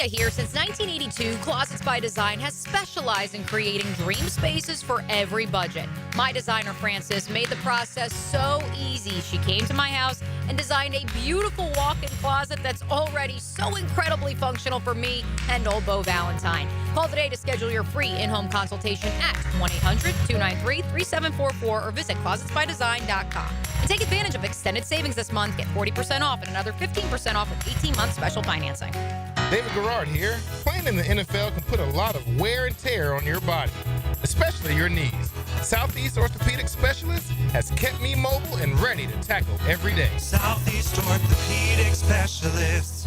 Leah here. Since 1982, Closets by Design has specialized in creating dream spaces for every budget. My designer, Frances, made the process so easy. She came to my house and designed a beautiful walk-in closet that's already so incredibly functional for me and old Beau Valentine. Call today to schedule your free in-home consultation at 1-800-293-3744 or visit closetsbydesign.com. And take advantage of extended savings this month. Get 40% off and another 15% off with 18-month special financing. David Garrard here. Playing in the NFL can put a lot of wear and tear on your body, especially your knees. Southeast Orthopedic Specialist has kept me mobile and ready to tackle every day. Southeast Orthopedic Specialist.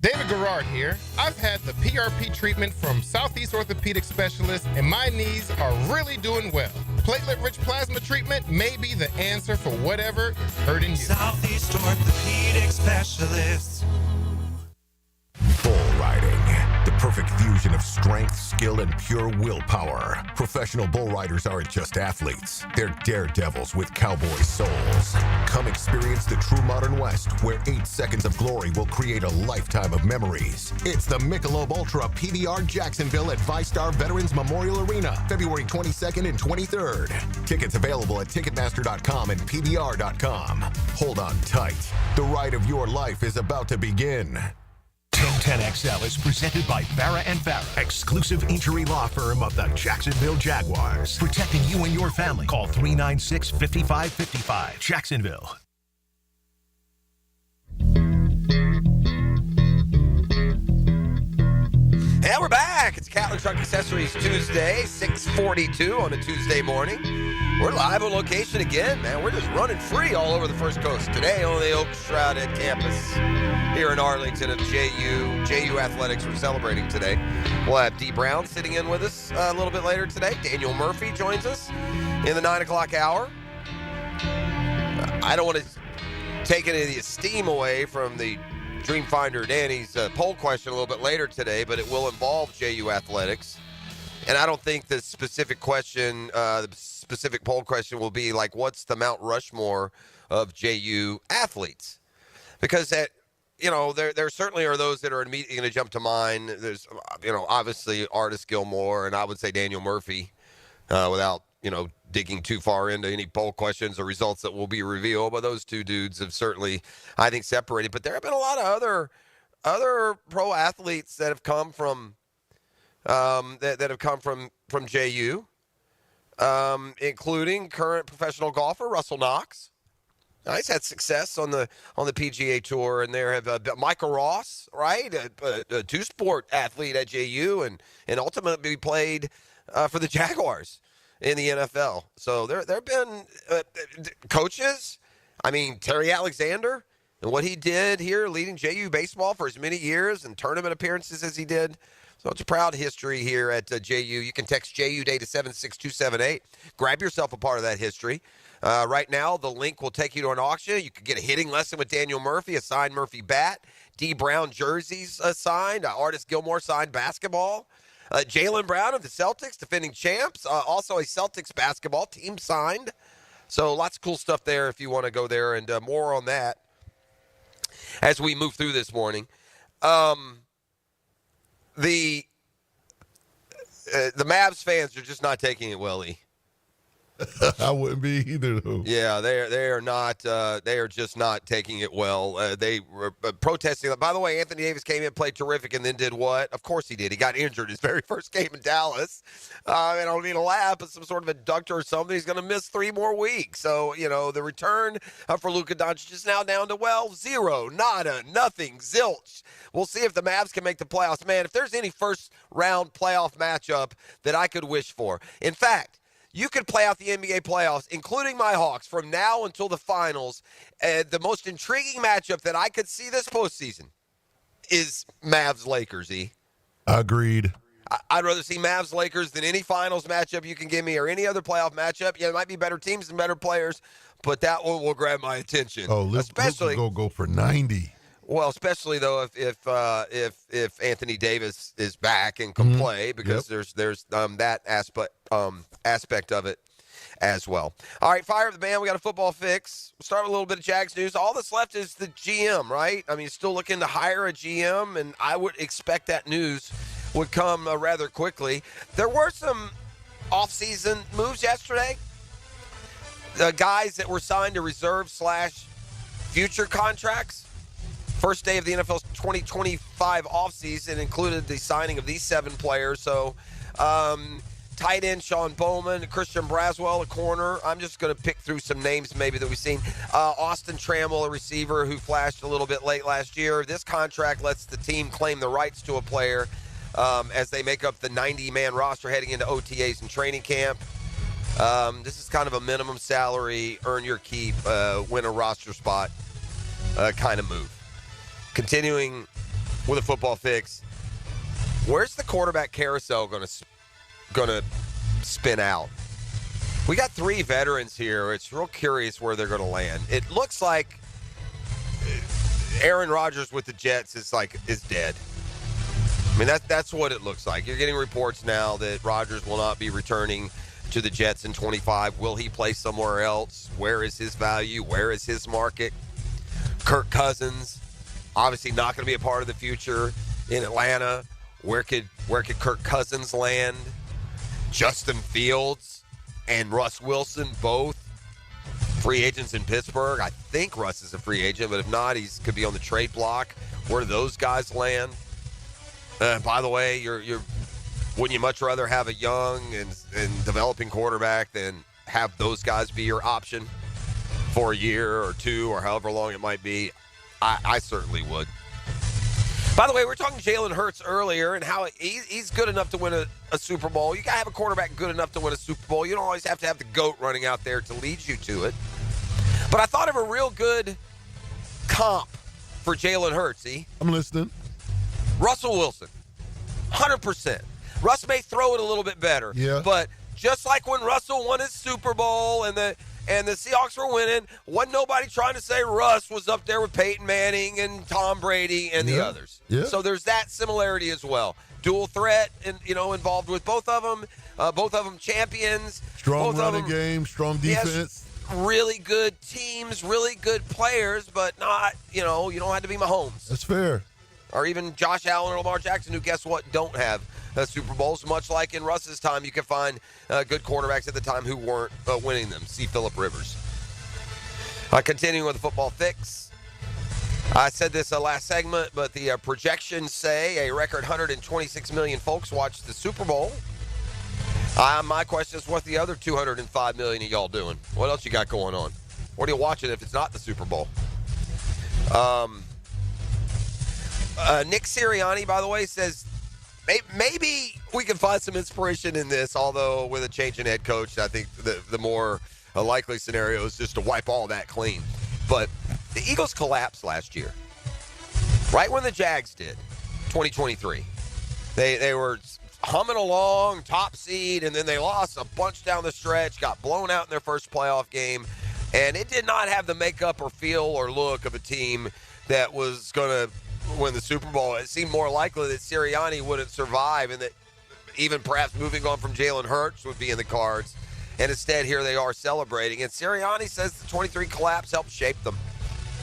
David Garrard here. I've had the PRP treatment from Southeast Orthopedic Specialist, and my knees are really doing well. Platelet-rich plasma treatment may be the answer for whatever is hurting you. Southeast Orthopedic Specialist. Bull riding, the perfect fusion of strength, skill, and pure willpower. Professional bull riders aren't just athletes. They're daredevils with cowboy souls. Come experience the true modern West, where 8 seconds of glory will create a lifetime of memories. It's the Michelob Ultra PBR Jacksonville at ViStar Veterans Memorial Arena, February 22nd and 23rd. Tickets available at Ticketmaster.com and PBR.com. Hold on tight. The ride of your life is about to begin. 1010XL is presented by Farah and Farah, exclusive injury law firm of the Jacksonville Jaguars. Protecting you and your family. Call 396-5555. Jacksonville. And we're back. It's Catlin Truck Accessories Tuesday, 6:42 on a Tuesday morning. We're live on location again, man. We're just running free all over the First Coast. Today on the Oak Shrouded campus here in Arlington of JU Athletics. We're celebrating today. We'll have D. Brown sitting in with us a little bit later today. Daniel Murphy joins us in the 9 o'clock hour. I don't want to take any of the esteem away from the Dreamfinder Danny's poll question a little bit later today, but it will involve JU Athletics. And I don't think the specific question, the specific poll question will be like, what's the Mount Rushmore of JU athletes? Because there certainly are those that are immediately going to jump to mind. There's, obviously Artis Gilmore, and I would say Daniel Murphy, without, digging too far into any poll questions or results that will be revealed. But those two dudes have certainly, I think, separated. But there have been a lot of other pro athletes that have come from from JU, including current professional golfer Russell Knox. He's had success on the PGA Tour, and there have Michael Ross, right, a two-sport athlete at JU, and ultimately played for the Jaguars in the NFL. So there have been coaches. I mean, Terry Alexander and what he did here, leading JU baseball for as many years and tournament appearances as he did. So it's a proud history here at JU. You can text JU Day to 76278. Grab yourself a part of that history. Right now, the link will take you to an auction. You can get a hitting lesson with Daniel Murphy, a signed Murphy bat, D. Brown jerseys signed, Artis Gilmore signed basketball, Jaylen Brown of the Celtics, defending champs, also a Celtics basketball team signed. So lots of cool stuff there if you want to go there, and more on that as we move through this morning. The Mavs fans are just not taking it well, E. I wouldn't be either, though. Yeah, they are not. They are just not taking it well. They were protesting. By the way, Anthony Davis came in, played terrific, and then did what? Of course he did. He got injured his very first game in Dallas. And I don't mean to laugh, but some sort of adductor or something. He's going to miss 3 more weeks. So, the return for Luka Doncic is now down to, 0, nada, nothing, zilch. We'll see if the Mavs can make the playoffs. Man, if there's any first-round playoff matchup that I could wish for. In fact, you could play out the NBA playoffs, including my Hawks, from now until the finals. The most intriguing matchup that I could see this postseason is Mavs-Lakers, E. Agreed. I'd rather see Mavs-Lakers than any finals matchup you can give me or any other playoff matchup. Yeah, there might be better teams and better players, but that one will grab my attention. Oh, let's go for 90. Well, especially though if Anthony Davis is back and can play, because there's that aspect of it as well. All right, fire up the band. We got a football fix. We'll start with a little bit of Jags news. All that's left is the GM, right? I mean, still looking to hire a GM, and I would expect that news would come rather quickly. There were some offseason moves yesterday. The guys that were signed to reserve/future contracts. First day of the NFL's 2025 offseason included the signing of these 7 players. So, tight end Sean Bowman, Christian Braswell, a corner. I'm just going to pick through some names maybe that we've seen. Austin Trammell, a receiver who flashed a little bit late last year. This contract lets the team claim the rights to a player as they make up the 90-man roster heading into OTAs and training camp. This is kind of a minimum salary, earn your keep, win a roster spot kind of move. Continuing with a football fix, where's the quarterback carousel going to spin out? We got 3 veterans here. It's real curious where they're going to land. It looks like Aaron Rodgers with the Jets is dead. I mean, that's what it looks like. You're getting reports now that Rodgers will not be returning to the Jets in 25. Will he play somewhere else? Where is his value? Where is his market? Kirk Cousins, obviously not going to be a part of the future in Atlanta. Where could Kirk Cousins land? Justin Fields and Russ Wilson, both free agents in Pittsburgh. I think Russ is a free agent, but if not, he could be on the trade block. Where do those guys land? By the way, wouldn't you much rather have a young and developing quarterback than have those guys be your option for a year or 2 or however long it might be? I certainly would. By the way, we were talking Jalen Hurts earlier and how he's good enough to win a Super Bowl. You got to have a quarterback good enough to win a Super Bowl. You don't always have to have the GOAT running out there to lead you to it. But I thought of a real good comp for Jalen Hurts. I'm listening. Russell Wilson, 100%. Russ may throw it a little bit better. Yeah. But just like when Russell won his Super Bowl and the Seahawks were winning, wasn't nobody trying to say Russ was up there with Peyton Manning and Tom Brady and the others. Yeah. So there's that similarity as well. Dual threat, and involved with both of them champions. Strong running game, strong defense. Yes, really good teams, really good players, but not, you don't have to be Mahomes. That's fair. Or even Josh Allen or Lamar Jackson, who, guess what, don't have Super Bowls. Much like in Russ's time, you can find good quarterbacks at the time who weren't winning them. See Phillip Rivers. Continuing with the football fix. I said this last segment, but the projections say a record 126 million folks watched the Super Bowl. My question is, what the other 205 million of y'all doing? What else you got going on? What are you watching if it's not the Super Bowl? Nick Sirianni, by the way, says maybe we can find some inspiration in this, although with a change in head coach, I think the more likely scenario is just to wipe all that clean. But the Eagles collapsed last year, right when the Jags did, 2023. They were humming along, top seed, and then they lost a bunch down the stretch, got blown out in their first playoff game, and it did not have the makeup or feel or look of a team that was going to win the Super Bowl. It seemed more likely that Sirianni wouldn't survive and that even perhaps moving on from Jalen Hurts would be in the cards. And instead, here they are celebrating. And Sirianni says the 23 collapse helped shape them.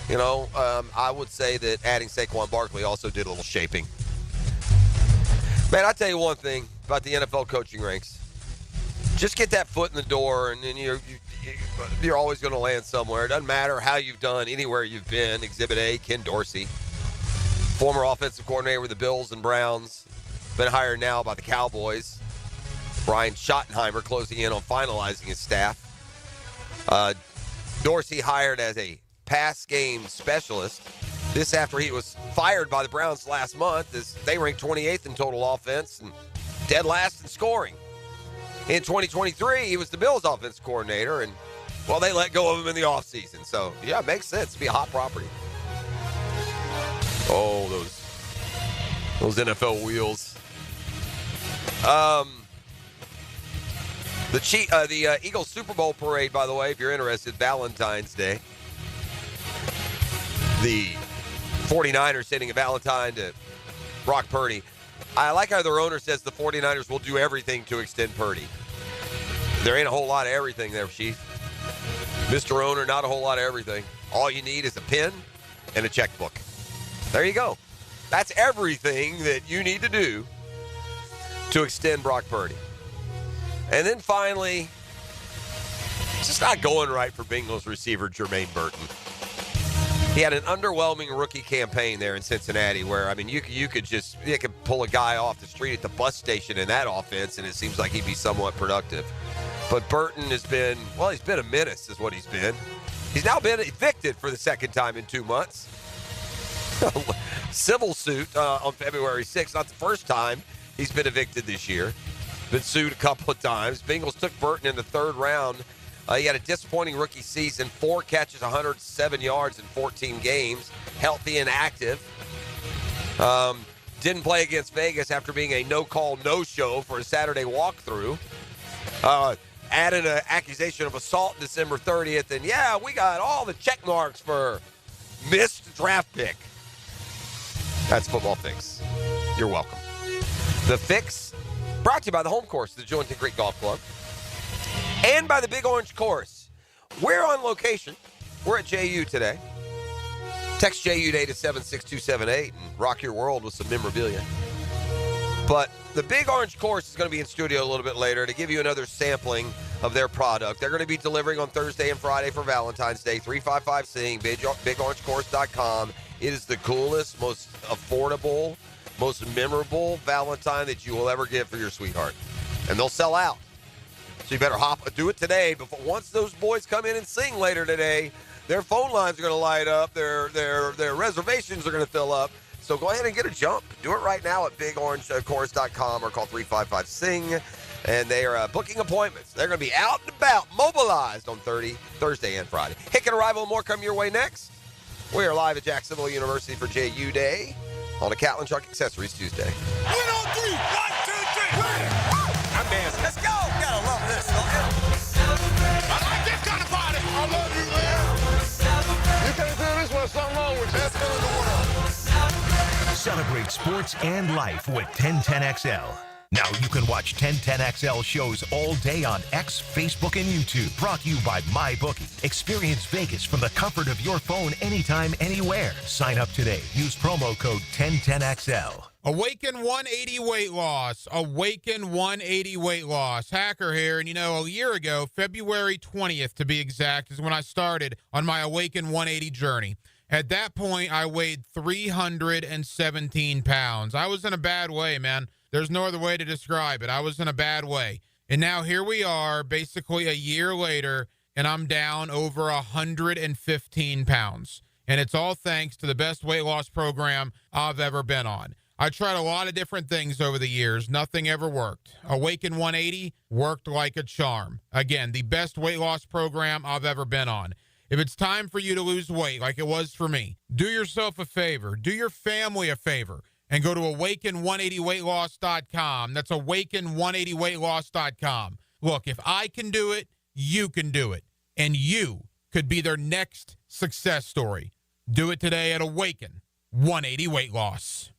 I would say that adding Saquon Barkley also did a little shaping. Man, I'll tell you one thing about the NFL coaching ranks. Just get that foot in the door, and then you're always going to land somewhere. It doesn't matter how you've done, anywhere you've been. Exhibit A, Ken Dorsey, former offensive coordinator with the Bills and Browns, been hired now by the Cowboys. Brian Schottenheimer closing in on finalizing his staff. Dorsey hired as a pass game specialist. This after he was fired by the Browns last month, as they ranked 28th in total offense and dead last in scoring. In 2023, he was the Bills offensive coordinator, and, well, they let go of him in the offseason. So, yeah, it makes sense to be a hot property. Oh, those NFL wheels. The Eagles Super Bowl parade, by the way, if you're interested, Valentine's Day. The 49ers sending a Valentine to Brock Purdy. I like how their owner says the 49ers will do everything to extend Purdy. There ain't a whole lot of everything there, Chief. Mr. Owner, not a whole lot of everything. All you need is a pen and a checkbook. There you go. That's everything that you need to do to extend Brock Purdy. And then finally, it's just not going right for Bengals receiver Jermaine Burton. He had an underwhelming rookie campaign there in Cincinnati where, I mean, you could pull a guy off the street at the bus station in that offense, and it seems like he'd be somewhat productive. But Burton has been, he's been a menace is what he's been. He's now been evicted for the second time in 2 months. Civil suit on February 6th. Not the first time he's been evicted this year. Been sued a couple of times. Bengals took Burton in the third round. He had a disappointing rookie season, 4 catches, 107 yards in 14 games, healthy and active. Didn't play against Vegas after being a no-call, no-show for a Saturday walkthrough. Added an accusation of assault December 30th, and we got all the check marks for missed draft pick. That's Football Fix. You're welcome. The Fix, brought to you by the home course, the Jointon Creek Golf Club, and by the Big Orange Course. We're on location. We're at JU today. Text JU Day to 76278 and rock your world with some memorabilia. But the Big Orange Course is going to be in studio a little bit later to give you another sampling of their product. They're going to be delivering on Thursday and Friday for Valentine's Day. 355-SING, BigOrangeCourse.com. It is the coolest, most affordable, most memorable Valentine that you will ever get for your sweetheart. And they'll sell out. So you better do it today. Before once those boys come in and sing later today, their phone lines are going to light up. Their reservations are going to fill up. So go ahead and get a jump. Do it right now at BigOrangeCourse.com or call 355-SING. And they are booking appointments. They're going to be out and about, mobilized on Thursday and Friday. Hickin Arrival and more come your way next. We are live at Jacksonville University for JU Day on a Catlin Truck Accessories Tuesday. Win on 3. 1, 2, 3. I'm dancing. Let's go. Gotta love this, don't you? I like this kind of party. I love you, man. You can't do this when something wrong with you. That's in the world. Celebrate sports and life with 1010XL. Now you can watch 1010XL shows all day on X, Facebook, and YouTube. Brought to you by MyBookie. Experience Vegas from the comfort of your phone anytime, anywhere. Sign up today. Use promo code 1010XL. Awaken 180 weight loss. Awaken 180 weight loss. Hacker here. And a year ago, February 20th to be exact, is when I started on my Awaken 180 journey. At that point, I weighed 317 pounds. I was in a bad way, man. There's no other way to describe it. I was in a bad way. And now here we are, basically a year later, and I'm down over 115 pounds. And it's all thanks to the best weight loss program I've ever been on. I tried a lot of different things over the years. Nothing ever worked. Awaken 180 worked like a charm. Again, the best weight loss program I've ever been on. If it's time for you to lose weight like it was for me, do yourself a favor. Do your family a favor. And go to awaken180weightloss.com. That's awaken180weightloss.com. Look, if I can do it, you can do it. And you could be their next success story. Do it today at Awaken 180 Weight Loss.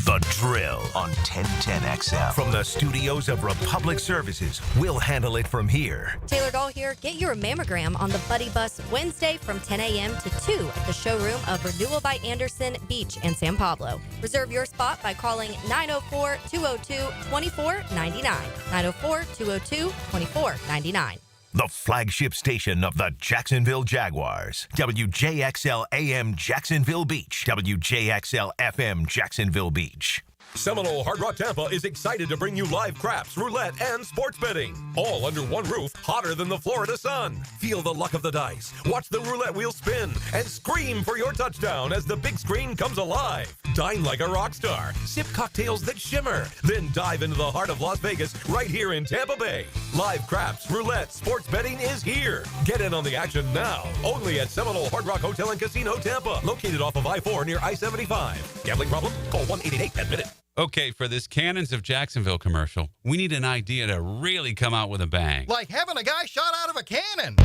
The Drill on 1010XL. From the studios of Republic Services, we'll handle it from here. Taylor Doll here. Get your mammogram on the Buddy Bus Wednesday from 10 a.m. to 2 at the showroom of Renewal by Anderson Beach in San Pablo. Reserve your spot by calling 904-202-2499. 904-202-2499. The flagship station of the Jacksonville Jaguars. WJXL AM Jacksonville Beach. WJXL FM Jacksonville Beach. Seminole Hard Rock Tampa is excited to bring you live craps, roulette, and sports betting. All under one roof, hotter than the Florida sun. Feel the luck of the dice, watch the roulette wheel spin, and scream for your touchdown as the big screen comes alive. Dine like a rock star, sip cocktails that shimmer, then dive into the heart of Las Vegas right here in Tampa Bay. Live craps, roulette, sports betting is here. Get in on the action now. Only at Seminole Hard Rock Hotel and Casino Tampa, located off of I-4 near I-75. Gambling problem? Call 1-888-10-MINUTE. Okay, for this Cannons of Jacksonville commercial, we need an idea to really come out with a bang. Like having a guy shot out of a cannon.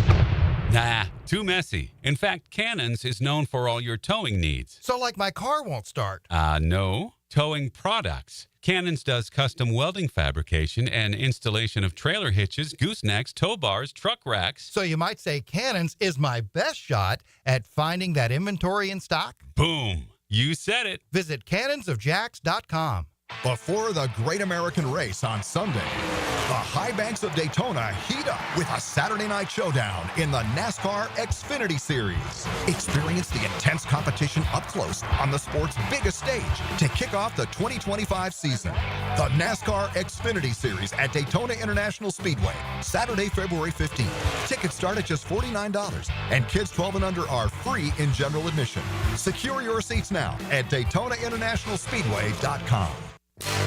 Nah, too messy. In fact, Cannons is known for all your towing needs. So like my car won't start. No. towing products. Cannons does custom welding fabrication and installation of trailer hitches, goosenecks, tow bars, truck racks. So you might say Cannons is my best shot at finding that inventory in stock? Boom. You said it. Visit cannonsofjax.com. Before the Great American Race on Sunday, the high banks of Daytona heat up with a Saturday night showdown in the NASCAR Xfinity Series. Experience the intense competition up close on the sport's biggest stage to kick off the 2025 season. The NASCAR Xfinity Series at Daytona International Speedway, Saturday, February 15th. Tickets start at just $49, and kids 12 and under are free in general admission. Secure your seats now at DaytonaInternationalSpeedway.com.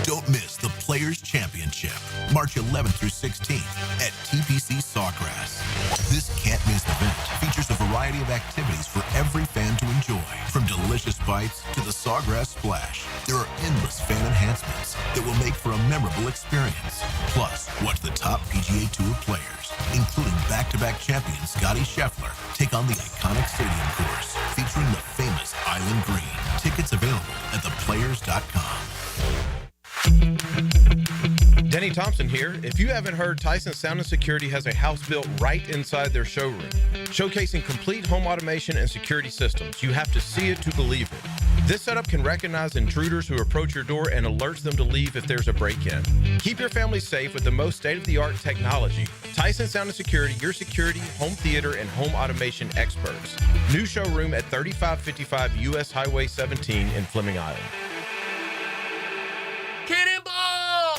Don't miss the Players' Championship, March 11th through 16th at TPC Sawgrass. This can't-miss event features a variety of activities for every fan to enjoy, from delicious bites to the Sawgrass Splash. There are endless fan enhancements that will make for a memorable experience. Plus, watch the top PGA Tour players, including back-to-back champion Scotty Scheffler, take on the iconic stadium course featuring the famous Island Green. Tickets available at theplayers.com. Denny Thompson here. If you haven't heard, Tyson Sound and Security has a house built right inside their showroom, showcasing complete home automation and security systems. You have to see it to believe it. This setup can recognize intruders who approach your door and alerts them to leave if there's a break-in. Keep your family safe with the most state-of-the-art technology. Tyson Sound and Security, your security, home theater, and home automation experts. New showroom at 3555 U.S. Highway 17 in Fleming Island. Cannonball!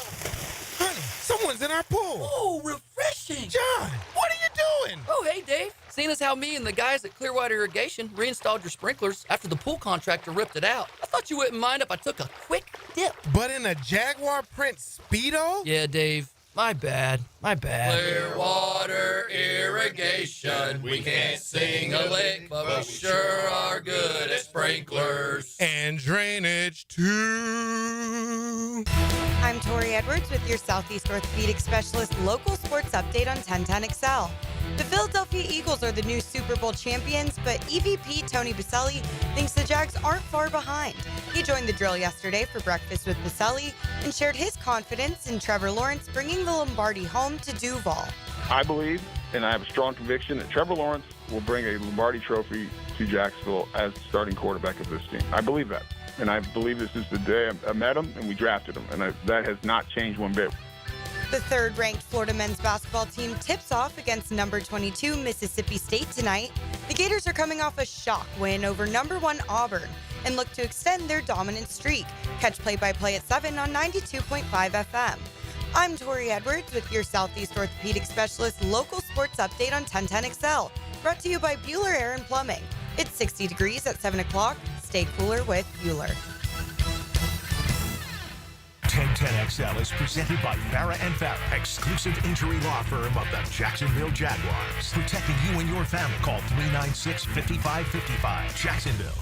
Honey, someone's in our pool. Oh, refreshing. John, what are you doing? Oh, hey, Dave. Seeing as how me and the guys at Clearwater Irrigation reinstalled your sprinklers after the pool contractor ripped it out, I thought you wouldn't mind if I took a quick dip. But in a Jaguar print Speedo? Yeah, Dave. My bad. Clearwater Irrigation. We can't sing a lick, but we sure are good at sprinklers. And drainage, too. I'm Tori Edwards with your Southeast Orthopedic Specialist local sports update on 1010XL. The Philadelphia Eagles are the new Super Bowl champions, but EVP Tony Baselli thinks the Jags aren't far behind. He joined the drill yesterday for breakfast with Baselli and shared his confidence in Trevor Lawrence bringing the Lombardi home to Duval. I believe, and I have a strong conviction, that Trevor Lawrence will bring a Lombardi trophy to Jacksonville as the starting quarterback of this team. I believe that. And I believe this is the day I met him and we drafted him. And that has not changed one bit. The third-ranked Florida men's basketball team tips off against number 22 Mississippi State tonight. The Gators are coming off a shock win over number 1 Auburn and look to extend their dominant streak. Catch play-by-play at 7 on 92.5 FM. I'm Tori Edwards with your Southeast Orthopedic Specialist local sports update on 1010XL, brought to you by Bueller Air and Plumbing. It's 60 degrees at 7 o'clock. Stay cooler with Bueller. 1010XL is presented by Farah & Farah, exclusive injury law firm of the Jacksonville Jaguars. Protecting you and your family. Call 396-5555. Jacksonville.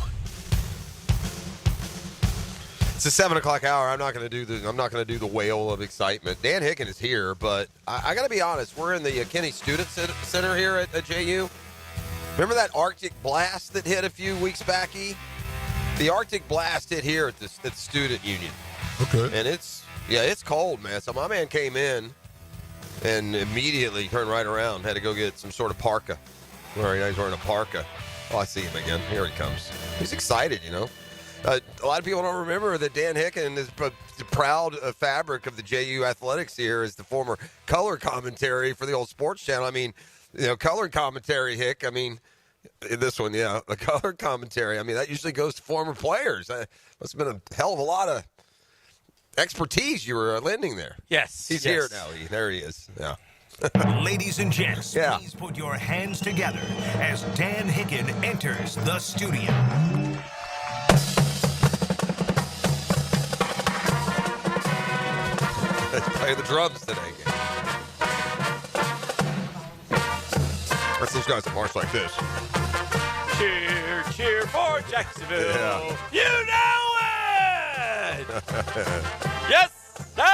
It's the 7 o'clock hour. I'm not going to do the wail of excitement. Dan Hicken is here, but I got to be honest. We're in the Kinney Student Center here at JU. Remember that Arctic blast that hit a few weeks back? The Arctic blast hit here at the Student Union. Okay. And it's cold, man. So my man came in and immediately turned right around. Had to go get some sort of parka. He's wearing a parka. Oh, I see him again. Here he comes. He's excited, you know. A lot of people don't remember that Dan Hicken is the proud fabric of the JU athletics here as the former color commentary for the old sports channel. I mean, you know, color commentary, Hick. I mean, this one, yeah, the color commentary. I mean, that usually goes to former players. Must have been a hell of a lot of expertise you were lending there. Yes. He's here now. There he is. Yeah. Ladies and gents, please put your hands together as Dan Hicken enters the studio. Play the drums today. That's those guys that march like this. Cheer, cheer for Jacksonville. Yeah. You know it! Yes, sir!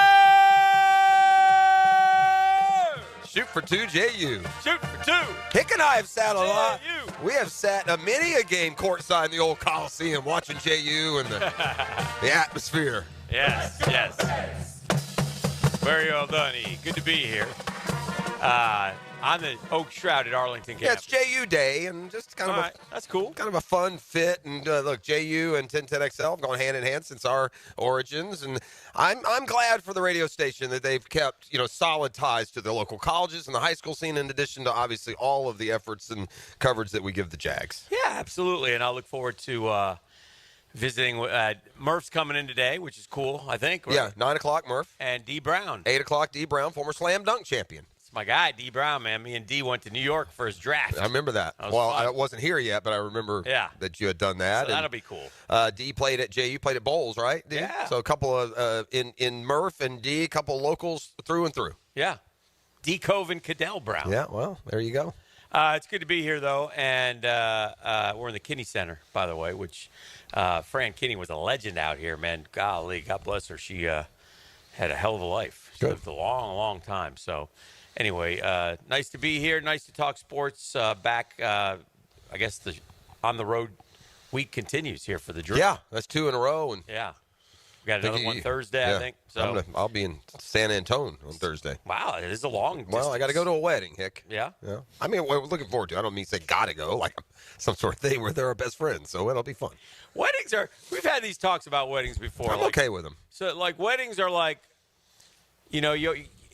Shoot for two, JU. Shoot for two. Hick and I have sat a lot. JU. We have sat many a game courtside in the old Coliseum watching JU and the atmosphere. Yes. Very well done, E. Good to be here. On the oak-shrouded Arlington campus. Yeah, it's JU Day, and just kind of that's cool. Kind of a fun fit. And look, JU and 1010XL have gone hand in hand since our origins, and I'm glad for the radio station that they've kept solid ties to the local colleges and the high school scene, in addition to obviously all of the efforts and coverage that we give the Jags. Yeah, absolutely, and I look forward to visiting. Murph's coming in today, which is cool, I think. Right? Yeah, 9 o'clock, Murph. And D. Brown. 8 o'clock, D. Brown, former slam dunk champion. My guy, D. Brown, man. Me and D went to New York for his draft. I remember that. I wasn't here yet, but I remember that you had done that. So that'll be cool. D played at JU, played at Bowles, right? D? Yeah. So a couple of, in Murph and D, a couple of locals through and through. Yeah. D. Cove and Cadell Brown. Yeah, well, there you go. It's good to be here, though, and we're in the Kinney Center, by the way, which Fran Kinney was a legend out here, man. Golly, God bless her. She had a hell of a life. She lived a long, long time, so... Anyway, nice to be here. Nice to talk sports. Back, I guess the on the road week continues here for the Drew. Yeah, that's 2 in a row, and we got another one Thursday, I think. So I'll be in San Antonio on Thursday. Wow, it is a long distance. Well, I got to go to a wedding, Hick. Yeah. I mean, we're looking forward to it. I don't mean say gotta go, like some sort of thing where they're our best friends. So it'll be fun. Weddings we've had these talks about weddings before. I'm okay with them. So weddings are like,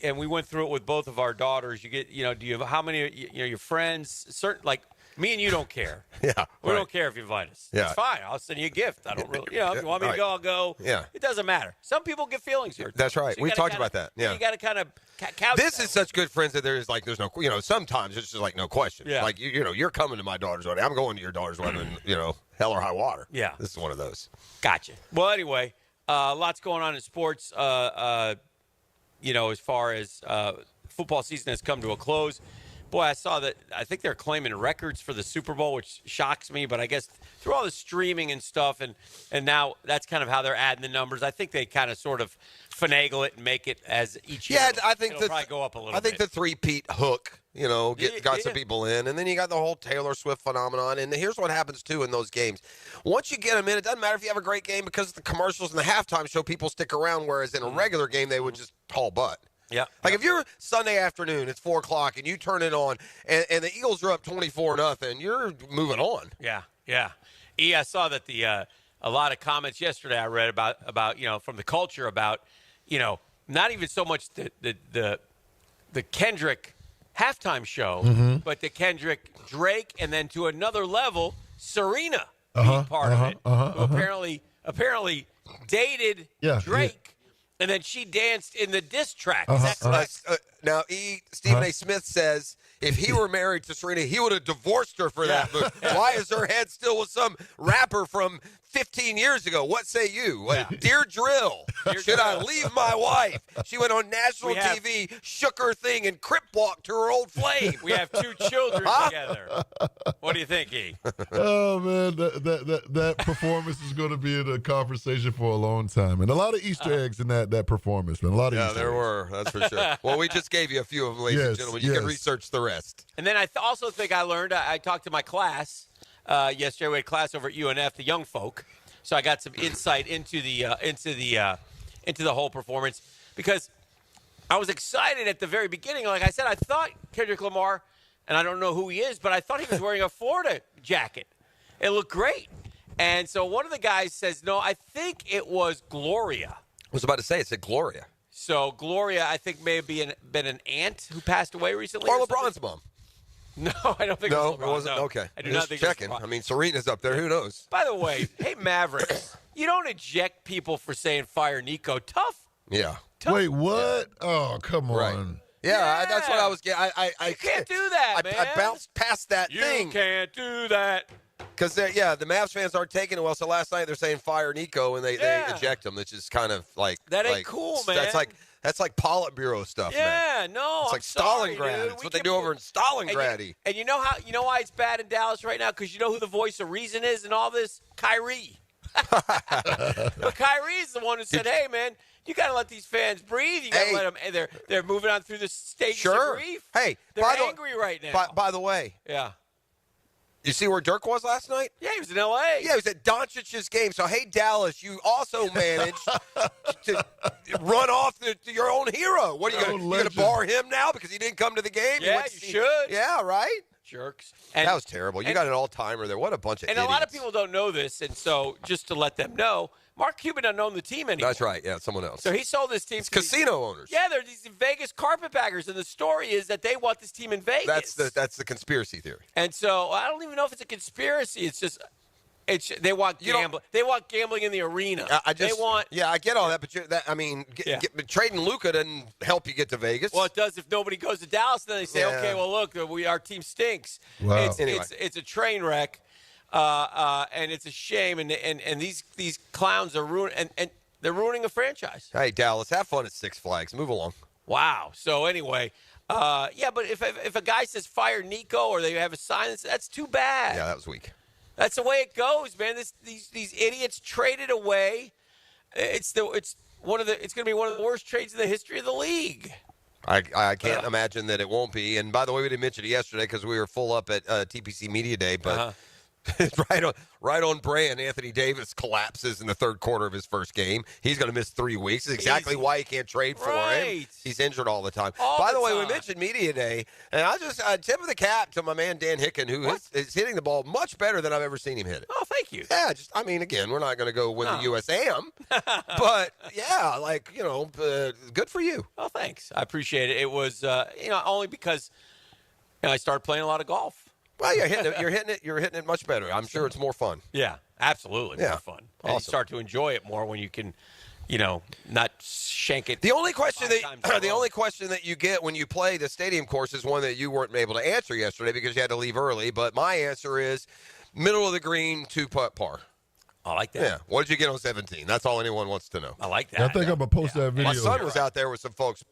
and we went through it with both of our daughters. You get, do you have how many, your friends, certain, like me and you don't care. Yeah. We don't care if you invite us. Yeah. It's fine. I'll send you a gift. I don't really, if you want me to go, I'll go. Yeah. It doesn't matter. Some people get feelings hurt. That's right. So We've talked about that. Yeah. You got to kind of couch This is such good friends that there's no, sometimes it's just like no question. Yeah. Like, you're coming to my daughter's wedding. I'm going to your daughter's wedding, hell or high water. Yeah. This is one of those. Gotcha. Well, anyway, lots going on in sports. As far as football season has come to a close. Boy, I saw that. I think they're claiming records for the Super Bowl, which shocks me. But I guess through all the streaming and stuff, and now that's kind of how they're adding the numbers. I think they kind of sort of finagle it and make it as each year. Yeah, I think it'll probably go up a little bit. I think the three-peat hook, got some people in. And then you got the whole Taylor Swift phenomenon. And here's what happens, too, in those games. Once you get them in, it doesn't matter if you have a great game because the commercials and the halftime show, people stick around, whereas in a regular game, they would just haul butt. Yeah. Like if you're Sunday afternoon, it's 4 o'clock, and you turn it on, and the Eagles are up 24-0, you're moving on. Yeah. I saw that a lot of comments yesterday I read about from the culture about not even so much the Kendrick halftime show, but the Kendrick Drake, and then to another level, Serena being part of it, who apparently dated Drake. And then she danced in the diss track. Is that correct? Now, Stephen A. Smith says if he were married to Serena, he would have divorced her for that move. Why is her head still with some rapper from 15 years ago? What say you? Dear Drill, should I leave my wife? She went on national TV, shook her thing, and crip walked to her old flame. We have 2 children together. What do you think, E? Oh, man, that performance is going to be in a conversation for a long time. And a lot of Easter eggs in that performance, man. A lot of Easter there eggs. were. That's for sure. Well, we just gave you a few of them, ladies and gentlemen. You can research the rest. And then I also think I learned, I talked to my class yesterday. We had class over at UNF, the young folk. So I got some insight into the whole performance because I was excited at the very beginning. Like I said, I thought Kendrick Lamar, and I don't know who he is, but I thought he was wearing a Florida jacket. It looked great. And so one of the guys says, no, I think it was Gloria. I was about to say, it said Gloria. So Gloria, I think, may have been an aunt who passed away recently. Or LeBron's mom. No, I don't think it was LeBron. It wasn't. No. Okay. I do not think checking. it was LeBron. I mean, Serena's up there. Who knows? By the way, hey, Mavericks, you don't eject people for saying fire Nico. Tough. Yeah. Wait, what? Oh, come on. Right. Yeah, that's what I was getting. I can't do that, man. I bounced past that thing. You can't do that. Because, the Mavs fans aren't taking it well. So last night they're saying fire Nico, and they eject him. It's just kind of like. That ain't cool, man. That's like Politburo stuff, man. No, it's like Stalingrad. That's what they do over in Stalingrad. And you know why it's bad in Dallas right now? Because you know who the voice of reason is in all this? Kyrie. But Kyrie's the one who said, "Hey, man, you got to let these fans breathe. You got to let them. And they're moving on through the stages of grief. Hey, they're angry right now. By the way, yeah. You see where Dirk was last night? Yeah, he was in L.A. Yeah, he was at Doncic's game. So, hey, Dallas, you also managed to run off your own hero. What are you going to bar him now because he didn't come to the game? Yeah, you should. Yeah, right? Jerks. That was terrible. You got an all-timer there. What a bunch of idiots. And a lot of people don't know this, and so just to let them know, Mark Cuban doesn't own the team anymore. That's right. Yeah, someone else. So he sold this team. It's casino owners. Yeah, they're these Vegas carpetbaggers, and the story is that they want this team in Vegas. That's the conspiracy theory. And so I don't even know if it's a conspiracy. It's just they want gambling. They want gambling in the arena. I get all that, but trading Luka doesn't help you get to Vegas. Well, it does if nobody goes to Dallas. Then they say, okay, well, look, our team stinks. Wow. It's a train wreck. And it's a shame, and these clowns are ruining, and they're ruining a franchise. Hey, Dallas, have fun at Six Flags. Move along. Wow. So anyway, but if a guy says fire Nico or they have a sign, that's too bad. Yeah, that was weak. That's the way it goes, man. These idiots traded away. It's going to be one of the worst trades in the history of the league. I can't imagine that it won't be. And by the way, we didn't mention it yesterday because we were full up at TPC Media Day, but. Right on brand. Anthony Davis collapses in the third quarter of his first game. He's going to miss 3 weeks. That's exactly why you can't trade for him. He's injured all the time. By the way, we mentioned Media Day, and I just tip of the cap to my man Dan Hicken, who is hitting the ball much better than I've ever seen him hit it. Oh, thank you. Yeah, again, we're not going to go win the U.S. AM, but yeah, good for you. Oh, thanks. I appreciate it. It was only because I started playing a lot of golf. Well, you're hitting it much better. I'm sure it's more fun. Yeah, absolutely more fun. And you start to enjoy it more when you can, not shank it. The only question that you get when you play the stadium course is one that you weren't able to answer yesterday because you had to leave early. But my answer is middle of the green, 2-putt par. I like that. Yeah. What did you get on 17? That's all anyone wants to know. I like that. I think I'm gonna post that video. My son was out there with some folks.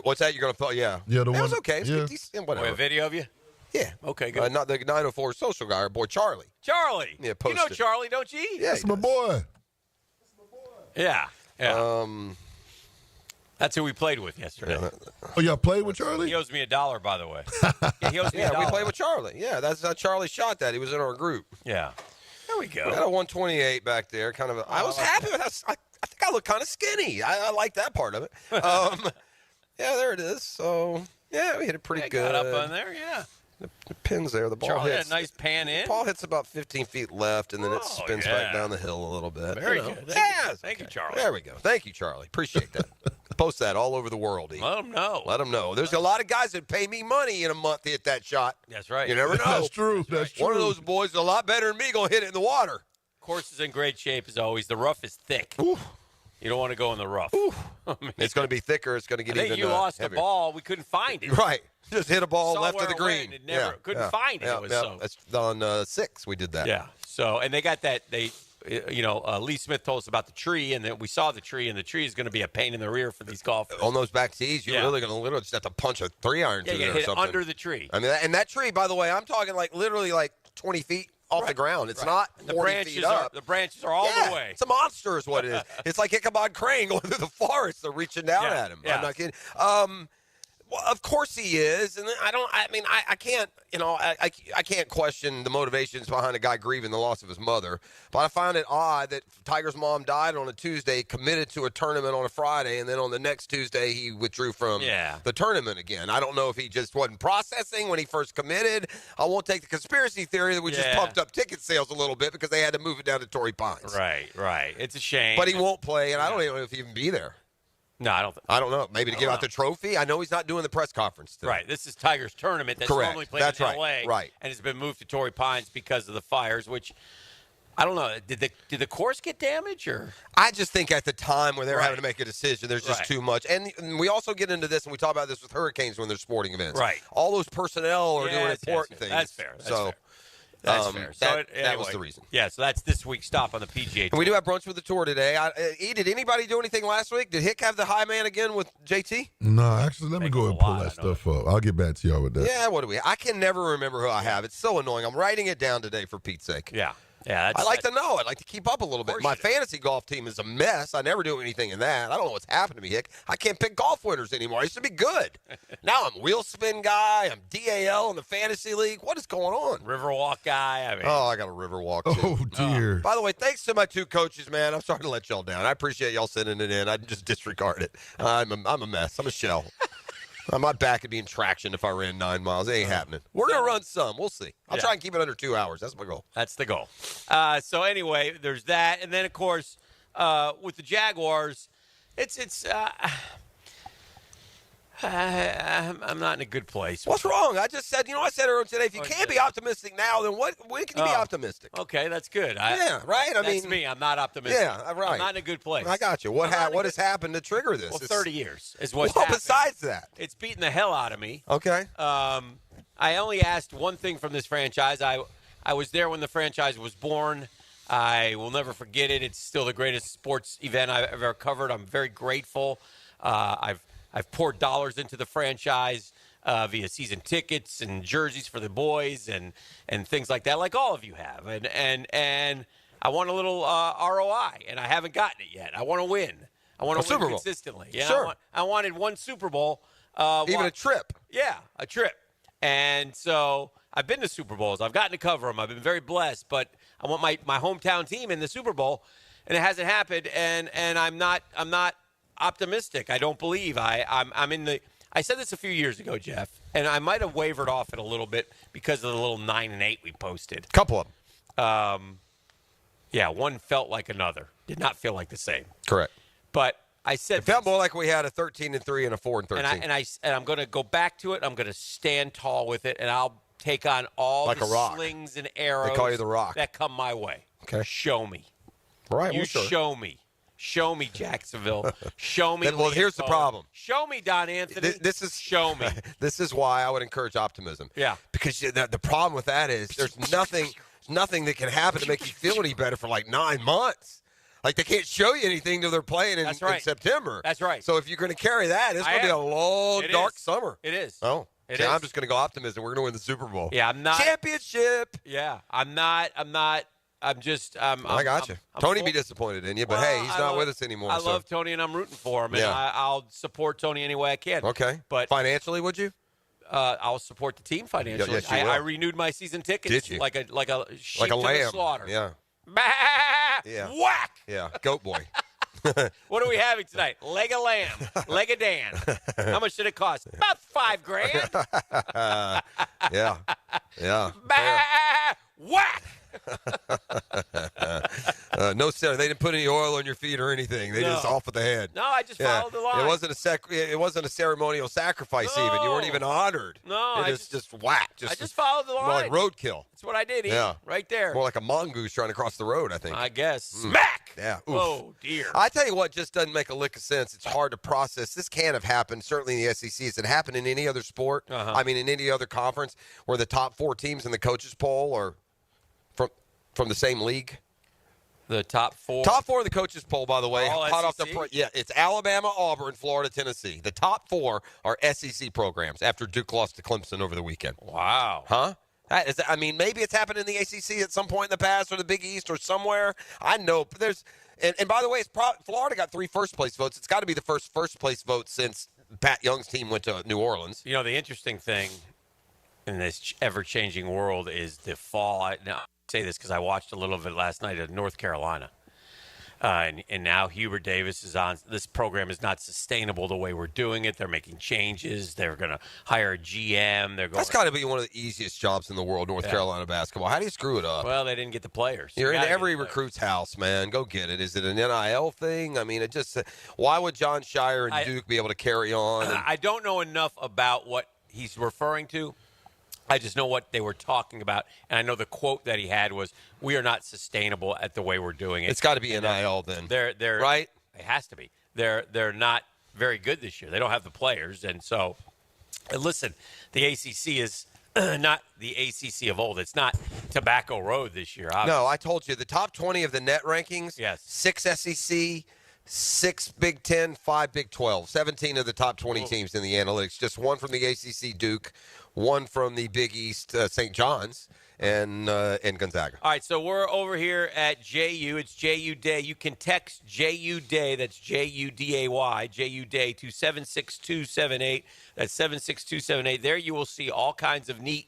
What's that? You're gonna put? Yeah. Yeah, that was okay. Whatever. A video of you? Yeah. Okay, good. Not the 904 social guy, our boy Charlie. Charlie. Yeah, you know Charlie, don't you? Yeah, that's my boy. Yeah. That's who we played with yesterday. Oh, y'all played with Charlie? He owes me $1, by the way. Yeah, he owes me $1. We played with Charlie. Yeah, that's how Charlie shot that. He was in our group. Yeah. There we go. We got a 128 back there. I was happy with that. I think I look kind of skinny. I like that part of it. Yeah, there it is. So, yeah, we hit it pretty good. Got up on there, yeah. The pin's there. The ball Charlie hits. had a nice pan in. The ball hits about 15 feet left, and then it spins back down the hill a little bit. Very good. Thank you, Charlie. There we go. Thank you, Charlie. Appreciate that. Post that all over the world. Let them know. Let them know. There's a lot of guys that pay me money in a month to hit that shot. That's right. You never know. That's true. That's true. One of those boys is a lot better than me going to hit it in the water. Course is in great shape as always. The rough is thick. Ooh. You don't want to go in the rough. It's going to be thicker. It's going to get even heavier. You lost heavier. the ball. We couldn't find it. Right. Just hit a ball left of the green. Couldn't find it. That's on 6. We did that. Yeah. So, and they got that. Lee Smith told us about the tree, and then we saw the tree, and the tree is going to be a pain in the rear for these golfers. On those back tees, you're really going to literally just have to punch a 3-iron through there or hit something. Under the tree. I mean, and that tree, by the way, I'm talking literally 20 feet off the ground. It's not 40 feet up. The branches are all the way. It's a monster is what it is. It's like Ichabod Crane going through the forest. They're reaching down at him. Yeah. I'm not kidding. Well, of course he is, and I can't, I can't question the motivations behind a guy grieving the loss of his mother. But I find it odd that Tiger's mom died on a Tuesday, committed to a tournament on a Friday, and then on the next Tuesday he withdrew from the tournament again. I don't know if he just wasn't processing when he first committed. I won't take the conspiracy theory that we just pumped up ticket sales a little bit because they had to move it down to Torrey Pines. Right. It's a shame. But he won't play, and I don't even know if he'll even be there. No, I don't know. Maybe to give out the trophy. I know he's not doing the press conference today. Right. This is Tiger's tournament that's normally played in L.A. Right. And it's been moved to Torrey Pines because of the fires, which I don't know. Did the course get damaged or? I just think at the time when they're having to make a decision, there's just too much. And we also get into this, and we talk about this with hurricanes when they're sporting events. Right. All those personnel are doing important things. That's fair. That's fair. So that was the reason. Yeah, so that's this week's stop on the PGA Tour. And we do have brunch with the tour today. Did anybody do anything last week? Did Hick have the high man again with JT? No, actually, let me go and pull that stuff up. I'll get back to y'all with that. Yeah, what do we? I can never remember who I have. It's so annoying. I'm writing it down today for Pete's sake. Yeah. Yeah, I like to know. I'd like to keep up a little bit. My fantasy golf team is a mess. I never do anything in that. I don't know what's happened to me, Hick. I can't pick golf winners anymore. I used to be good. Now I'm wheel spin guy. I'm DAL in the fantasy league. What is going on? Riverwalk guy. I mean, I got a Riverwalk too. Oh, dear. By the way, thanks to my 2 coaches, man. I'm sorry to let y'all down. I appreciate y'all sending it in. I just disregard it. I'm a mess. I'm a shell. My back would be in traction if I ran 9 miles. It ain't happening. We're going to run some. We'll see. I'll try and keep it under 2 hours. That's my goal. That's the goal. So anyway, there's that. And then, of course, with the Jaguars, I'm not in a good place. What's wrong? I just said, I said earlier today, if you can't be optimistic now, then when can you be optimistic? Okay, that's good. Yeah, right? That's me. I'm not optimistic. Yeah, right. I'm not in a good place. I got you. What has happened to trigger this? Well, 30 years is what's happened. Besides that. It's beaten the hell out of me. Okay. I only asked one thing from this franchise. I was there when the franchise was born. I will never forget it. It's still the greatest sports event I've ever covered. I'm very grateful. I've poured dollars into the franchise via season tickets and jerseys for the boys and things like that, like all of you have. And I want a little ROI, and I haven't gotten it yet. I want to win. I want to win consistently. Yeah, sure. I wanted one Super Bowl. Even a trip. Yeah, a trip. And so I've been to Super Bowls. I've gotten to cover them. I've been very blessed. But I want my hometown team in the Super Bowl, and it hasn't happened. And I'm not optimistic. I don't believe. I'm in the. I said this a few years ago, Jeff, and I might have wavered off it a little bit because of the little 9-8 we posted. Couple of them. Yeah, one felt like another. Did not feel like the same. Correct. But I said it felt more like we had a 13-3 and a 4-13. And I'm going to go back to it. I'm going to stand tall with it, and I'll take on all like the a rock. slings and arrows. They call you the Rock. That come my way. Okay. Show me. Right. You sure. show me. Show me Jacksonville. Show me. Well, here's the problem. Show me Don Anthony. This is show me. This is why I would encourage optimism. Yeah. Because the problem with that is there's nothing that can happen to make you feel any better for like 9 months. Like they can't show you anything till they're playing in September. That's right. So if you're going to carry that, it's going to be a long, dark summer. It is. Oh. I'm just going to go optimism. We're going to win the Super Bowl. Yeah, I'm not. Championship. Yeah, I'm not. I'm just. I got you. Tony be disappointed in you, but hey, he's not with us anymore. I love Tony, and I'm rooting for him, and I'll support Tony any way I can. Okay. But financially, would you? I'll support the team financially. Yes, you will. I renewed my season tickets. Did you? Like a sheep like a to lamb. the slaughter. Yeah. Bah! Yeah. Whack! Yeah. Goat boy. What are we having tonight? Leg of lamb. Leg of Dan. How much did it cost? About $5,000. Yeah. Yeah. Bah! Whack! No, sir. They didn't put any oil on your feet or anything. They just off with the head. No, I just followed the line. It wasn't a ceremonial sacrifice even. You weren't even honored. No, just whack. I just followed the line. More like roadkill. That's what I did. Ian, right there. More like a mongoose trying to cross the road, I think. I guess. Smack. Yeah. Oof. Oh dear. I tell you what, just doesn't make a lick of sense. It's hard to process. This can't have happened. Certainly in the SEC. Has it happened in any other sport? I mean, in any other conference where the top 4 teams in the coaches poll are from the same league? The top 4? Top 4 of the coaches poll, by the way. All Hot off SEC? it's Alabama, Auburn, Florida, Tennessee. The top 4 are SEC programs after Duke lost to Clemson over the weekend. Wow. Huh? I mean, maybe it's happened in the ACC at some point in the past or the Big East or somewhere. I know. But there's and by the way, Florida got 3 first-place votes. It's got to be the first-place vote since Pat Young's team went to New Orleans. You know, the interesting thing in this ever-changing world is the fall. Now, I say this because I watched a little of it last night at North Carolina. And now Hubert Davis is on. This program is not sustainable the way we're doing it. They're making changes. They're going to hire a GM. That's got to be one of the easiest jobs in the world, North Carolina basketball. How do you screw it up? Well, they didn't get the players. You're in every recruit's house, man. Go get it. Is it an NIL thing? I mean, it just why would John Shire and Duke be able to carry on? I don't know enough about what he's referring to. I just know what they were talking about, and I know the quote that he had was, "We are not sustainable at the way we're doing it." It's got to be NIL then. They're right. It has to be. They're not very good this year. They don't have the players, and so listen, the ACC is not the ACC of old. It's not Tobacco Road this year. Obviously. No, I told you the top 20 of the net rankings. Yes, 6 SEC. 6 Big 10, 5 Big 12. 17 of the top 20 teams in the analytics. Just 1 from the ACC, Duke. 1 from the Big East, St. John's. and Gonzaga. All right, so we're over here at JU. It's JU Day. You can text JU Day. That's JUDAY, JU Day to 76278. That's 76278. There you will see all kinds of neat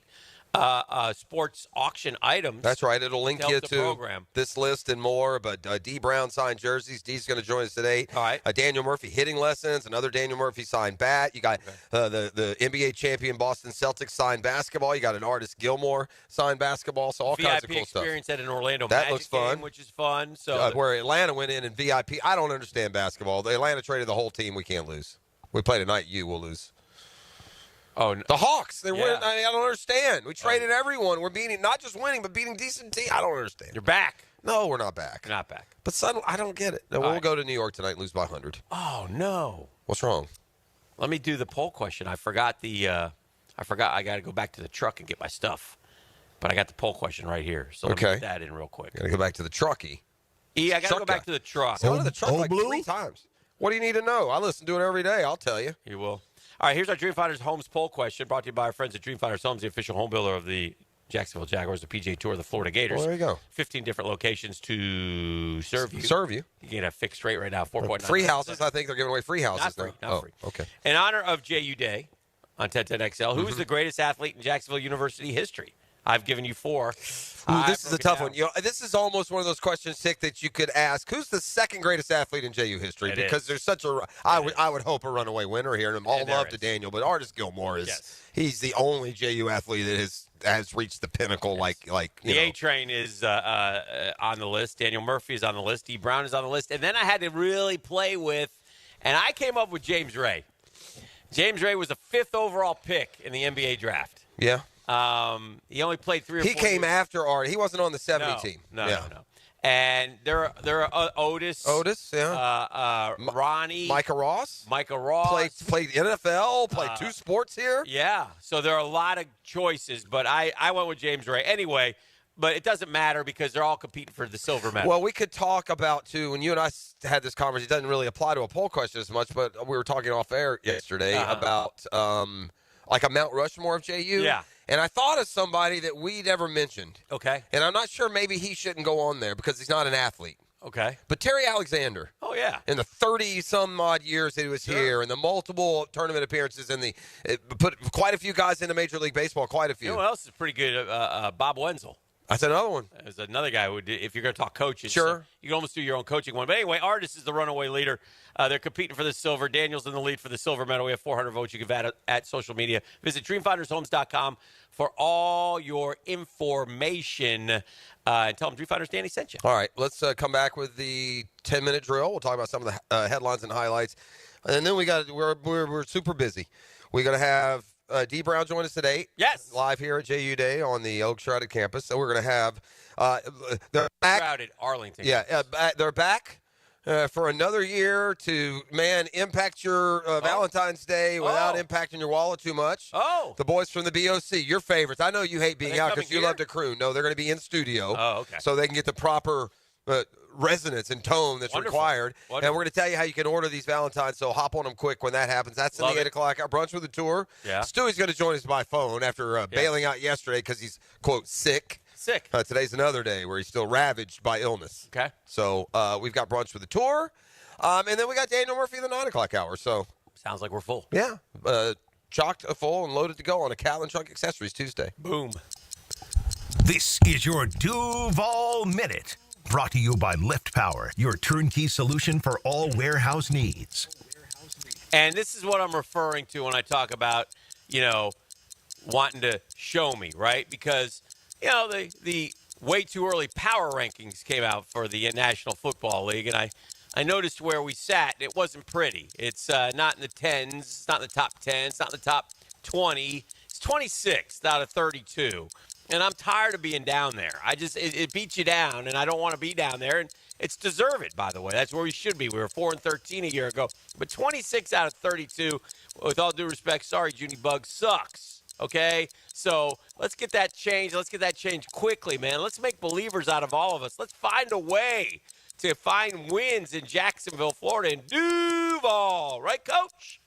sports auction items. That's right. It'll link you to program. this list and more. But D. Brown signed jerseys. D's going to join us today. All right. Daniel Murphy hitting lessons. Another Daniel Murphy signed bat. You got the NBA champion Boston Celtics signed basketball. You got an Artist Gilmore signed basketball. So all kinds of cool stuff. experience at an Orlando that Magic looks fun, game, which is fun. So where Atlanta went in VIP. I don't understand basketball. The Atlanta traded the whole team. We can't lose. We play tonight. We'll lose. Oh, no. The Hawks. They win. I don't understand. We traded everyone. We're beating, not just winning, but beating decent teams. I don't understand. You're back. No, we're not back. You're not back. But suddenly, I don't get it. No, we'll go to New York tonight and lose by 100. Oh, no. What's wrong? Let me do the poll question. I forgot I got to go back to the truck and get my stuff. But I got the poll question right here. So let me get that in real quick. Got to go back to the trucky. I got to go back to the truck. Go to the truck like 3 times. What do you need to know? I listen to it every day. I'll tell you. You will. All right, here's our Dreamfinders Homes poll question brought to you by our friends at Dreamfinders Homes, the official home builder of the Jacksonville Jaguars, the PGA Tour, the Florida Gators. Well, there you go. 15 different locations to serve you. You can get a fixed rate right now, 4.9. Free houses. I think they're giving away free houses Not free. Okay. In honor of JU Day on 1010XL, who is the greatest athlete in Jacksonville University history? I've given you 4. This is a tough one. This is almost one of those questions, Tick, that you could ask. Who's the second greatest athlete in JU history? Because there's such a, I would hope a runaway winner here, and all love to Daniel, but Artist Gilmore he's the only JU athlete that has reached the pinnacle. Like the A Train is on the list. Daniel Murphy is on the list. D. Brown is on the list, and then I had to really play with, and I came up with James Ray. James Ray was a 5th overall pick in the NBA draft. Yeah. He only played 3 or 4 He came years. after Art. He wasn't on the 70 team. No. And there are Otis. Ronnie. Micah Ross. Played NFL, played 2 sports here. Yeah. So there are a lot of choices, but I went with James Ray. Anyway, but it doesn't matter because they're all competing for the silver medal. Well, we could talk about, too, when you and I had this conversation, it doesn't really apply to a poll question as much, but we were talking off air yesterday about like a Mount Rushmore of JU. Yeah. And I thought of somebody that we never mentioned. Okay. And I'm not sure maybe he shouldn't go on there because he's not an athlete. Okay. But Terry Alexander. Oh, yeah. In the 30-some-odd years that he was here and the multiple tournament appearances and put quite a few guys into Major League Baseball, quite a few. You know what else is pretty good? Bob Wenzel. That's another one. There's another guy who, if you're going to talk coaches, sure, you can almost do your own coaching one. But anyway, Artist is the runaway leader. They're competing for the silver. Daniel's in the lead for the silver medal. We have 400 votes. You can vote at social media. Visit DreamfindersHomes.com for all your information. And tell them Dreamfinders Danny sent you. All right, let's come back with the 10-minute drill. We'll talk about some of the headlines and highlights, and then we're super busy. We're going to have D. Brown join us today. Yes. Live here at JU Day on the Oak Shrouded campus. So we're going to have they're back. Shrouded Arlington. Yeah, they're back for another year to, impact your Valentine's Day without impacting your wallet too much. Oh. The boys from the BOC, your favorites. I know you hate being out because you love to croon. No, they're going to be in studio. Oh, okay. So they can get the proper resonance and tone that's required. And we're going to tell you how you can order these Valentines, so hop on them quick when that happens. That's in the 8 o'clock hour. Brunch with the tour. Yeah. Stewie's going to join us by phone after bailing out yesterday because he's, quote, sick. Today's another day where he's still ravaged by illness. Okay. So we've got Brunch with the tour. And then we got Daniel Murphy in the 9 o'clock hour. So sounds like we're full. Yeah. Chocked full and loaded to go on a Catlin Trunk Accessories Tuesday. Boom. This is your Duval Minute. Brought to you by Lift Power, your turnkey solution for all warehouse needs. And this is what I'm referring to when I talk about, wanting to show me, right? Because, the way too early power rankings came out for the National Football League, and I noticed where we sat. It wasn't pretty. It's not in the 10s. It's not in the top 10. It's not in the top 20. It's 26th out of 32. And I'm tired of being down there. It beats you down, and I don't want to be down there. And it's deserved, by the way. That's where we should be. We were 4-13 a year ago. But 26 out of 32, with all due respect, sorry, Junie Bug, sucks. Okay? So let's get that changed. Let's get that changed quickly, man. Let's make believers out of all of us. Let's find a way to find wins in Jacksonville, Florida, and Duval. Right, Coach?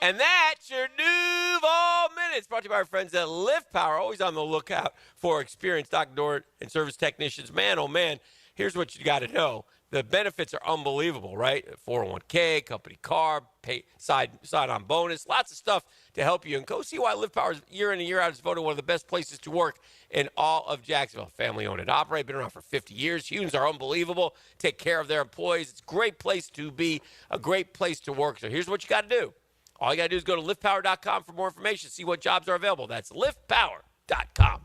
And that's your Duval Minute. It's brought to you by our friends at Lift Power. Always on the lookout for experienced door and service technicians. Man, oh man, here's what you got to know. The benefits are unbelievable, right? 401k, company car, pay side-on bonus, lots of stuff to help you. And go see why Lift Power year in and year out is voted one of the best places to work in all of Jacksonville. Family-owned and operated, been around for 50 years. Humans are unbelievable. Take care of their employees. It's a great place to be, a great place to work. So here's what you got to do. All you got to do is go to liftpower.com for more information, see what jobs are available. That's liftpower.com.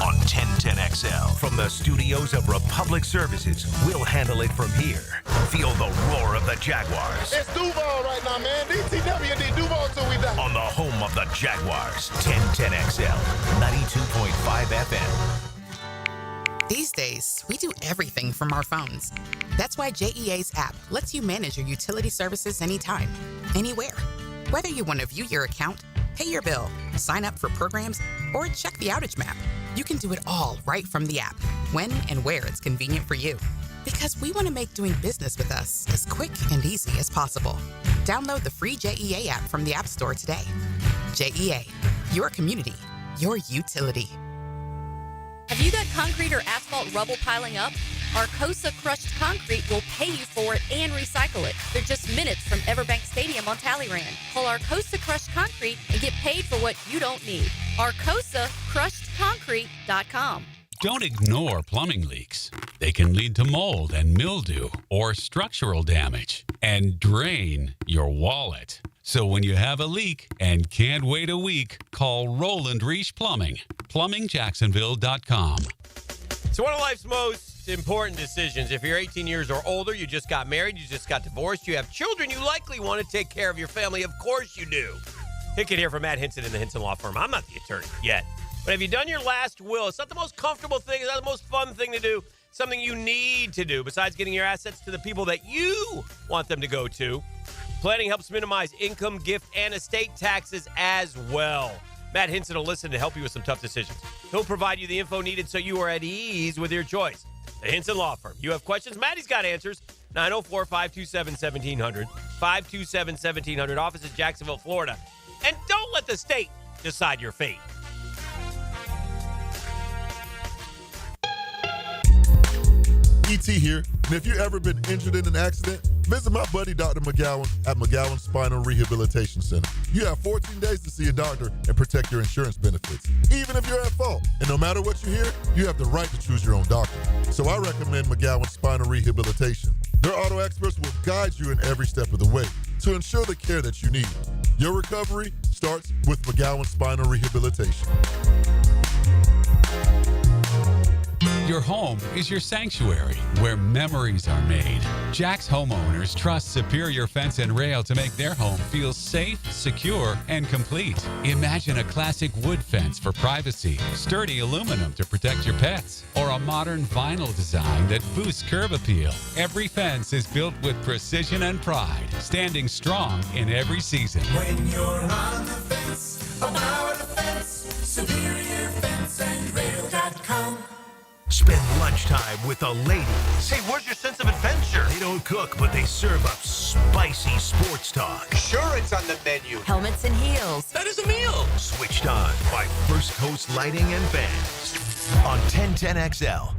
On 1010XL, from the studios of Republic Services, we'll handle it from here. Feel the roar of the Jaguars. It's Duval right now, man. DTWD, Duval till we die. On the home of the Jaguars, 1010XL, 92.5 FM. These days, we do everything from our phones. That's why JEA's app lets you manage your utility services anytime, anywhere. Whether you want to view your account, pay your bill, sign up for programs, or check the outage map, you can do it all right from the app, when and where it's convenient for you. Because we want to make doing business with us as quick and easy as possible. Download the free JEA app from the App Store today. JEA, your community, your utility. Have you got concrete or asphalt rubble piling up? Arcosa Crushed Concrete will pay you for it and recycle it. They're just minutes from Everbank Stadium on Talleyrand. Call Arcosa Crushed Concrete and get paid for what you don't need. ArcosaCrushedConcrete.com. Don't ignore plumbing leaks. They can lead to mold and mildew or structural damage and drain your wallet. So when you have a leak and can't wait a week, call Roland Reich Plumbing. PlumbingJacksonville.com. So one of life's most important decisions. If you're 18 years or older, you just got married, you just got divorced, you have children, you likely want to take care of your family. Of course you do. Hicken here from Matt Hinson in the Hinson Law Firm. I'm not the attorney yet. But have you done your last will? It's not the most comfortable thing. It's not the most fun thing to do. Something you need to do besides getting your assets to the people that you want them to go to. Planning helps minimize income, gift, and estate taxes as well. Matt Hinson will listen to help you with some tough decisions. He'll provide you the info needed so you are at ease with your choice. The Hinson Law Firm. You have questions? Maddie's got answers. 904-527-1700. 527-1700. Office in Jacksonville, Florida. And don't let the state decide your fate. ET here, and if you've ever been injured in an accident, visit my buddy Dr. McGowan at McGowan Spinal Rehabilitation Center. You have 14 days to see a doctor and protect your insurance benefits, even if you're at fault. And no matter what you hear, you have the right to choose your own doctor. So I recommend McGowan Spinal Rehabilitation. Their auto experts will guide you in every step of the way to ensure the care that you need. Your recovery starts with McGowan Spinal Rehabilitation. Your home is your sanctuary where memories are made. Jack's homeowners trust Superior Fence and Rail to make their home feel safe, secure, and complete. Imagine a classic wood fence for privacy, sturdy aluminum to protect your pets, or a modern vinyl design that boosts curb appeal. Every fence is built with precision and pride, standing strong in every season. When you're on the fence, about the fence, SuperiorFenceandRail.com. Spend lunchtime with the ladies. Hey, where's your sense of adventure? They don't cook, but they serve up spicy sports talk. Sure, it's on the menu. Helmets and heels. That is a meal. Switched on by First Coast Lighting and Bands on 1010XL.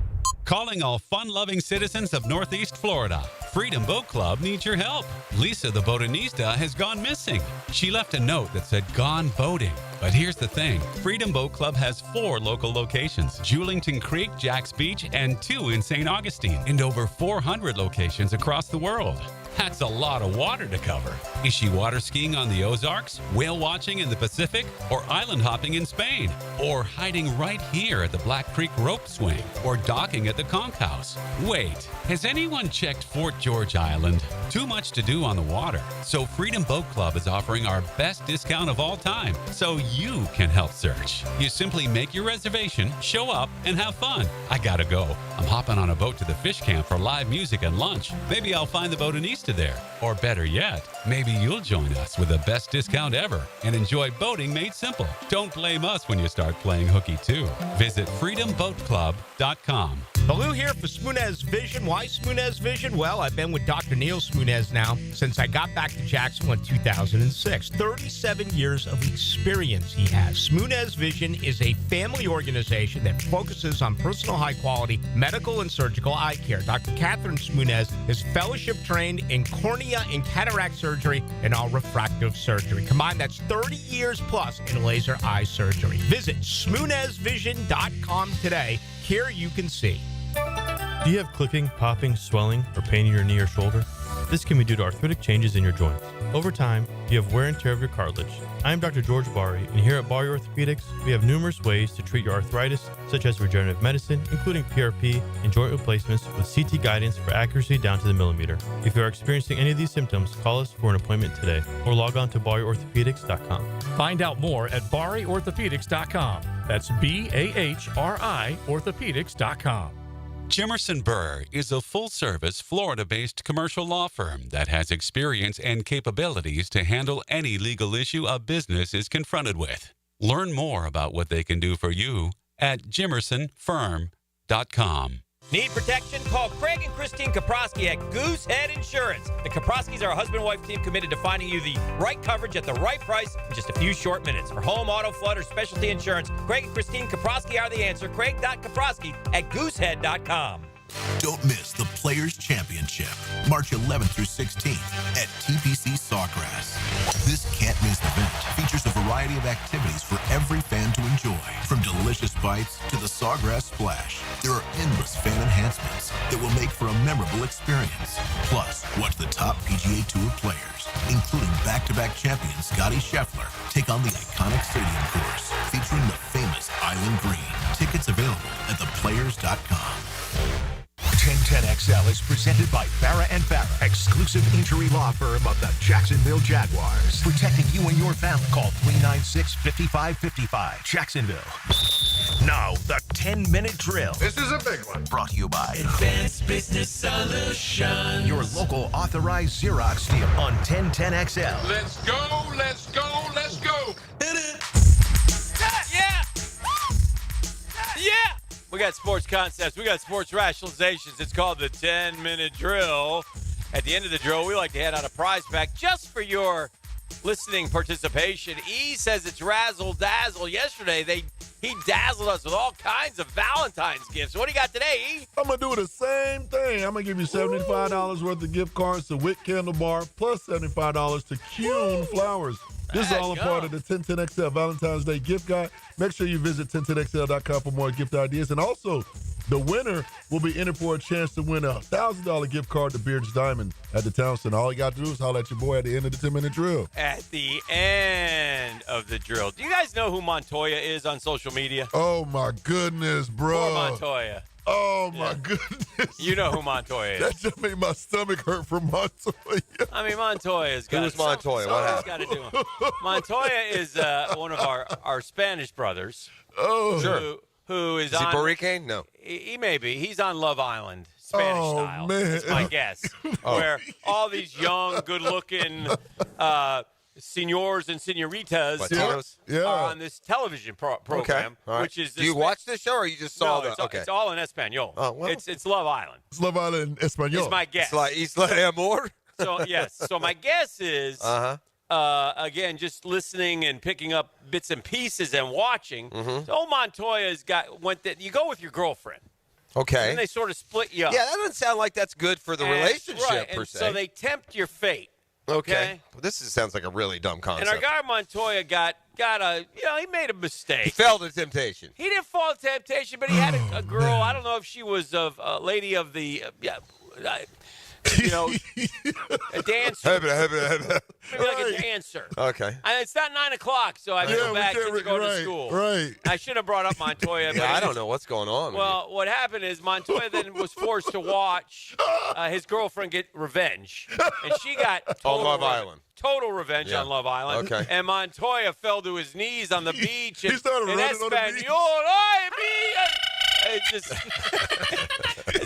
Calling all fun-loving citizens of Northeast Florida. Freedom Boat Club needs your help. Lisa the Botanista has gone missing. She left a note that said gone boating. But here's the thing. Freedom Boat Club has 4 local locations. Julington Creek, Jax Beach, and 2 in St. Augustine. And over 400 locations across the world. That's a lot of water to cover. Is she water skiing on the Ozarks, whale watching in the Pacific, or island hopping in Spain? Or hiding right here at the Black Creek Rope Swing, or docking at the Conch House? Wait, has anyone checked Fort George Island? Too much to do on the water. So Freedom Boat Club is offering our best discount of all time, so you can help search. You simply make your reservation, show up, and have fun. I gotta go. I'm hopping on a boat to the fish camp for live music and lunch. Maybe I'll find the Botanista there. Or better yet, maybe you'll join us with the best discount ever and enjoy boating made simple. Don't blame us when you start playing hooky too. Visit freedomboatclub.com. Baloo here for Smoonez Vision. Why Smoonez Vision? Well, I've been with Dr. Neil Smoonez now since I got back to Jacksonville in 2006. 37 years of experience he has. Smoonez Vision is a family organization that focuses on personal high-quality medical and surgical eye care. Dr. Catherine Smoonez is fellowship-trained in cornea and cataract surgery and all refractive surgery. Combined, that's 30 years plus in laser eye surgery. Visit SmoonezVision.com today. Here you can see. Do you have clicking, popping, swelling, or pain in your knee or shoulder? This can be due to arthritic changes in your joints. Over time, you have wear and tear of your cartilage. I am Dr. George Bari, and here at Bari Orthopedics, we have numerous ways to treat your arthritis, such as regenerative medicine, including PRP and joint replacements with CT guidance for accuracy down to the millimeter. If you are experiencing any of these symptoms, call us for an appointment today, or log on to bariorthopedics.com. Find out more at bariorthopedics.com. That's BAHRI orthopedics.com. Jimerson Burr is a full-service, Florida-based commercial law firm that has experience and capabilities to handle any legal issue a business is confronted with. Learn more about what they can do for you at jimersonfirm.com. Need protection? Call Craig and Christine Kaprosky at Goosehead Insurance. The Kaproskys are a husband-wife team committed to finding you the right coverage at the right price in just a few short minutes. For home, auto, flood, or specialty insurance, Craig and Christine Kaprosky are the answer. Craig.Kaprosky at Goosehead.com. Don't miss the Players' Championship, March 11th through 16th at TPC Sawgrass. This can't-miss event features a variety of activities for every fan to enjoy, from delicious bites to the Sawgrass Splash. There are endless fan enhancements that will make for a memorable experience. Plus, watch the top PGA Tour players, including back-to-back champion Scotty Scheffler, take on the iconic stadium course featuring the famous Island Green. Tickets available at theplayers.com. 1010XL is presented by Farrah & Farrah, exclusive injury law firm of the Jacksonville Jaguars. Protecting you and your family. Call 396-5555. Jacksonville. Now, the 10-minute drill. This is a big one. Brought to you by Advanced Business Solutions. your local authorized Xerox dealer on 1010XL. Let's go, let's go, let's go. Hit it. Yeah! Yeah! We got sports concepts. We got sports rationalizations. It's called the 10-minute drill. At the end of the drill, we like to hand out a prize pack just for your listening participation. E says it's razzle-dazzle. Yesterday, he dazzled us with all kinds of Valentine's gifts. What do you got today, E? I'm going to do the same thing. I'm going to give you $75 worth of gift cards to Wick Candle Bar plus $75 to Kuhn Flowers. This is all a part of the 1010XL Valentine's Day gift guide. Make sure you visit 1010XL.com for more gift ideas. And also, the winner will be entered for a chance to win a $1,000 gift card to Beard's Diamond at the Town Center. All you got to do is holler at your boy at the end of the 10-minute drill. At the end of the drill. Do you guys know who Montoya is on social media? Oh, my goodness, bro. Poor Montoya. Oh, my goodness. You know who Montoya is. That just made my stomach hurt for Montoya. I mean, Montoya's got Who's Montoya? What happened? Got to do. Montoya is one of our Spanish brothers. Oh, sure. Who is he on Puerto Rican? No. He may be. He's on Love Island, Spanish style. Man. That's my guess. Where all these young, good-looking senors and senoritas are on this television program, right. which is. Do you watch this show, or you just saw the? It's all in Espanol. Oh, well. It's Love Island. It's Love Island in Espanol. It's my guess. It's like Isla de Amor. So yes. So my guess is. Again, just listening and picking up bits and pieces and watching. Mm-hmm. So Montoya's you go with your girlfriend. Okay. And they sort of split you up. Yeah, that doesn't sound like that's good for the relationship, right, per and se. So they tempt your fate. Okay. Well, sounds like a really dumb concept. And our guy Montoya got he made a mistake. He fell to temptation. He didn't fall to temptation, but he had a girl. I don't know if she was a lady of the, a dancer. Maybe like a dancer. Okay. And it's not 9 o'clock, so I have to go back to go to school. Right. I should have brought up Montoya. I don't know what's going on. Well, what happened is Montoya then was forced to watch his girlfriend get revenge. And she got on Love Island. Total revenge on Love Island. Okay. And Montoya fell to his knees on the beach. He started running on the beach. It's just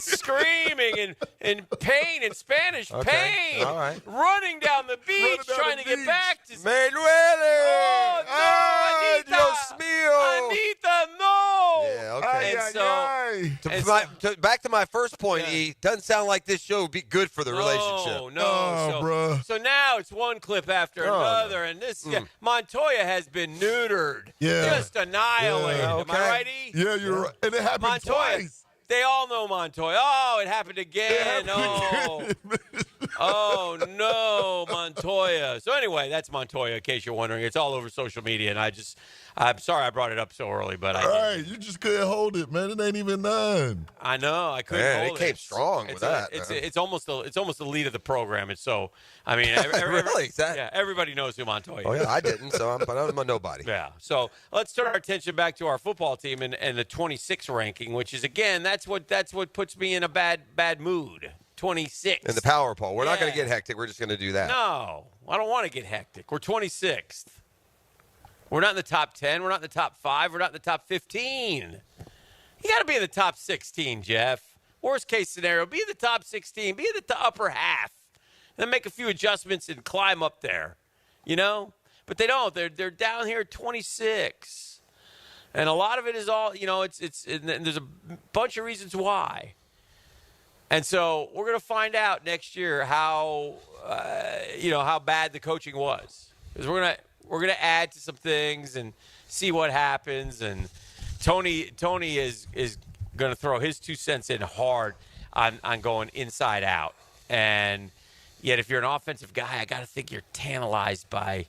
screaming in pain, in Spanish pain. All right. Running down the beach, trying to get back to... Me duele. Oh, no, Ay, Anita. Dios mío. Anita, no. Yeah, okay. And so Back to my first point, E, doesn't sound like this show would be good for the relationship. No. So now it's one clip after another, and this Montoya has been neutered. Yeah. Just annihilated. Yeah, Am I right, E? Yeah, you're right. And it happened twice. They all know Montoya. Oh, it happened again. Oh, no, Montoya. So anyway, that's Montoya, in case you're wondering. It's all over social media, and I'm sorry I brought it up so early, but you just couldn't hold it, man. It ain't even done. I know. I couldn't hold it. It came strong with that. It's almost the lead of the program. It's so, I mean, really? everybody knows who Montoya is. Oh, yeah, I didn't, but I'm a nobody. Yeah. So let's turn our attention back to our football team and the 26 ranking, which is, again, that's what puts me in a bad mood. 26. In the power poll. We're not going to get hectic. We're just going to do that. No, I don't want to get hectic. We're 26th. We're not in the top 10. We're not in the top 5. We're not in the top 15. You got to be in the top 16, Jeff. Worst case scenario, be in the top 16. Be in the upper half. Then make a few adjustments and climb up there. You know? But they don't. They're down here at 26. And a lot of it is all, and there's a bunch of reasons why. And so we're going to find out next year how bad the coaching was. Because we're going to add to some things and see what happens. And Tony is going to throw his 2 cents in hard on going inside out. And yet, if you're an offensive guy, I got to think you're tantalized by,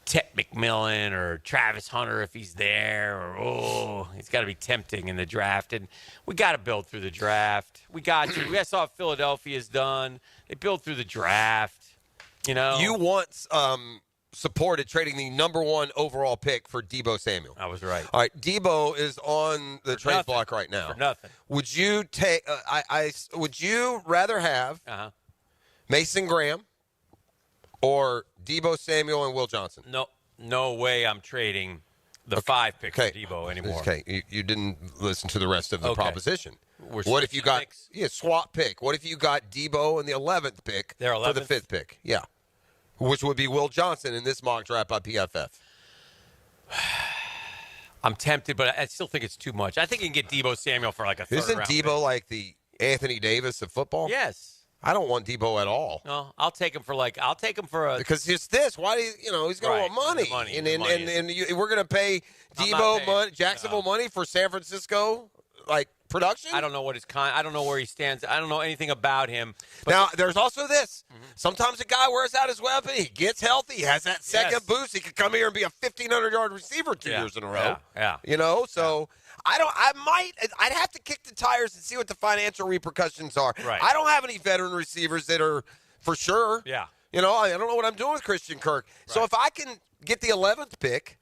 Ted McMillan or Travis Hunter if he's there, or he's got to be tempting in the draft. And we got to build through the draft. We got to. We saw what Philadelphia's done. They build through the draft. You once supported trading the number 1 overall pick for Deebo Samuel. I was right. All right, Deebo is on the trade block right now. For nothing. Would you take? Would you rather have Mason Graham or Deebo Samuel and Will Johnson? No way I'm trading the 5 pick for Deebo anymore. Okay, you didn't listen to the rest of the proposition. What if you got swap pick? What if you got Deebo and the 11th pick for the 5th pick? Yeah, which would be Will Johnson in this mock draft by PFF. I'm tempted, but I still think it's too much. I think you can get Deebo Samuel for like a 3rd Isn't round Deebo pick. like the Anthony Davis of football? Yes. I don't want Deebo at all. No, I'll take him for a because it's this. Why do he's going to want money? And we're going to pay Deebo money, Jacksonville money for San Francisco production. I don't know what I don't know where he stands. I don't know anything about him. But now there's also this. Sometimes a guy wears out his weapon. He gets healthy. He has that second boost. He could come here and be a 1,500-yard receiver 2 years in a row. Yeah. So. I'd have to kick the tires and see what the financial repercussions are. Right. I don't have any veteran receivers that are for sure. Yeah. I don't know what I'm doing with Christian Kirk. Right. So if I can get the 11th pick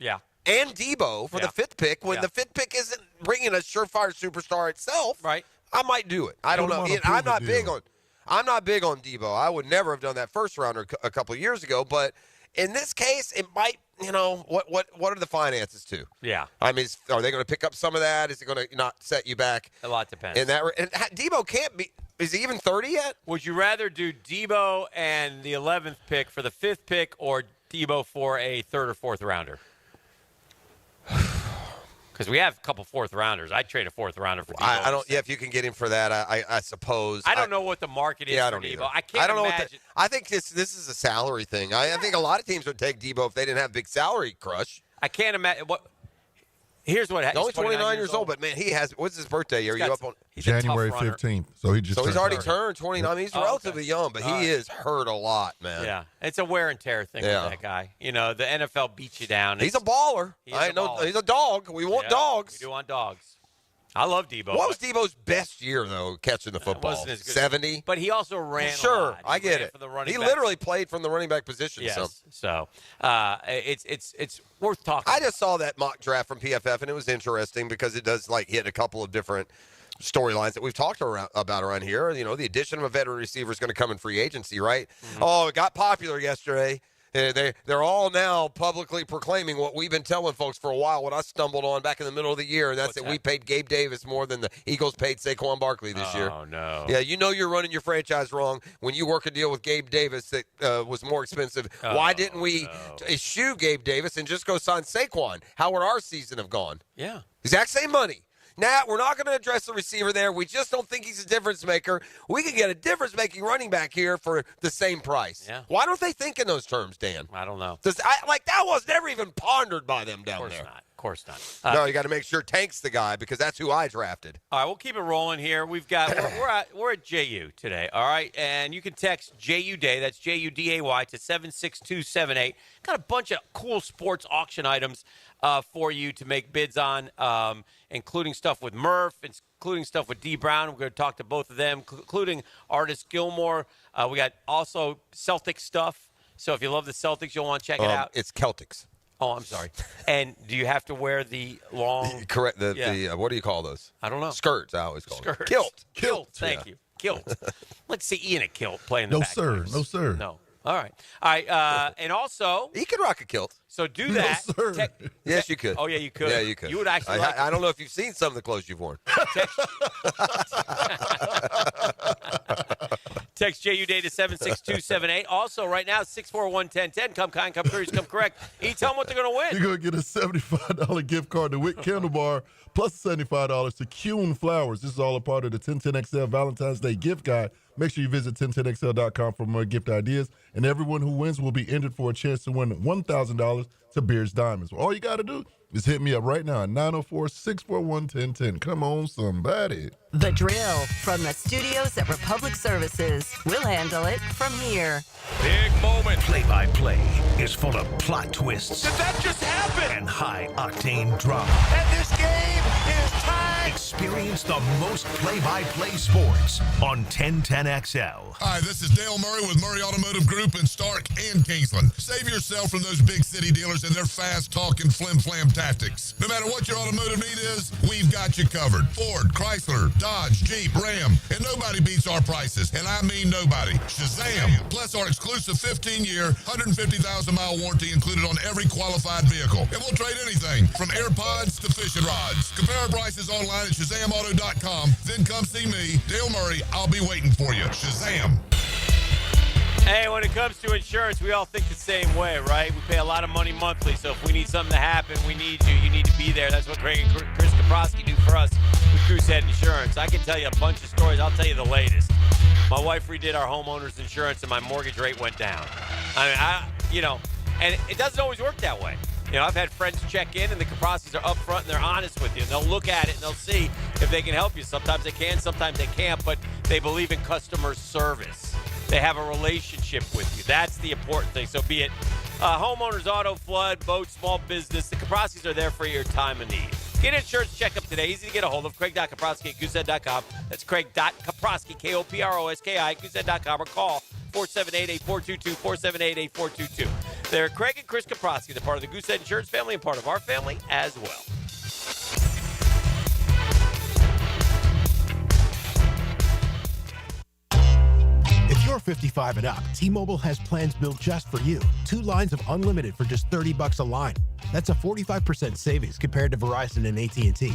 and Deebo for the 5th pick, when the 5th pick isn't bringing a surefire superstar itself, right, I might do it. I don't know. I'm not big on Deebo. I would never have done that first rounder a couple of years ago, but in this case, it might. What are the finances to? Yeah. I mean, are they going to pick up some of that? Is it going to not set you back? A lot depends. And Deebo can't be. Is he even 30 yet? Would you rather do Deebo and the 11th pick for the 5th pick, or Deebo for a 3rd or 4th rounder? Because we have a couple 4th rounders. I'd trade a 4th rounder for Deebo. I don't. Yeah, if you can get him for that, I suppose. I don't know what the market is for Deebo. Either. I can't imagine. I think this is a salary thing. I think a lot of teams would take Deebo if they didn't have big salary crush. I can't imagine what. Here's what he's only 29 years old, but man, he has. What's his birthday? Are you up on January 15th? So he's already turned 29. I mean, he's relatively young, but he is hurt a lot, man. Yeah, it's a wear and tear thing with that guy. The NFL beats you down. He's a baller. He's a dog. We want dogs. We do want dogs. I love Deebo. What was Deebo's best year, though, catching the football? Wasn't as good. 70? But he also ran a Sure, lot. I get it. He literally played from the running back position. Yes. So it's worth talking I just saw that mock draft from PFF, and it was interesting because it does hit a couple of different storylines that we've talked about around here. The addition of a veteran receiver is going to come in free agency, right? Mm-hmm. Oh, it got popular yesterday. They're all now publicly proclaiming what we've been telling folks for a while, what I stumbled on back in the middle of the year, and that's that we paid Gabe Davis more than the Eagles paid Saquon Barkley this year. Oh, no. Yeah, you're running your franchise wrong when you work a deal with Gabe Davis that was more expensive. Why didn't we eschew Gabe Davis and just go sign Saquon? How would our season have gone? Yeah. Exact same money. Nat, we're not going to address the receiver there. We just don't think he's a difference maker. We could get a difference-making running back here for the same price. Yeah. Why don't they think in those terms, Dan? I don't know. That was never even pondered by them down there. Of course not. No, you got to make sure Tank's the guy because that's who I drafted. All right, we'll keep it rolling here. We've got we're at JU today. All right, and you can text JU Day. That's JUDAY to 76278. Got a bunch of cool sports auction items for you to make bids on, including stuff with Murph, including stuff with D Brown. We're going to talk to both of them, including artist Gilmore. We got also Celtics stuff. So if you love the Celtics, you'll want to check it out. It's Celtics. Oh, I'm sorry. And do you have to wear the long? Correct. The what do you call those? I don't know. Skirts. I always call Skirts. them. Kilt. Kilt. Thank you. Kilt. Let's see Ian a kilt playing the No, back. sir. No, sir. No. All right. And also, he could rock a kilt. So do that. No, sir. Yes, you could. Oh, yeah, you could. Yeah, you could. You would actually. I don't know if you've seen some of the clothes you've worn. Text JU Day to 76278. Also, right now, 641-1010. Come kind, come curious, come correct. Tell them what they're going to win. You're going to get a $75 gift card to Wick Candle Bar plus $75 to Kuhn Flowers. This is all a part of the 1010XL Valentine's Day gift guide. Make sure you visit 1010XL.com for more gift ideas. And everyone who wins will be entered for a chance to win $1,000 to Beers Diamonds. All you got to do is hit me up right now at 904-641-1010. Come on, somebody. The Drill from the studios at Republic Services. We'll handle it from here. Big moment. Play-by-play is full of plot twists. Did that just happen? And high-octane drama. And this game is tied. Experience the most play-by-play sports on 1010XL. Hi, this is Dale Murray with Murray Automotive Group in Stark and Kingsland. Save yourself from those big city dealers and their fast-talking flim-flam tactics. No matter what your automotive need is, we've got you covered. Ford, Chrysler, Dodge, Jeep, Ram, and nobody beats our prices, and I mean nobody. Shazam! Plus our exclusive 15-year, 150,000-mile warranty included on every qualified vehicle. And we'll trade anything from AirPods to fishing rods. Compare our prices online at ShazamAuto.com. Then come see me, Dale Murray. I'll be waiting for you. Shazam! Hey, when it comes to insurance, we all think the same way, right? We pay a lot of money monthly, so if we need something to happen, we need you. You need to be there. That's what Craig and Chris Kaprosky do for us with Goosehead Insurance. I can tell you a bunch of stories. I'll tell you the latest. My wife redid our homeowner's insurance, and my mortgage rate went down. And it doesn't always work that way. I've had friends check in, and the Kaproskys are up front, and they're honest with you. And they'll look at it, and they'll see if they can help you. Sometimes they can, sometimes they can't, but they believe in customer service. They have a relationship with you. That's the important thing. So be it homeowners, auto, flood, boat, small business, the Kaproskys are there for your time of need. Get an insurance checkup today. Easy to get a hold of. Craig.Kaprosky at Goosehead.com. That's Craig.Kaprosky, K-O-P-R-O-S-K-I, at Goosehead.com, or call 478-8422, 478-8422. They're Craig and Chris Kaprosky. They're part of the Goosehead Insurance family and part of our family as well. If you're 55 and up, T-Mobile has plans built just for you. 2 lines of unlimited for just $30 a line. That's a 45% savings compared to Verizon and AT&T.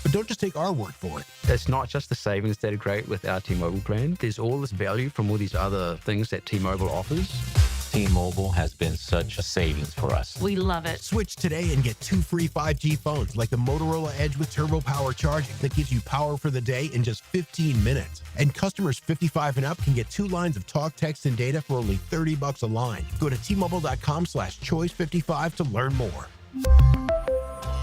But don't just take our word for it. It's not just the savings that are great with our T-Mobile plan. There's all this value from all these other things that T-Mobile offers. T-Mobile has been such a savings for us. We love it. Switch today and get 2 free 5G phones like the Motorola Edge with Turbo Power charging that gives you power for the day in just 15 minutes. And customers 55 and up can get 2 lines of talk, text, and data for only $30 a line. Go to T-Mobile.com/choice55 to learn more.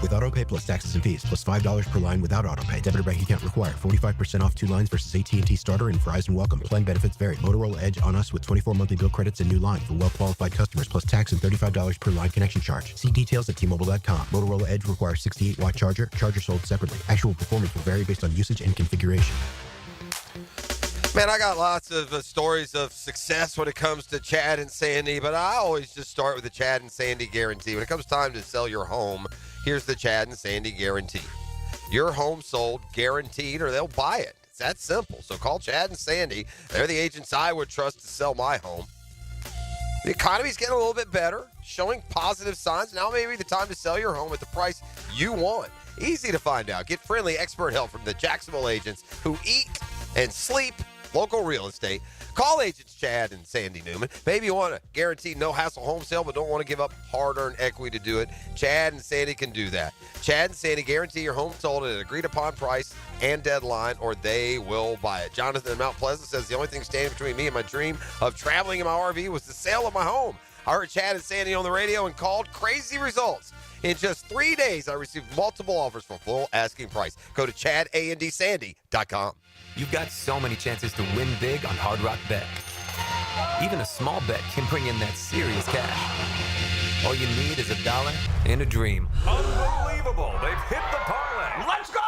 With AutoPay plus taxes and fees, plus $5 per line without AutoPay. Debit or bank account required. 45% off 2 lines versus AT&T Starter and Verizon Welcome. Plan benefits vary. Motorola Edge on us with 24 monthly bill credits and new line for well-qualified customers, plus tax and $35 per line connection charge. See details at T-Mobile.com. Motorola Edge requires 68-watt charger. Charger sold separately. Actual performance will vary based on usage and configuration. Man, I got lots of stories of success when it comes to Chad and Sandy, but I always just start with the Chad and Sandy guarantee. When it comes time to sell your home, here's the Chad and Sandy guarantee. Your home sold guaranteed or they'll buy it. It's that simple. So call Chad and Sandy. They're the agents I would trust to sell my home. The economy's getting a little bit better, showing positive signs. Now may be the time to sell your home at the price you want. Easy to find out. Get friendly expert help from the Jacksonville agents who eat and sleep local real estate. Call agents Chad and Sandy Newman. Maybe you want a guaranteed no-hassle home sale but don't want to give up hard-earned equity to do it. Chad and Sandy can do that. Chad and Sandy guarantee your home sold at an agreed-upon price and deadline, or they will buy it. Jonathan in Mount Pleasant says, the only thing standing between me and my dream of traveling in my RV was the sale of my home. I heard Chad and Sandy on the radio and called. Crazy results. In just 3 days, I received multiple offers for full asking price. Go to ChadAndDSandy.com. You've got so many chances to win big on Hard Rock Bet. Even a small bet can bring in that serious cash. All you need is $1 and a dream. Unbelievable. They've hit the parlay. Let's go!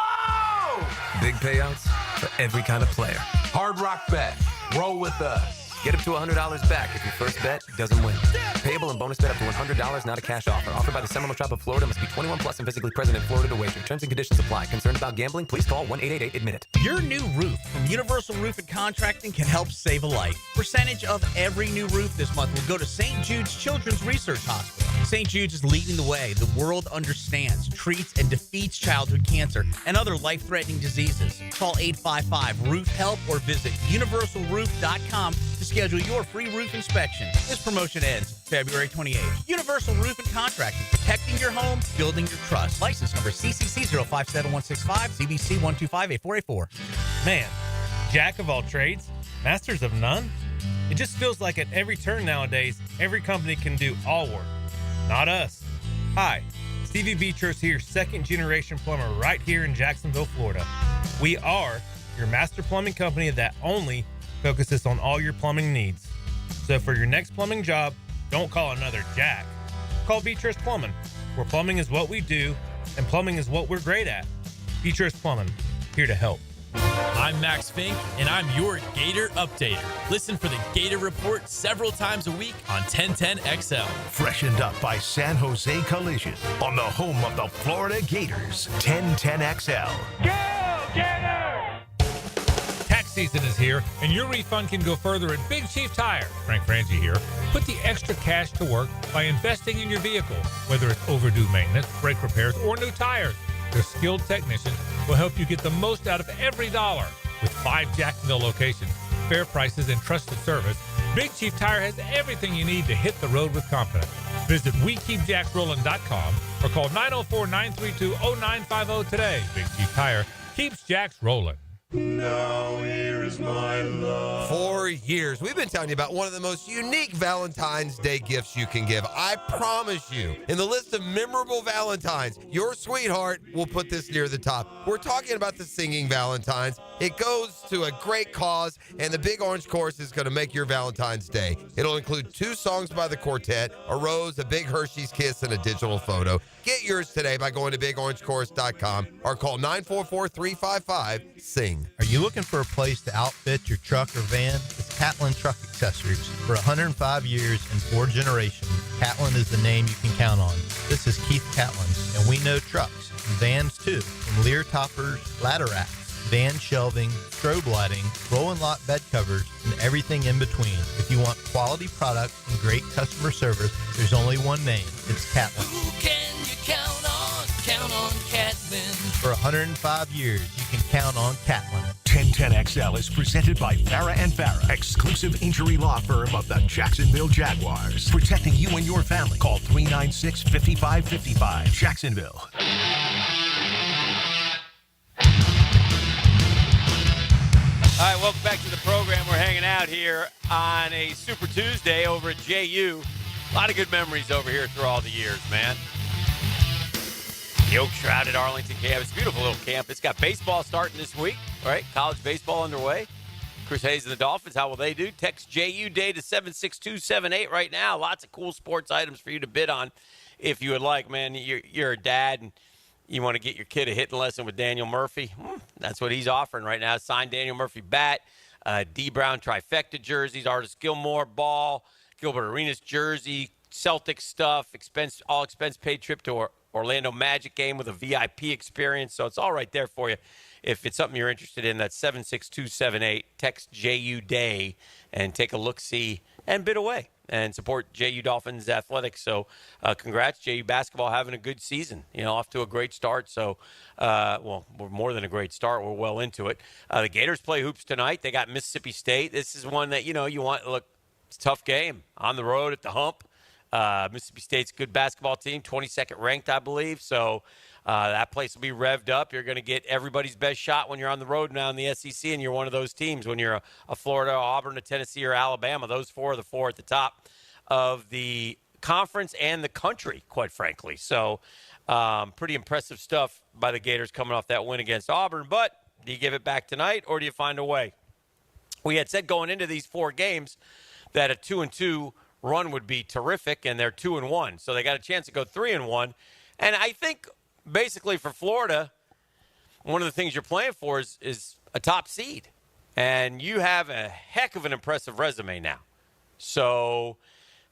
Big payouts for every kind of player. Hard Rock Bet. Roll with us. Get up to $100 back if your first bet doesn't win. Payable and bonus bet up to $100, not a cash offer. Offered by the Seminole Tribe of Florida. Must be 21 plus and physically present in Florida to wager. Terms and conditions apply. Concerned about gambling? Please call 1-888-ADMIT-IT. Your new roof from Universal Roof and Contracting can help save a life. Percentage of every new roof this month will go to St. Jude's Children's Research Hospital. St. Jude's is leading the way. The world understands, treats, and defeats childhood cancer and other life-threatening diseases. Call 855-ROOF-HELP or visit universalroof.com to schedule your free roof inspection. This promotion ends February 28th. Universal Roof and Contracting, protecting your home, building your trust. License number CCC 057165, CBC 1258484. Man, jack of all trades, masters of none? It just feels like at every turn nowadays, every company can do all work. Not us. Hi, Stevie Beechurst here, second-generation plumber right here in Jacksonville, Florida. We are your master plumbing company that only focuses on all your plumbing needs. So for your next plumbing job, don't call another Jack. Call Beechurst Plumbing, where plumbing is what we do and plumbing is what we're great at. Beechurst Plumbing, here to help. I'm Max Fink, and I'm your Gator updater. Listen for the Gator Report several times a week on 1010XL. Freshened up by San Jose Collision on the home of the Florida Gators, 1010XL. Go, Gator! Tax season is here, and your refund can go further at Big Chief Tire. Frank Frangie here. Put the extra cash to work by investing in your vehicle, whether it's overdue maintenance, brake repairs, or new tires. Their skilled technicians will help you get the most out of every dollar. With 5 Jacksonville locations, fair prices, and trusted service, Big Chief Tire has everything you need to hit the road with confidence. Visit WeKeepJacksRollin.com or call 904-932-0950 today. Big Chief Tire keeps Jacks rolling. Now here is my love. For years, we've been telling you about one of the most unique Valentine's Day gifts you can give. I promise you, in the list of memorable Valentines, your sweetheart will put this near the top. We're talking about the Singing Valentines. It goes to a great cause, and the Big Orange Chorus is going to make your Valentine's Day. It'll include 2 songs by the quartet, a rose, a big Hershey's kiss, and a digital photo. Get yours today by going to BigOrangeChorus.com or call 944-355-SING. Are you looking for a place to outfit your truck or van? It's Catlin Truck Accessories. For 105 years and 4 generations, Catlin is the name you can count on. This is Keith Catlin, and we know trucks and vans too, from Lear toppers, ladder racks, van shelving, strobe lighting, roll and lock bed covers, and everything in between. If you want quality products and great customer service, there's only one name. It's Catlin. Who can you count on? Count on Catlin. For 105 years, you can count on Catlin. 1010XL is presented by Farah and Farah, exclusive injury law firm of the Jacksonville Jaguars. Protecting you and your family. Call 396-5555. Jacksonville. All right, welcome back to the program. We're hanging out here on a Super Tuesday over at JU. A lot of good memories over here through all the years, man. The Oak Shrouded Arlington campus, beautiful little campus. Got baseball starting this week, all right? College baseball underway. Chris Hayes and the Dolphins, how will they do? Text JU Day to 76278 right now. Lots of cool sports items for you to bid on if you would like, man. You're a dad and you want to get your kid a hitting lesson with Daniel Murphy. That's what he's offering right now. Signed Daniel Murphy bat, D. Brown trifecta jerseys, Artist Gilmore ball, Gilbert Arenas jersey, Celtics stuff, all expense paid trip to Orlando Magic game with a VIP experience. So it's all right there for you. If it's something you're interested in, that's 76278. Text JU Day and take a look-see and bid away. and support JU Dolphins athletics. So congrats, JU basketball having a good season, off to a great start. So, we're more than a great start. We're well into it. The Gators play hoops tonight. They got Mississippi State. This is one that, you want. Look, it's a tough game on the road at the Hump. Mississippi State's a good basketball team, 22nd ranked, I believe. So that place will be revved up. You're going to get everybody's best shot when you're on the road now in the SEC, and you're one of those teams. When you're a Florida, Auburn, a Tennessee, or Alabama, those four are the four at the top of the conference and the country, quite frankly. So pretty impressive stuff by the Gators coming off that win against Auburn. But do you give it back tonight, or do you find a way? We had said going into these 4 games that a 2-2 run would be terrific, and they're 2-1. So they got a chance to go 3-1. And I think basically for Florida, one of the things you're playing for is a top seed. And you have a heck of an impressive resume now. So,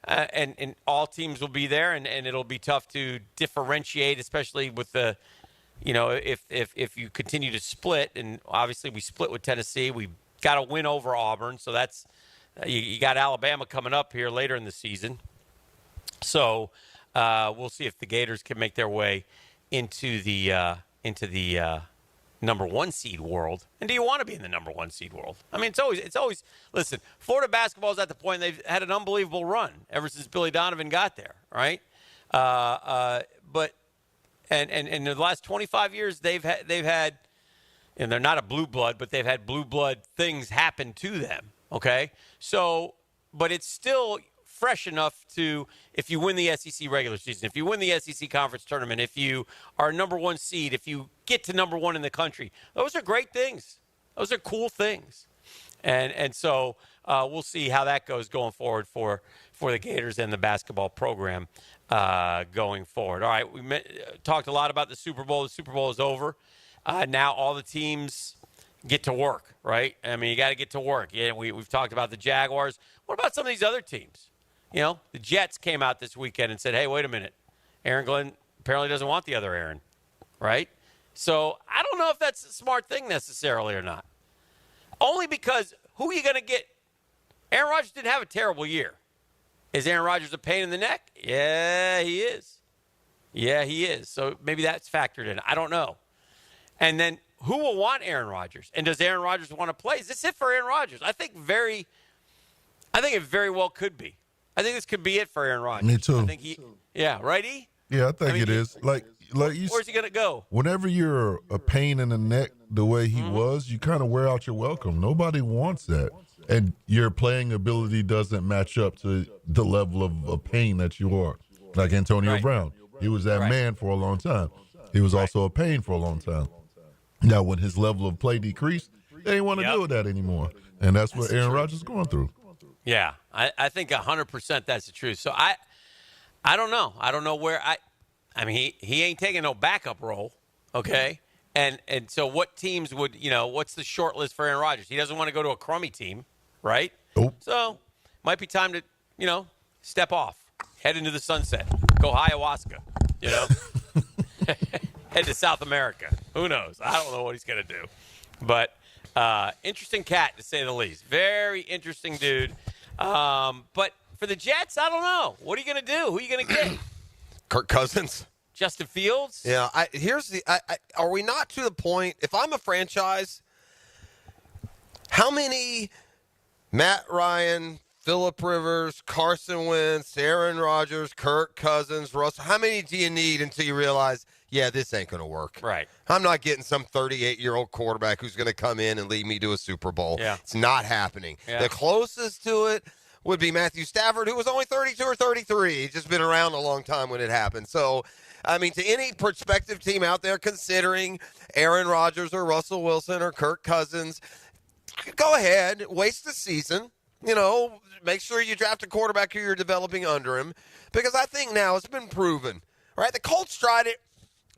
and all teams will be there, and it'll be tough to differentiate, especially with the, if you continue to split. And obviously we split with Tennessee. We got a win over Auburn. So that's, you got Alabama coming up here later in the season. So we'll see if the Gators can make their way into the number 1 seed world. And do you want to be in the number 1 seed world? I mean, it's always listen, Florida basketball is at the point they've had an unbelievable run ever since Billy Donovan got there, right? But in the last 25 years they've had, and they're not a blue blood, but they've had blue blood things happen to them. Okay, so, but it's still fresh enough to, if you win the SEC regular season, if you win the SEC conference tournament, if you are number 1 seed, if you get to number 1 in the country, those are great things. Those are cool things. And so we'll see how that goes going forward for the Gators and the basketball program going forward. All right, we talked a lot about the Super Bowl. The Super Bowl is over. Now all the teams get to work, right? I mean, you got to get to work. Yeah, we've talked about the Jaguars. What about some of these other teams? The Jets came out this weekend and said, hey, wait a minute. Aaron Glenn apparently doesn't want the other Aaron, right? So I don't know if that's a smart thing necessarily or not. Only because who are you going to get? Aaron Rodgers didn't have a terrible year. Is Aaron Rodgers a pain in the neck? Yeah, he is. Yeah, he is. So maybe that's factored in. I don't know. And then who will want Aaron Rodgers? And does Aaron Rodgers want to play? Is this it for Aaron Rodgers? I think it very well could be. I think this could be it for Aaron Rodgers. Me too. I think right, E? Yeah, I think it is. Like you. Where's he gonna go? Whenever you're a pain in the neck, the way he was, you kind of wear out your welcome. Nobody wants that, and your playing ability doesn't match up to the level of pain that you are. Like Antonio Brown, he was that man for a long time. He was also a pain for a long time. Now, when his level of play decreased, they didn't want to deal with that anymore. And that's what Aaron Rodgers is going through. Yeah, I think 100% that's the truth. So I don't know. I don't know where I mean, he ain't taking no backup role, okay? And so what teams would, what's the short list for Aaron Rodgers? He doesn't want to go to a crummy team, right? Nope. So might be time to, step off, head into the sunset, go ayahuasca, head to South America. Who knows? I don't know what he's going to do. But interesting cat, to say the least. Very interesting dude. But for the Jets, I don't know. What are you going to do? Who are you going to get? Kirk Cousins. Justin Fields? Yeah. Are we not to the point, if I'm a franchise, how many Matt Ryan, Phillip Rivers, Carson Wentz, Aaron Rodgers, Kirk Cousins, Russell, how many do you need until you realize, yeah, this ain't going to work? Right. I'm not getting some 38-year-old quarterback who's going to come in and lead me to a Super Bowl. Yeah. It's not happening. Yeah. The closest to it would be Matthew Stafford, who was only 32 or 33. He's just been around a long time when it happened. So, I mean, to any prospective team out there considering Aaron Rodgers or Russell Wilson or Kirk Cousins, go ahead, waste the season. Make sure you draft a quarterback who you're developing under him, because I think now it's been proven, right? The Colts tried it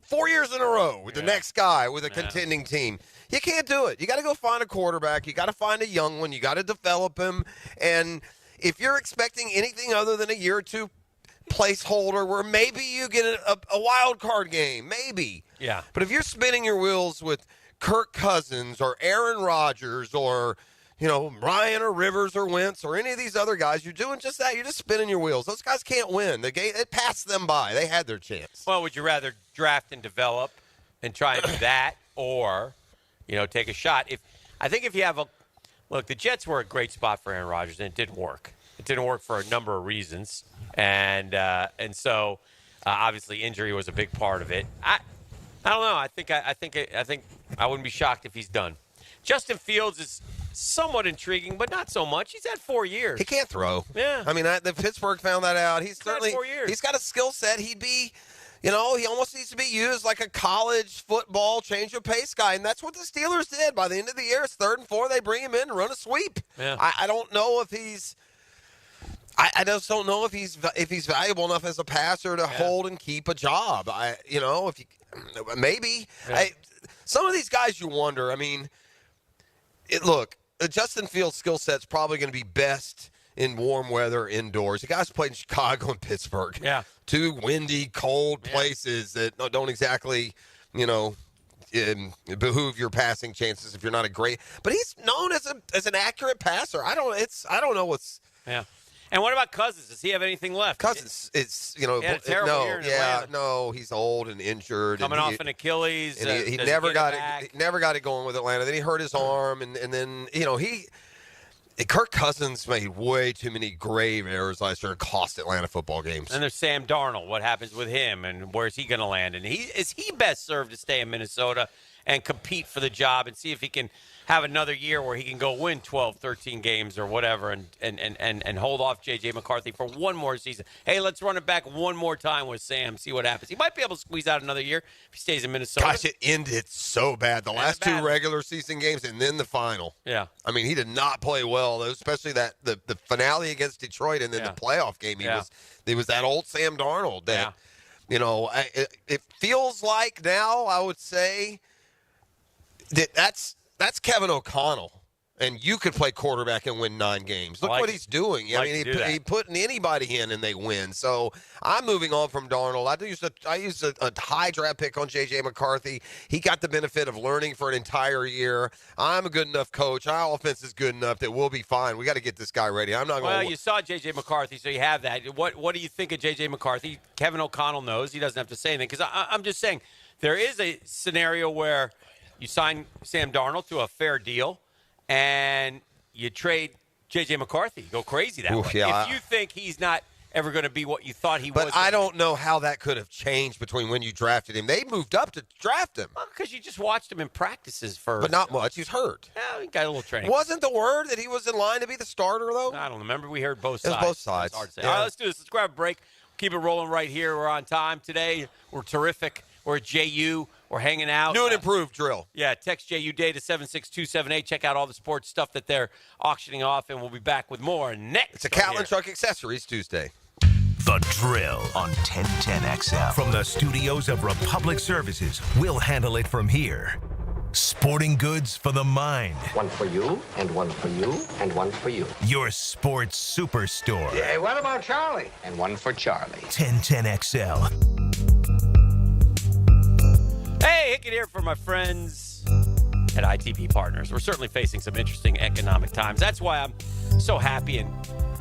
4 years in a row with the next guy with a contending team. You can't do it. You got to go find a quarterback. You got to find a young one. You got to develop him. And if you're expecting anything other than a year or two placeholder where maybe you get a wild card game, maybe. Yeah. But if you're spinning your wheels with Kirk Cousins or Aaron Rodgers or Ryan or Rivers or Wentz or any of these other guys, you're doing just that. You're just spinning your wheels. Those guys can't win. The game, it passed them by. They had their chance. Well, would you rather draft and develop and try and do that, or take a shot? I think if you have the Jets were a great spot for Aaron Rodgers, and it didn't work. It didn't work for a number of reasons, and so obviously injury was a big part of it. I don't know. I think I wouldn't be shocked if he's done. Justin Fields is somewhat intriguing, but not so much. He's had 4 years. He can't throw. Yeah. I mean, the Pittsburgh found that out. He's certainly 4 years. He's got a skill set. He'd be, he almost needs to be used like a college football change of pace guy, and that's what the Steelers did. By the end of the year, it's 3rd and 4. They bring him in and run a sweep. Yeah. I don't know if he's. I just don't know if he's valuable enough as a passer to hold and keep a job. If you maybe some of these guys you wonder. I mean, Justin Fields' skill set's probably going to be best in warm weather indoors. The guys played in Chicago and Pittsburgh. Yeah. 2 windy, cold places that don't exactly, behoove your passing chances if you're not a great. But he's known as an accurate passer. I don't know what's. Yeah. And what about Cousins? Does he have anything left? Cousins, he had a terrible year in Atlanta. No, he's old and injured. Coming off an Achilles. And he never got it going with Atlanta. Then he hurt his arm, and then Kirk Cousins made way too many grave errors last year and cost Atlanta football games. And there's Sam Darnold. What happens with him, and where's he going to land? And is he best served to stay in Minnesota and compete for the job and see if he can have another year where he can go win 12, 13 games or whatever and hold off J.J. McCarthy for one more season. Hey, let's run it back one more time with Sam, see what happens. He might be able to squeeze out another year if he stays in Minnesota. Gosh, it ended so bad. The last 2 regular season games and then the final. Yeah. I mean, he did not play well, especially that the finale against Detroit and then the playoff game. He was that old Sam Darnold that, it feels like now, I would say, that's Kevin O'Connell, and you could play quarterback and win 9 games. Look what he's doing. He putting anybody in and they win. So I'm moving on from Darnold. I used a high draft pick on J.J. McCarthy. He got the benefit of learning for an entire year. I'm a good enough coach. Our offense is good enough that we'll be fine. We got to get this guy ready. I'm not going. Well, you saw J.J. McCarthy, so you have that. What do you think of J.J. McCarthy? Kevin O'Connell knows. He doesn't have to say anything because I'm just saying there is a scenario where you sign Sam Darnold to a fair deal, and you trade J.J. McCarthy. You go crazy that way. Yeah, if you think he's not ever going to be what you thought he was. But I don't know how that could have changed between when you drafted him. They moved up to draft him. Well, because you just watched him in practices first. But not much. He's hurt. Yeah, he got a little training. Wasn't the word that he was in line to be the starter, though? I don't remember. We heard both sides. It was both sides. It's hard to say. Yeah. All right, let's do this. Let's grab a break. Keep it rolling right here. We're on time today. We're terrific. We're at JU. We're hanging out. New and improved drill. Yeah, text JU Day to 76278. Check out all the sports stuff that they're auctioning off, and we'll be back with more next. It's a Catlin Truck Accessories Tuesday. The Drill on 1010XL. From the studios of Republic Services, we'll handle it from here. Sporting goods for the mind. One for you, and one for you, and one for you. Your sports superstore. Yeah, what about Charlie? And one for Charlie. 1010XL. Hey, Hicken here for my friends at ITP Partners. We're certainly facing some interesting economic times. That's why I'm so happy and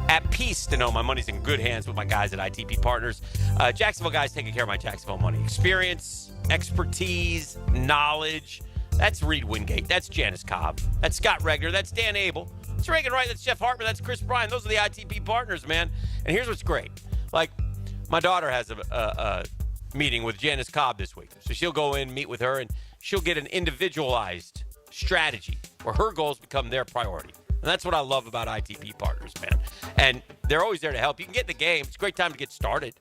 at peace to know my money's in good hands with my guys at ITP Partners. Jacksonville guys taking care of my Jacksonville money. Experience, expertise, knowledge. That's Reed Wingate. That's Janice Cobb. That's Scott Regner. That's Dan Abel. That's Reagan Wright. That's Jeff Hartman. That's Chris Bryan. Those are the ITP Partners, man. And here's what's great. Like, my daughter has a meeting with Janice Cobb this week. So she'll go in, meet with her, and she'll get an individualized strategy where her goals become their priority. And that's what I love about ITP Partners, man. And they're always there to help. You can get in the game. It's a great time to get started.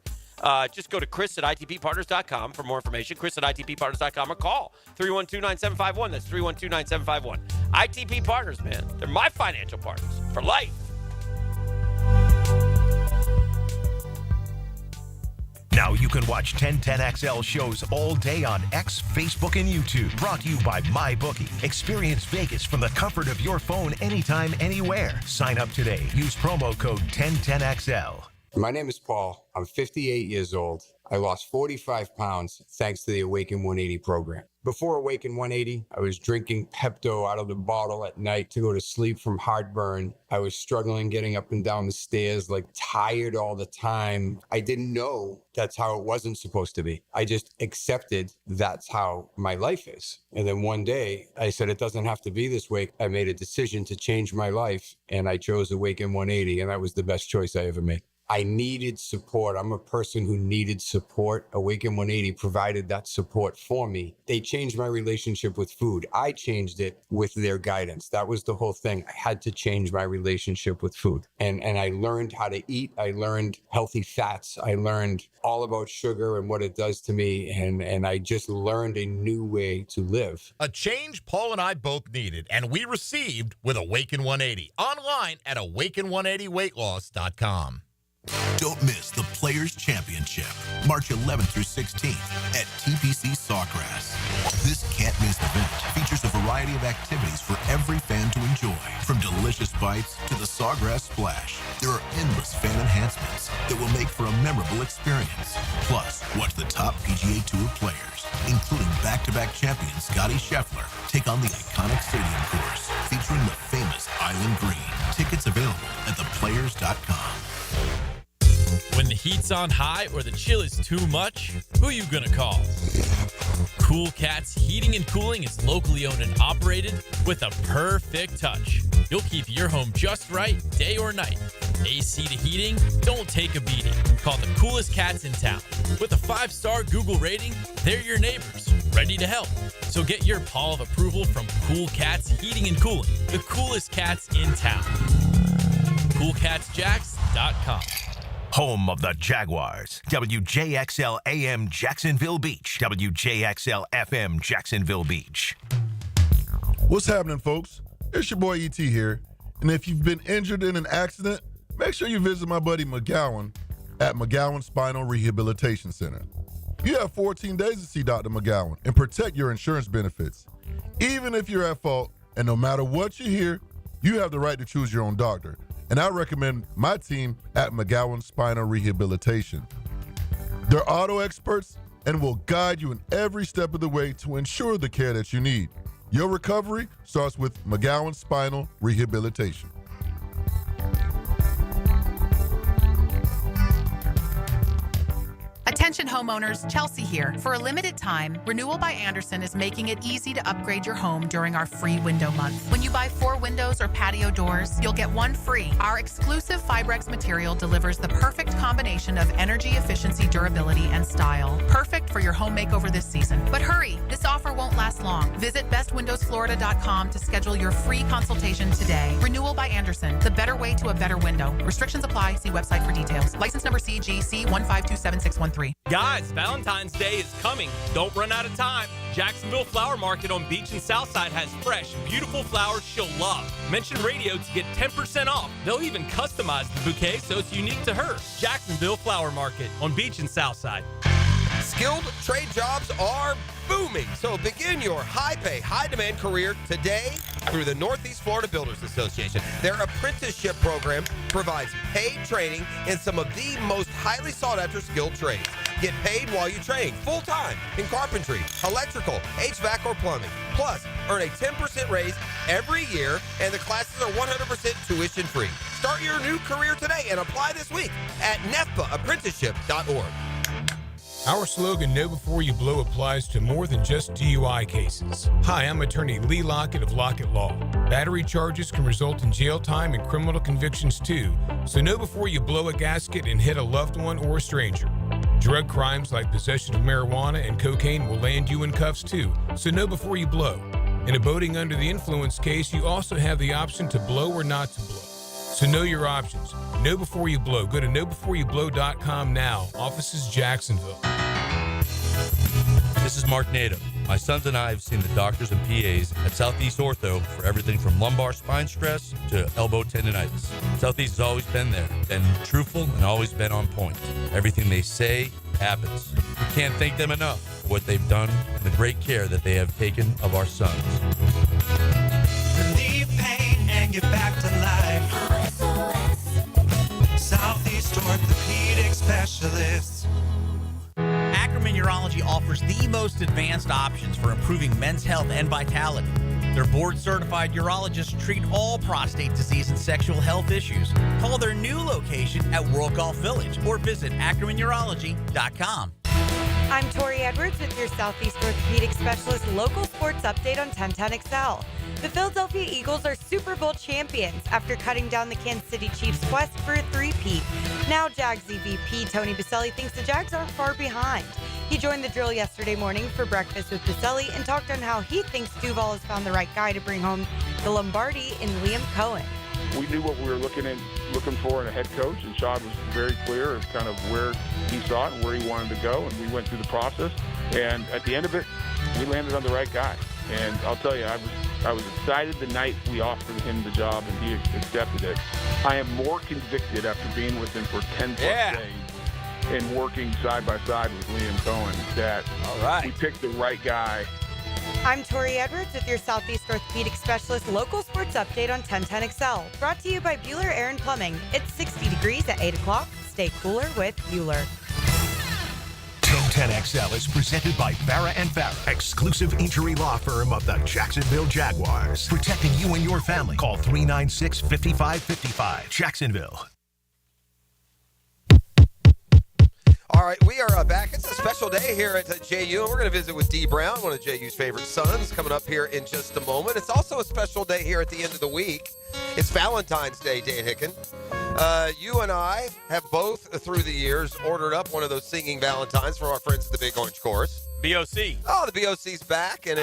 Just go to Chris at ITPpartners.com for more information. Chris at ITPpartners.com or call 312-9751. That's 312-9751. ITP Partners, man. They're my financial partners for life. Now you can watch 1010XL shows all day on X, Facebook, and YouTube. Brought to you by MyBookie. Experience Vegas from the comfort of your phone anytime, anywhere. Sign up today. Use promo code 1010XL. My name is Paul. I'm 58 years old. I lost 45 pounds thanks to the Awaken 180 program. Before Awaken 180, I was drinking Pepto out of the bottle at night to go to sleep from heartburn. I was struggling getting up and down the stairs, like tired all the time. I didn't know that's how it wasn't supposed to be. I just accepted that's how my life is. And then one day I said, it doesn't have to be this way. I made a decision to change my life and I chose Awaken 180, and that was the best choice I ever made. I needed support. I'm a person who needed support. Awaken 180 provided that support for me. They changed my relationship with food. I changed it with their guidance. That was the whole thing. I had to change my relationship with food. And I learned how to eat. I learned healthy fats. I learned all about sugar and what it does to me. And I just learned a new way to live. A change Paul and I both needed, and we received with Awaken 180. Online at awaken180weightloss.com. Don't miss the Players' Championship, March 11th through 16th at TPC Sawgrass. This can't-miss event features a variety of activities for every fan to enjoy, from delicious bites to the Sawgrass Splash. There are endless fan enhancements that will make for a memorable experience. Plus, watch the top PGA Tour players, including back-to-back champion Scotty Scheffler, take on the iconic stadium course featuring the famous Island Green. Tickets available at theplayers.com. When the heat's on high or the chill is too much, who you gonna call? Cool Cats Heating and Cooling is locally owned and operated with a perfect touch. You'll keep your home just right, day or night. AC to heating, don't take a beating. Call the coolest cats in town. With a 5-star Google rating, they're your neighbors, ready to help. So get your paw of approval from Cool Cats Heating and Cooling, the coolest cats in town. CoolCatsJax.com. Home of the Jaguars. WJXL AM Jacksonville Beach. WJXL FM Jacksonville Beach. What's happening, folks? It's your boy E.T. here. And if you've been injured in an accident, make sure you visit my buddy McGowan at McGowan Spinal Rehabilitation Center. You have 14 days to see Dr. McGowan and protect your insurance benefits. Even if you're at fault, and no matter what you hear, you have the right to choose your own doctor. And I recommend my team at McGowan Spinal Rehabilitation. They're auto experts and will guide you in every step of the way to ensure the care that you need. Your recovery starts with McGowan Spinal Rehabilitation. Attention homeowners, Chelsea here. For a limited time, Renewal by Andersen is making it easy to upgrade your home during our free window month. When you buy 4 windows or patio doors, you'll get 1 free. Our exclusive Fibrex material delivers the perfect combination of energy efficiency, durability, and style. Perfect for your home makeover this season. But hurry, this offer won't last long. Visit bestwindowsflorida.com to schedule your free consultation today. Renewal by Andersen, the better way to a better window. Restrictions apply. See website for details. License number CGC 1527613. Guys, Valentine's Day is coming. Don't run out of time. Jacksonville Flower Market on Beach and Southside has fresh, beautiful flowers she'll love. Mention radio to get 10% off. They'll even customize the bouquet so it's unique to her. Jacksonville Flower Market on Beach and Southside. Skilled trade jobs are booming. So begin your high-pay, high-demand career today through the Northeast Florida Builders Association. Their apprenticeship program provides paid training in some of the most highly sought-after skilled trades. Get paid while you train full-time in carpentry, electrical, HVAC, or plumbing. Plus, earn a 10% raise every year, and the classes are 100% tuition-free. Start your new career today and apply this week at nefpaapprenticeship.org. Our slogan, Know Before You Blow, applies to more than just DUI cases. Hi, I'm attorney Lee Lockett of Lockett Law. Battery charges can result in jail time and criminal convictions too, so know before you blow a gasket and hit a loved one or a stranger. Drug crimes like possession of marijuana and cocaine will land you in cuffs too, so know before you blow. In a boating under the influence case, you also have the option to blow or not to blow. So know your options. Know before you blow. Go to knowbeforeyoublow.com now. Offices Jacksonville. This is Mark Nato. My sons and I have seen the doctors and PAs at Southeast Ortho for everything from lumbar spine stress to elbow tendonitis. Southeast has always been there, been truthful, and always been on point. Everything they say happens. We can't thank them enough for what they've done and the great care that they have taken of our sons. Relieve pain and get back to life. Southeast Orthopedic Specialists. Ackerman Urology offers the most advanced options for improving men's health and vitality. Their board-certified urologists treat all prostate disease and sexual health issues. Call their new location at World Golf Village or visit AckermanUrology.com. I'm Tori Edwards with your Southeast Orthopedic Specialist local sports update on 1010XL. The Philadelphia Eagles are Super Bowl champions after cutting down the Kansas City Chiefs' quest for a three-peat. Now Jags EVP Tony Baselli thinks the Jags aren't far behind. He joined the drill yesterday morning for breakfast with Baselli and talked on how he thinks Duval has found the right guy to bring home the Lombardi in Liam Cohen. We knew what we were looking for in a head coach, and Shad was very clear of kind of where he saw it and where he wanted to go, and we went through the process. And at the end of it, we landed on the right guy. And I'll tell you, I was excited the night we offered him the job and he accepted it. I am more convicted after being with him for 10+ days and working side by side with Liam Cohen that we picked the right guy. I'm Tori Edwards with your Southeast Orthopedic Specialist local sports update on 1010XL. Brought to you by Bueller Air and Plumbing. It's 60 degrees at 8 o'clock. Stay cooler with Bueller. 1010XL is presented by Farah & Farah, exclusive injury law firm of the Jacksonville Jaguars. Protecting you and your family. Call 396-5555. Jacksonville. All right, we are back. It's a special day here at JU, and we're going to visit with D. Brown, one of JU's favorite sons, coming up here in just a moment. It's also a special day here at the end of the week. It's Valentine's Day, Dan Hicken. You and I have both, through the years, ordered up one of those singing valentines from our friends at the Big Orange Chorus. BOC. Oh, the BOC's back, and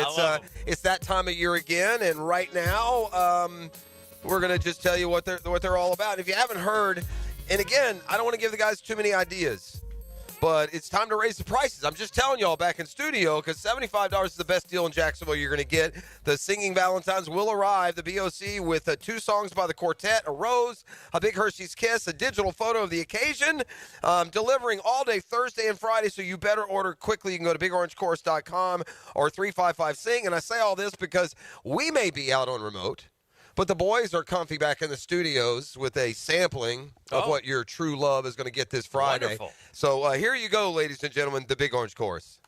it's that time of year again. And right now, we're going to just tell you what they're all about. If you haven't heard, and again, I don't want to give the guys too many ideas, but it's time to raise the prices. I'm just telling y'all back in studio because $75 is the best deal in Jacksonville you're going to get. The Singing Valentines will arrive, the BOC, with 2 songs by the quartet, a rose, a big Hershey's Kiss, a digital photo of the occasion, delivering all day Thursday and Friday, so you better order quickly. You can go to BigOrangeChorus.com or 355-SING. And I say all this because we may be out on remote, but the boys are comfy back in the studios with a sampling of what your true love is going to get this Friday. Wonderful. So here you go, ladies and gentlemen, the Big Orange Chorus.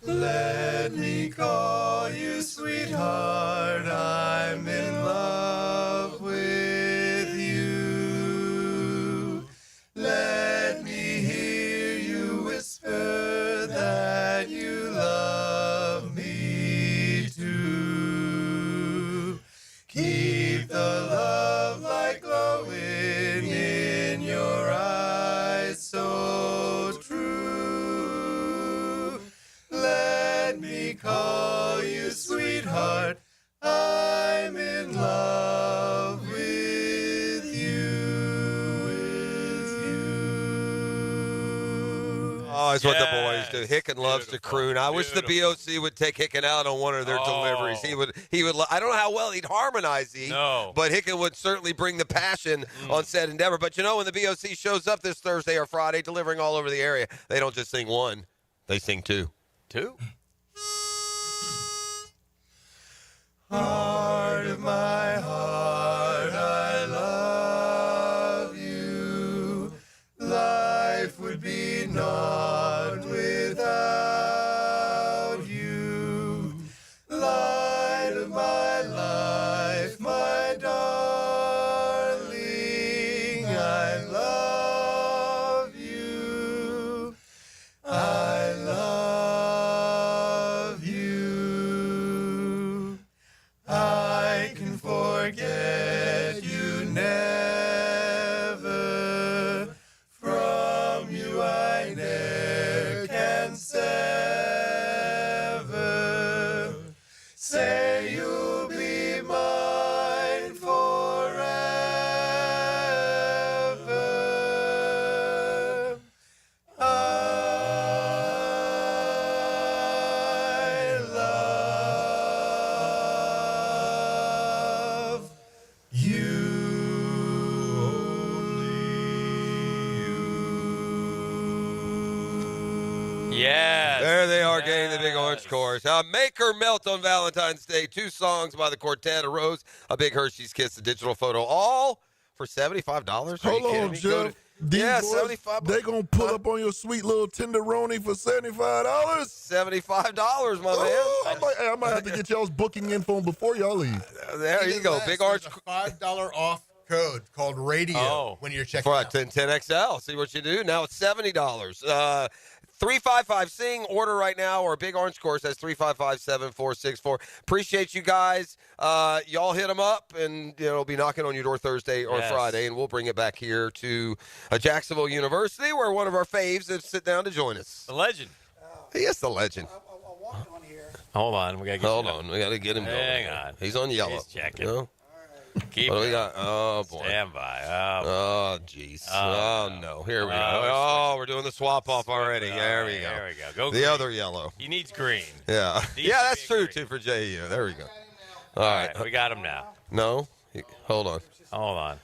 Let me call you sweetheart, I'm in love with you. Let me hear you whisper that you love me too. Keep the love light glowing in your eyes so true. Let me call you sweetheart, I'm in love with you. Oh, it's what the boys do. Hicken loves to croon. I wish the BOC would take Hicken out on one of their deliveries. He would. I don't know how well he'd harmonize but Hicken would certainly bring the passion on said endeavor. But you know, when the BOC shows up this Thursday or Friday, delivering all over the area, they don't just sing one; they sing 2. 2? Heart of my heart, I love you. Life would be naught without you. Light of my life, my darling, I love you. I love you. I can forget you never. From you I ne'er can sever. Say you'll be mine forever. I love you. Yes. There they are, getting the Big Orange Chorus. Make Her Melt on Valentine's Day. 2 songs by the quartet, a rose, a big Hershey's Kiss, a digital photo, all For $75? Hold on, Jeff. These Yeah, boys, $75. They gonna pull up on your sweet little tenderoni for $75? $75, my man. I might have to get y'all's booking info before y'all leave. There you go. Big orange. $5 off code called radio when you're checking out. 10XL. See what you do. Now it's $70. 355-SING. Order right now, or Big Orange Course has 355-7464. Appreciate you guys. Y'all hit them up, and we'll be knocking on your door Thursday or Friday, and we'll bring it back here to Jacksonville University, where one of our faves has sit down to join us. The legend. He is the legend. Hold on. We got to get him going. Hang on. He's on yellow. He's checking. What do we got? Oh, boy. Stand by. Oh, jeez. Oh, no. Here we go. Oh, we're doing the swap off already. There we go. There we go. Go the green. other yellow. He needs green. Yeah. Yeah, that's true, too, for JU. There we go. All right. We got him now. No? Hold on. Hold on.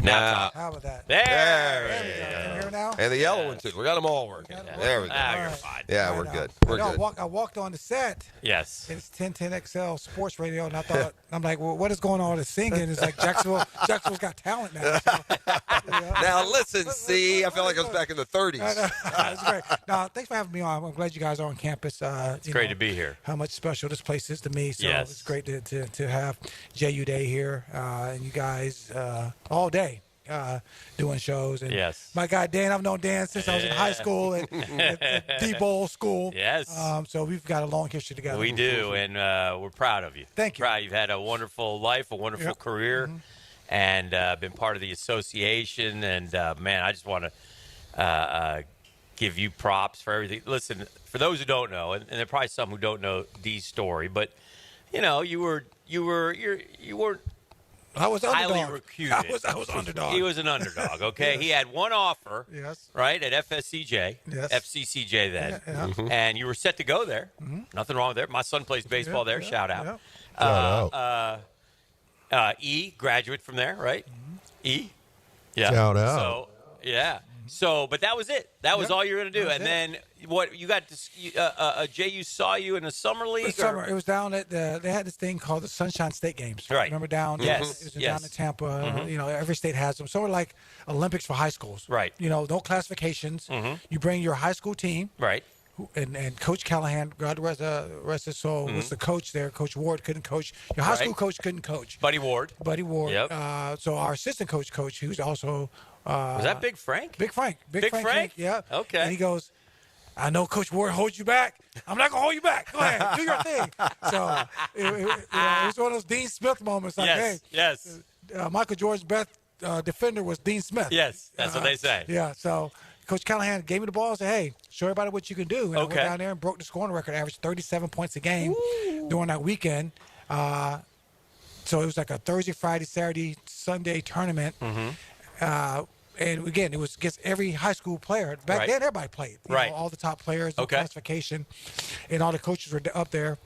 Now. How about that? There we go. Can you hear now? And the yellow one, too. We got them all working. There we go. You're fine. Yeah, we're good. We're good. I walked on the set. Yes. It's 1010XL Sports Radio, and I thought, I'm like, well, what is going on with the singing? It's like Jacksonville's got talent now. So, Now, listen, see, I feel like I was back in the 30s. It's great. Now, thanks for having me on. I'm glad you guys are on campus. It's great to be here. How much special this place is to me. So Yes. it's great to have JU Day here, and you guys all day. Doing shows. And yes. My guy Dan, I've known Dan since I was in high school at D-Bowl school. Yes. So we've got a long history together. We do, and we're proud of you. Thank you. Proud. You've had a wonderful life, a wonderful career, and been part of the association. And, man, I just want to give you props for everything. Listen, for those who don't know, and there are probably some who don't know Dee's story, but, you weren't I was highly underdog. reputed. I was underdog. He was an underdog, okay? Yes. He had one offer, yes, right, at FSCJ, yes, FCCJ then, yeah. And you were set to go there. Nothing wrong with there. My son plays baseball there. Shout out. E, graduate from there, right? E? Yeah. Shout out. So, yeah. So, but that was it. That was all you were going to do. And then what you got to JU saw you in the summer league? It was down at they had this thing called the Sunshine State Games. Right. Remember down? Yes. It was down in Tampa. Every state has them. Sort of like Olympics for high schools. Right. No classifications. You bring your high school team. Right. And Coach Callahan, God rest his soul, was the coach there. Coach Ward couldn't coach. Your high school coach couldn't coach. Buddy Ward. Yep. So our assistant coach, who's also was that Big Frank? Big Frank. Big Frank? Yeah. Okay. And he goes, I know Coach Ward holds you back. I'm not gonna hold you back. Go ahead, do your thing. So it was one of those Dean Smith moments. Like, yes. Michael Jordan's best defender was Dean Smith. Yes, that's what they say. Yeah. So Coach Callahan gave me the ball and said, hey, show everybody what you can do. And I went down there and broke the scoring record, averaged 37 points a game during that weekend. So it was like a Thursday, Friday, Saturday, Sunday tournament. And again, it was against every high school player. Back then, everybody played. You know, all the top players, classification, and all the coaches were up there.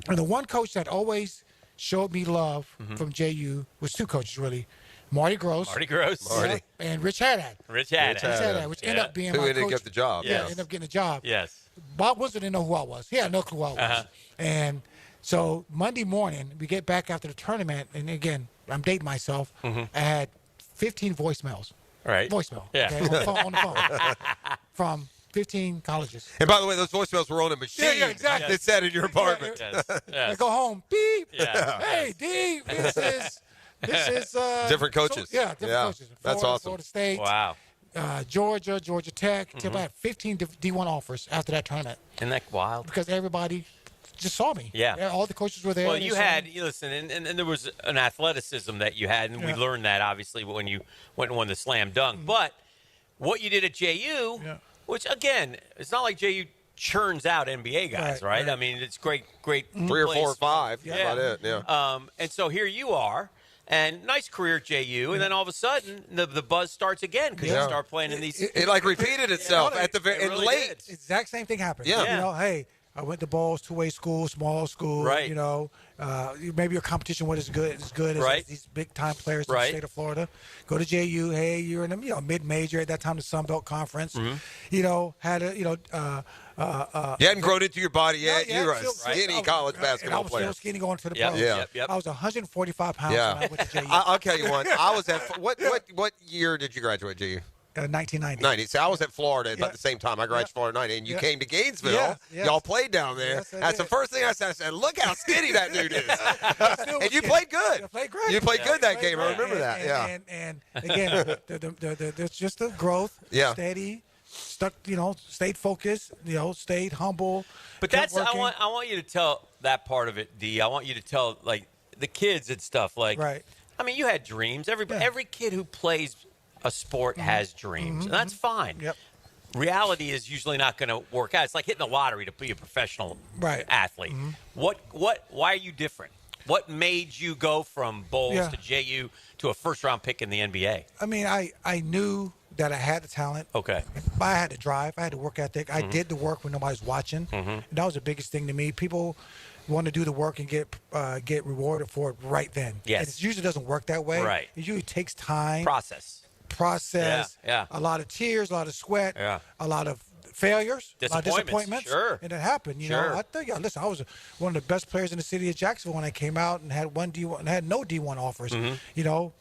And the one coach that always showed me love from JU was two coaches, really. Marty Gross. And Rich Haddad. Rich Haddad. Which ended up being my coach. Who didn't get the job. Yeah, ended up getting the job. Yes. Bob Winston didn't know who I was. He had no clue who I was. And so Monday morning, we get back after the tournament, and again, I'm dating myself. I had 15 voicemails. Right. Voicemail. Yeah. Okay, on the phone. From 15 colleges. And by the way, those voicemails were on a machine. Yeah, exactly. That sat in your apartment. I go home, beep. Hey, D, this is different coaches. Different coaches. That's awesome. Florida State. Wow. Georgia Tech. I had 15 D1 offers after that tournament. Isn't that wild? Because everybody just saw me. Yeah. All the coaches were there. Well, you listen, and there was an athleticism that you had, and we learned that, obviously, when you went and won the slam dunk. But what you did at JU, which, again, it's not like JU churns out NBA guys, right? I mean, it's great 3 or 4 or 5. Yeah. That's about it, yeah. And so here you are. And nice career at JU, and then all of a sudden the buzz starts again because you start playing in these. It like repeated itself at the very really late. Exact same thing happened. Yeah. Hey, I went to Bowles, two-way school, small school. Right. You know, maybe your competition wasn't as good as these big-time players in the state of Florida. Go to JU. Hey, you're in a mid-major at that time, the Sun Belt Conference. Mm-hmm. You know, had a you hadn't grown into your body yet. You were a skinny college basketball player. I was still skinny going to the pros. pros. I was 145 pounds when I went to JU. I'll tell you one. I was at what year did you graduate JU? 1990. So I was at Florida about the same time. I graduated Florida 90, and you came to Gainesville. Y'all played down there. That's the first thing I said. I said, look how skinny that dude is. And you played good. I played great. You played good that game. I remember that. And again, there's just the growth. Steady. Stayed focused, stayed humble. But that's I want you to tell that part of it, D. I want you to tell like the kids and stuff. Like, I mean, you had dreams. Every kid who plays a sport has dreams, and that's fine. Reality is usually not going to work out. It's like hitting the lottery to be a professional athlete. Why are you different? What made you go from Bowles to JU to a first-round pick in the NBA? I mean, I knew that I had the talent. Okay. But I had the drive. I had the work ethic. I did the work when nobody's watching. And that was the biggest thing to me. People want to do the work and get rewarded for it right then. Yes. And it usually doesn't work that way. Right. It usually takes time. Process. A lot of tears, a lot of sweat, a lot of failures, a lot of disappointments. Sure. And it happened. You know, I think, listen, I was one of the best players in the city of Jacksonville when I came out and had no D1 offers. You know,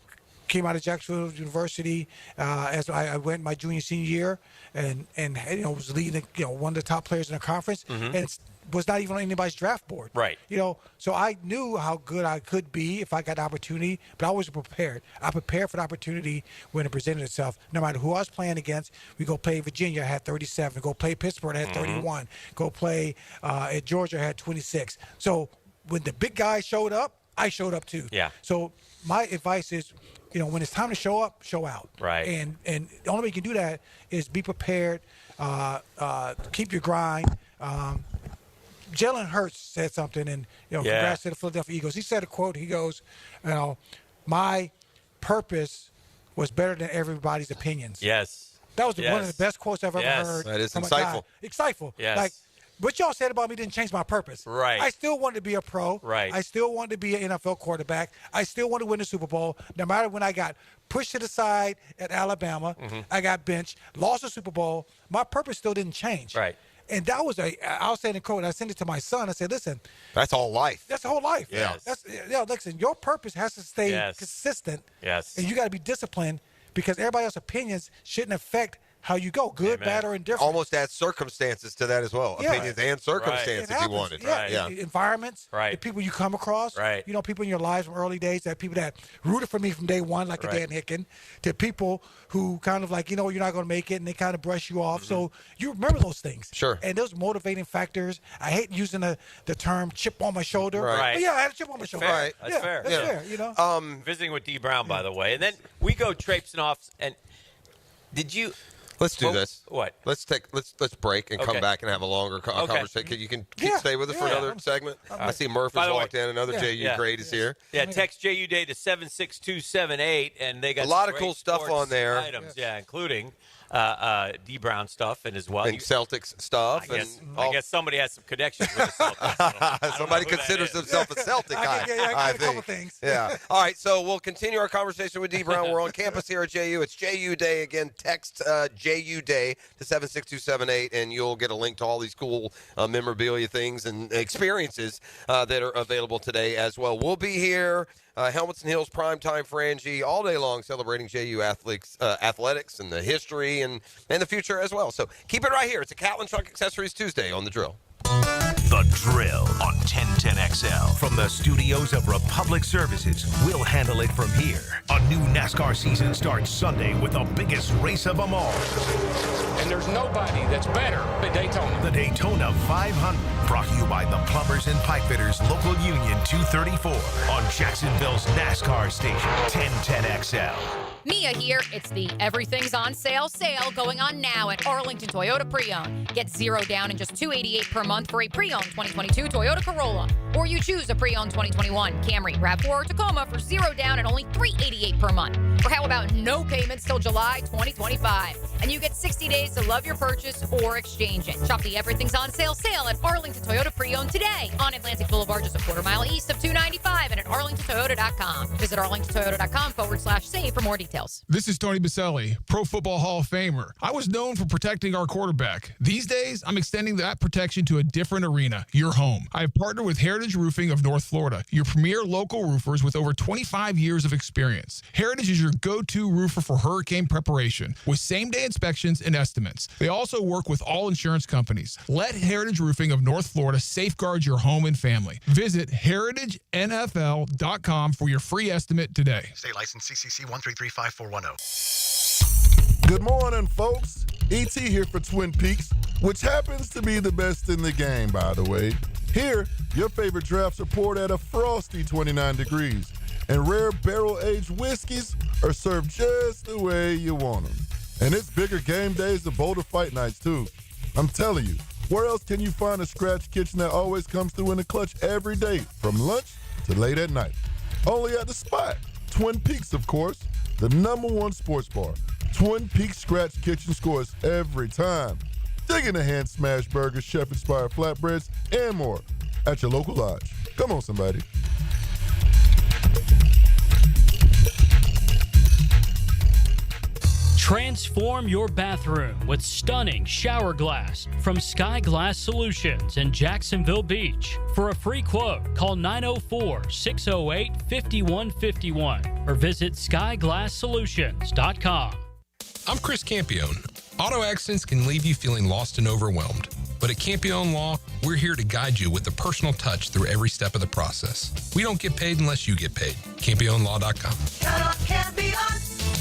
came out of Jacksonville University as I went my junior senior year and was leading one of the top players in the conference and was not even on anybody's draft board. Right. You know, so I knew how good I could be if I got the opportunity, but I was prepared. I prepared for the opportunity when it presented itself. No matter who I was playing against, we go play Virginia, I had 37. Go play Pittsburgh, I had 31. Go play at Georgia, I had 26. So when the big guy showed up, I showed up too. Yeah. So my advice is, when it's time to show up, show out. Right. And the only way you can do that is be prepared, keep your grind. Jalen Hurts said something, and congrats to the Philadelphia Eagles. He said a quote. He goes, my purpose was better than everybody's opinions. Yes. That was one of the best quotes I've ever heard. That is from insightful. Insightful. Yes. Like, what y'all said about me didn't change my purpose. Right. I still wanted to be a pro. Right. I still wanted to be an NFL quarterback. I still wanted to win the Super Bowl. No matter when I got pushed to the side at Alabama, I got benched, lost the Super Bowl. My purpose still didn't change. Right. And that was I was saying in quote, I sent it to my son. I said, listen. That's all life. That's the whole life. Yes. Listen, your purpose has to stay consistent. Yes. And you got to be disciplined because everybody else's opinions shouldn't affect how you go, good, bad, or indifferent. Almost add circumstances to that as well. Opinions and circumstances you wanted. Environments, the people you come across, people in your lives from early days, that people that rooted for me from day one, like a Dan Hicken, to people who kind of like, you're not going to make it, and they kind of brush you off. So you remember those things. Sure. And those motivating factors. I hate using the term chip on my shoulder. Right. But I had a chip on my shoulder. Fair. That's fair. That's fair, Visiting with D. Brown, by the way. And then we go traipsing off. And did you... Let's do this. What? Let's break and come back and have a longer conversation. You can stay with us for another segment. I see Murph has walked in. Another JU great is here. Yeah, text JU Day to 76278, and they got a lot of cool stuff on there. Items, including D. Brown stuff and as well. And Celtics stuff. I guess somebody has some connections with the Celtics. Somebody considers themselves a Celtic. I think. A couple things. Yeah. All right, so we'll continue our conversation with D. Brown. We're on campus here at JU. It's JU Day. Again, text JU Day to 76278, and you'll get a link to all these cool memorabilia things and experiences that are available today as well. We'll be here. Helmets and Heels primetime for Angie all day long, celebrating JU athletics and the history and the future as well. So keep it right here. It's a Catlin Truck Accessories Tuesday on The Drill. The Drill on 1010XL. From the studios of Republic Services, we'll handle it from here. A new NASCAR season starts Sunday with the biggest race of them all. And there's nobody that's better than Daytona. The Daytona 500, brought to you by the Plumbers and Pipefitters Local Union 234 on Jacksonville's NASCAR station, 1010XL. Mia here. It's the Everything's on sale going on now at Arlington Toyota Pre-Owned. Get $0 down and just $288 per month for a pre-owned 2022 Toyota Corolla. Or you choose a pre-owned 2021 Camry, RAV4, or Tacoma for $0 down and only $388 per month. Or how about no payments till July 2025? And you get 60 days so love your purchase or exchange it. Shop the Everything's on Sale sale at Arlington Toyota Pre-Owned today on Atlantic Boulevard, just a quarter mile east of 295 and at arlingtontoyota.com. Visit arlingtontoyota.com/save for more details. This is Tony Baselli, Pro Football Hall of Famer. I was known for protecting our quarterback. These days, I'm extending that protection to a different arena, your home. I have partnered with Heritage Roofing of North Florida, your premier local roofers with over 25 years of experience. Heritage is your go-to roofer for hurricane preparation with same-day inspections and estimates. They also work with all insurance companies. Let Heritage Roofing of North Florida safeguard your home and family. Visit heritagenfl.com for your free estimate today. State license CCC 1335410. Good morning, folks. E.T. here for Twin Peaks, which happens to be the best in the game, by the way. Here, your favorite drafts are poured at a frosty 29 degrees, and rare barrel-aged whiskeys are served just the way you want them. And it's bigger game days and bolder fight nights, too. I'm telling you, where else can you find a scratch kitchen that always comes through in the clutch every day, from lunch to late at night? Only at the spot. Twin Peaks, of course, the #1 sports bar. Twin Peaks Scratch Kitchen scores every time. Dig in the hand-smashed burgers, chef-inspired flatbreads, and more at your local lodge. Come on, somebody. Transform your bathroom with stunning shower glass from Sky Glass Solutions in Jacksonville Beach. For a free quote, call 904-608-5151 or visit skyglasssolutions.com. I'm Chris Campione. Auto accidents can leave you feeling lost and overwhelmed. But at Campione Law, we're here to guide you with a personal touch through every step of the process. We don't get paid unless you get paid. CampioneLaw.com. Count on Campione,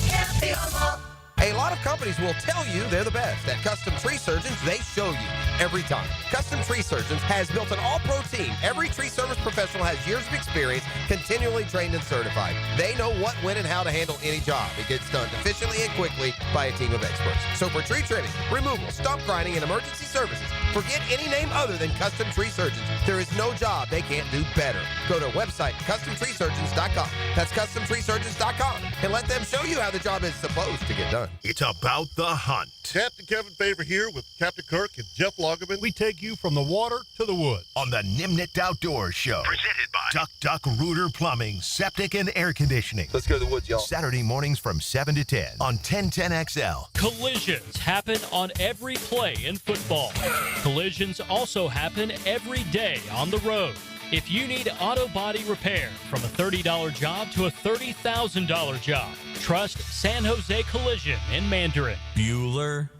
Campione Law. A lot of companies will tell you they're the best. At Custom Tree Surgeons, they show you every time. Custom Tree Surgeons has built an all-pro team. Every tree service professional has years of experience, continually trained and certified. They know what, when, and how to handle any job. It gets done efficiently and quickly by a team of experts. So for tree trimming, removal, stump grinding, and emergency services, forget any name other than Custom Tree Surgeons. There is no job they can't do better. Go to our website, CustomTreeSurgeons.com. That's CustomTreeSurgeons.com. And let them show you how the job is supposed to get done. It's about the hunt. Captain Kevin Favor here with Captain Kirk and Jeff Loggerman. We take you from the water to the woods. On the Nimnit Outdoors Show. Presented by Duck Rooter Plumbing, Septic, and Air Conditioning. Let's go to the woods, y'all. Saturday mornings from 7 to 10 on 1010XL. Collisions happen on every play in football. Collisions also happen every day on the road. If you need auto body repair, from a $30 job to a $30,000 job, trust San Jose Collision in Mandarin. Bueller,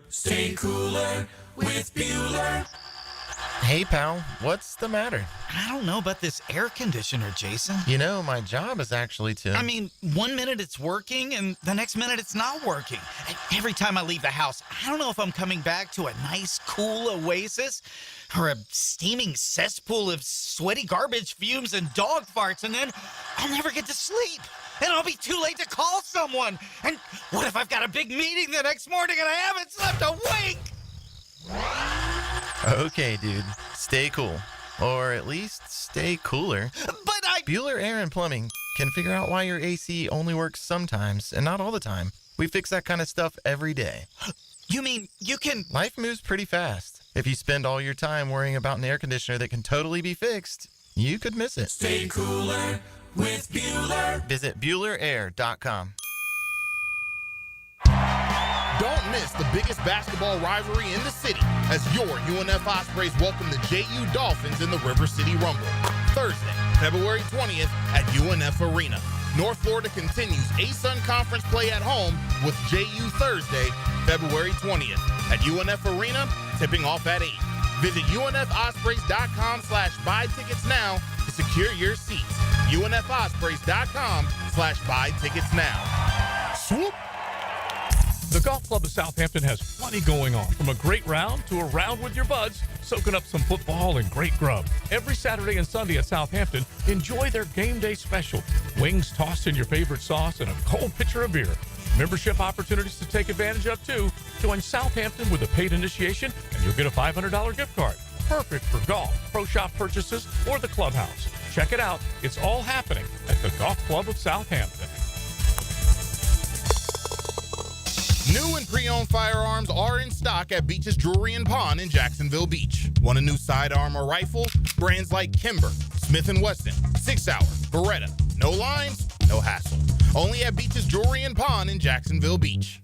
stay cooler with Bueller. Hey, pal, what's the matter? I don't know about this air conditioner, Jason. You know, my job is actually to... I mean, 1 minute it's working, and the next minute it's not working. Every time I leave the house, I don't know if I'm coming back to a nice, cool oasis or a steaming cesspool of sweaty garbage fumes and dog farts, and then I'll never get to sleep. And I'll be too late to call someone. And what if I've got a big meeting the next morning and I haven't slept a wink? Okay, dude. Stay cool. Or at least stay cooler. But Bueller Air and Plumbing can figure out why your AC only works sometimes and not all the time. We fix that kind of stuff every day. You mean you can... Life moves pretty fast. If you spend all your time worrying about an air conditioner that can totally be fixed, you could miss it. Stay cooler with Bueller. Visit BuellerAir.com. Don't miss the biggest basketball rivalry in the city as your UNF Ospreys welcome the JU Dolphins in the River City Rumble. Thursday, February 20th at UNF Arena. North Florida continues ASUN Conference play at home with JU Thursday, February 20th at UNF Arena, tipping off at 8. Visit UNFOspreys.com/buy tickets now to secure your seats. UNFOspreys.com/buy tickets now. Swoop! The Golf Club of Southampton has plenty going on, from a great round to a round with your buds, soaking up some football and great grub. Every Saturday and Sunday at Southampton, enjoy their game day special. Wings tossed in your favorite sauce and a cold pitcher of beer. Membership opportunities to take advantage of, too. Join Southampton with a paid initiation, and you'll get a $500 gift card. Perfect for golf, pro shop purchases, or the clubhouse. Check it out. It's all happening at the Golf Club of Southampton. New and pre-owned firearms are in stock at Beach's Jewelry and Pawn in Jacksonville Beach. Want a new sidearm or rifle? Brands like Kimber, Smith & Wesson, 6 Hour, Beretta. No lines, no hassle. Only at Beach's Jewelry and Pawn in Jacksonville Beach.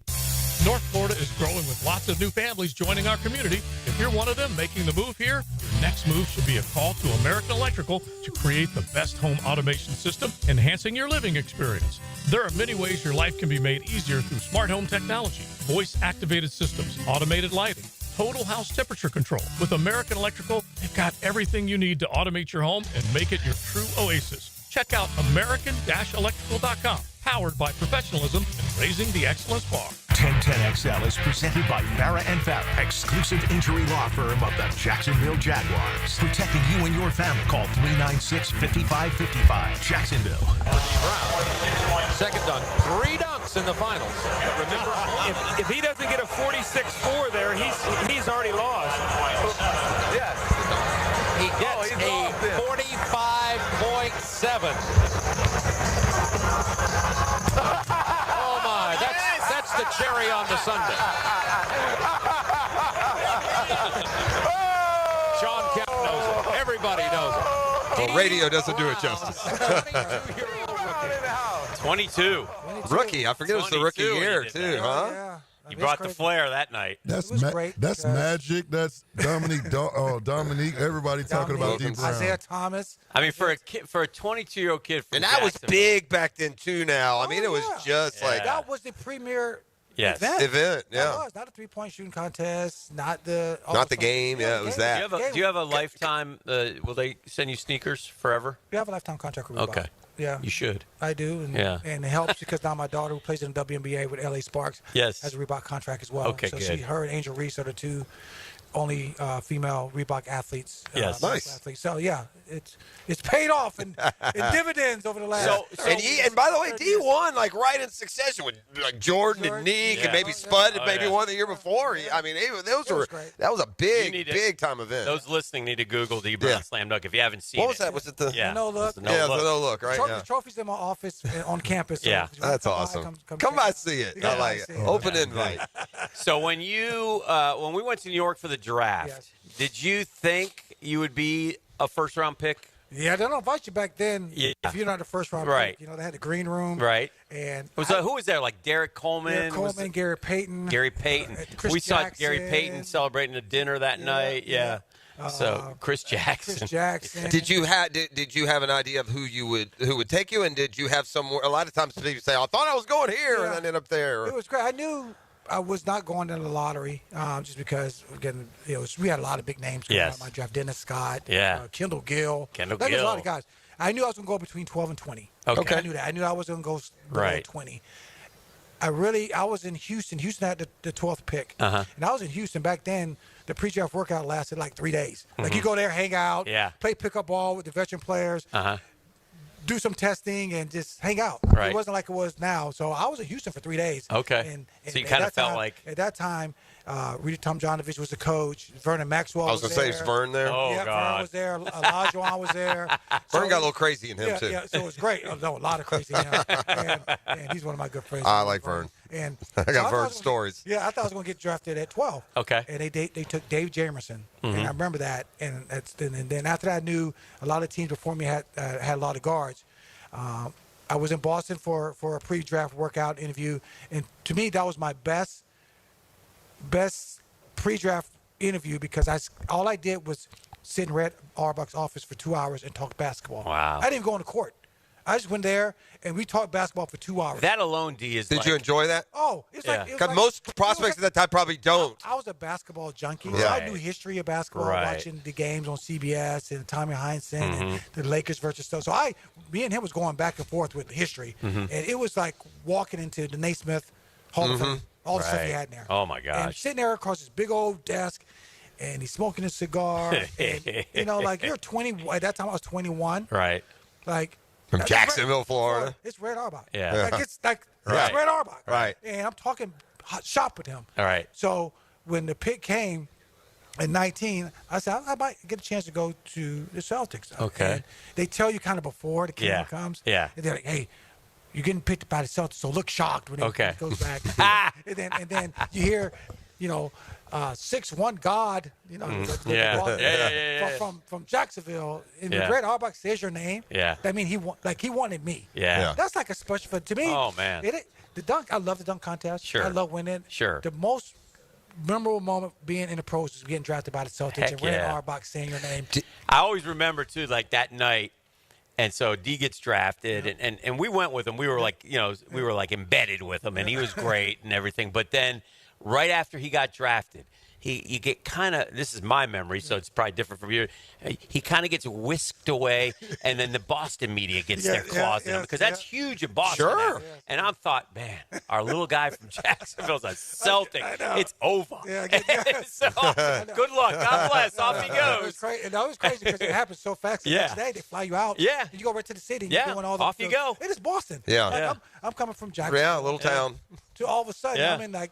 North Florida is growing with lots of new families joining our community. If you're one of them making the move here, your next move should be a call to American Electrical to create the best home automation system, enhancing your living experience. There are many ways your life can be made easier through smart home technology, voice-activated systems, automated lighting, total house temperature control. With American Electrical, they've got everything you need to automate your home and make it your true oasis. Check out American-Electrical.com, powered by professionalism and raising the excellence bar. 1010XL is presented by Farrah & Farrah, exclusive injury law firm of the Jacksonville Jaguars. Protecting you and your family. Call 396-5555. Jacksonville. Second dunk. 3 dunks in the finals. But remember, if he doesn't get a 46-4 there, he's already lost. Yes. He gets a 45.7. Oh my, that's the cherry on the sundae. Sean Kemp knows it. Everybody knows it. Well, radio doesn't do it justice. 22. Rookie. I forget it was the rookie year, too, huh? Yeah. You brought the flair that night. That's That's Magic. That's Dominique. Everybody talking about D. Brown. Isaiah Thomas. I mean, for a 22-year-old kid from And that was Jacksonville. big back then, too, now. I mean, it was just like... That was the premier Yes. event, yeah. That was not a three-point shooting contest, not the game. Yeah, it was that. Do you have a lifetime? Will they send you sneakers forever? We have a lifetime contract with Reebok. Okay. Yeah. You should. I do. And, and it helps because now my daughter, who plays in the WNBA with LA Sparks, has a Reebok contract as well. Okay, so good. her and Angel Reese are the two only female Reebok athletes. Yes. Nice. Athletes. So, yeah, it's paid off in dividends over the last. And by the way, D1 like right in succession with like Jordan and Neek and maybe Spud and maybe one the year before. I mean, that was a big time event. Those listening need to Google D. Brown Slam Dunk if you haven't seen it. What was that? Was it the No Look? the No Look, right? The trophies in my office on campus. Yeah. That's awesome. Come by see it. I like it. Open invite. So when we went to New York for the draft, did you think you would be a first-round pick? Yeah, they don't invite you back then if you're not the first round right. pick. You know, they had the green room. Right. And who was there? Like Derek Coleman? Gary Payton. Chris Jackson. Saw Gary Payton celebrating a dinner that night. Yeah. So Chris Jackson. Did you have an idea of who would take you, and did you have somewhere? A lot of times people say, "I thought I was going here," and then end up there. It was great. I knew I was not going in the lottery just because again, we had a lot of big names going out of my draft. Dennis Scott, Kendall Gill. There's a lot of guys. I knew I was going to go between 12 and 20. Okay. I knew that. I knew I was going to go below 20. I was in Houston. Houston had the 12th pick. And I was in Houston back then. The pre-draft workout lasted like 3 days. Like you go there, hang out, play pickup ball with the veteran players, do some testing, and just hang out. Right. It wasn't like it was now. So I was in Houston for 3 days. Okay. And so you kind of felt like at that time, Rudy Tomjanovich was the coach. Vernon Maxwell I was going to say, is Vern there? Oh, yeah, God. Vern was there. Olajuwon was there. Vern got a little crazy in him, too. Yeah, so it was great. A lot of crazy in him. And he's one of my good friends. I like Vern. And I got Vern's stories. Yeah, I thought I was going to get drafted at 12. Okay. And they took Dave Jamerson. And I remember that. And then after that, I knew a lot of teams before me had a lot of guards. I was in Boston for a pre-draft workout interview, and to me that was my best pre-draft interview because all I did was sit in Red Auerbach's office for 2 hours and talk basketball. Wow. I didn't even go on the court. I just went there and we talked basketball for 2 hours. That alone, D, is Did you enjoy that? Oh, it's like because most prospects at that time probably don't. I was a basketball junkie. Yeah. I knew history of basketball, watching the games on CBS and Tommy Heinsohn and the Lakers versus stuff. So me and him was going back and forth with history, and it was like walking into the Naismith Hall of Fame. All the stuff he had in there. Oh my gosh! And sitting there across this big old desk, and he's smoking a cigar. And, like you're 20. At that time, I was 21. Right. Like. From Jacksonville, Florida. It's Red Auerbach. Yeah. It's Red Auerbach. Right. And I'm talking hot shop with him. All right. So when the pick came at 19, I said, I might get a chance to go to the Celtics. Okay. And they tell you kind of before the camera comes. Yeah. And they're like, hey, you're getting picked by the Celtics, so look shocked when it goes back. and then you hear, 6'1" God, from Jacksonville, and Red Auerbach says your name. Yeah. That means he wanted me. Yeah. That's like a special to me. Oh man. The dunk, I love the dunk contest. Sure. I love winning. Sure. The most memorable moment being in the pros is getting drafted by the Celtics and Red Auerbach saying your name. I always remember too, like that night. And so D gets drafted, and we went with him. We were like, we were like embedded with him, and he was great and everything. But then, right after he got drafted, you get kind of, this is my memory, so it's probably different from you. He kind of gets whisked away, and then the Boston media gets their claws in him because that's huge in Boston. Sure. And I thought, man, our little guy from Jacksonville's a Celtic. It's over. Yeah, so, good luck. God bless. Off he goes. And that was crazy because it happened so fast. The next day, they fly you out. Yeah. And you go right to the city. And you're doing all the off you go. It is Boston. Yeah. Like, I'm coming from Jacksonville. Yeah, little town. To all of a sudden, I'm in like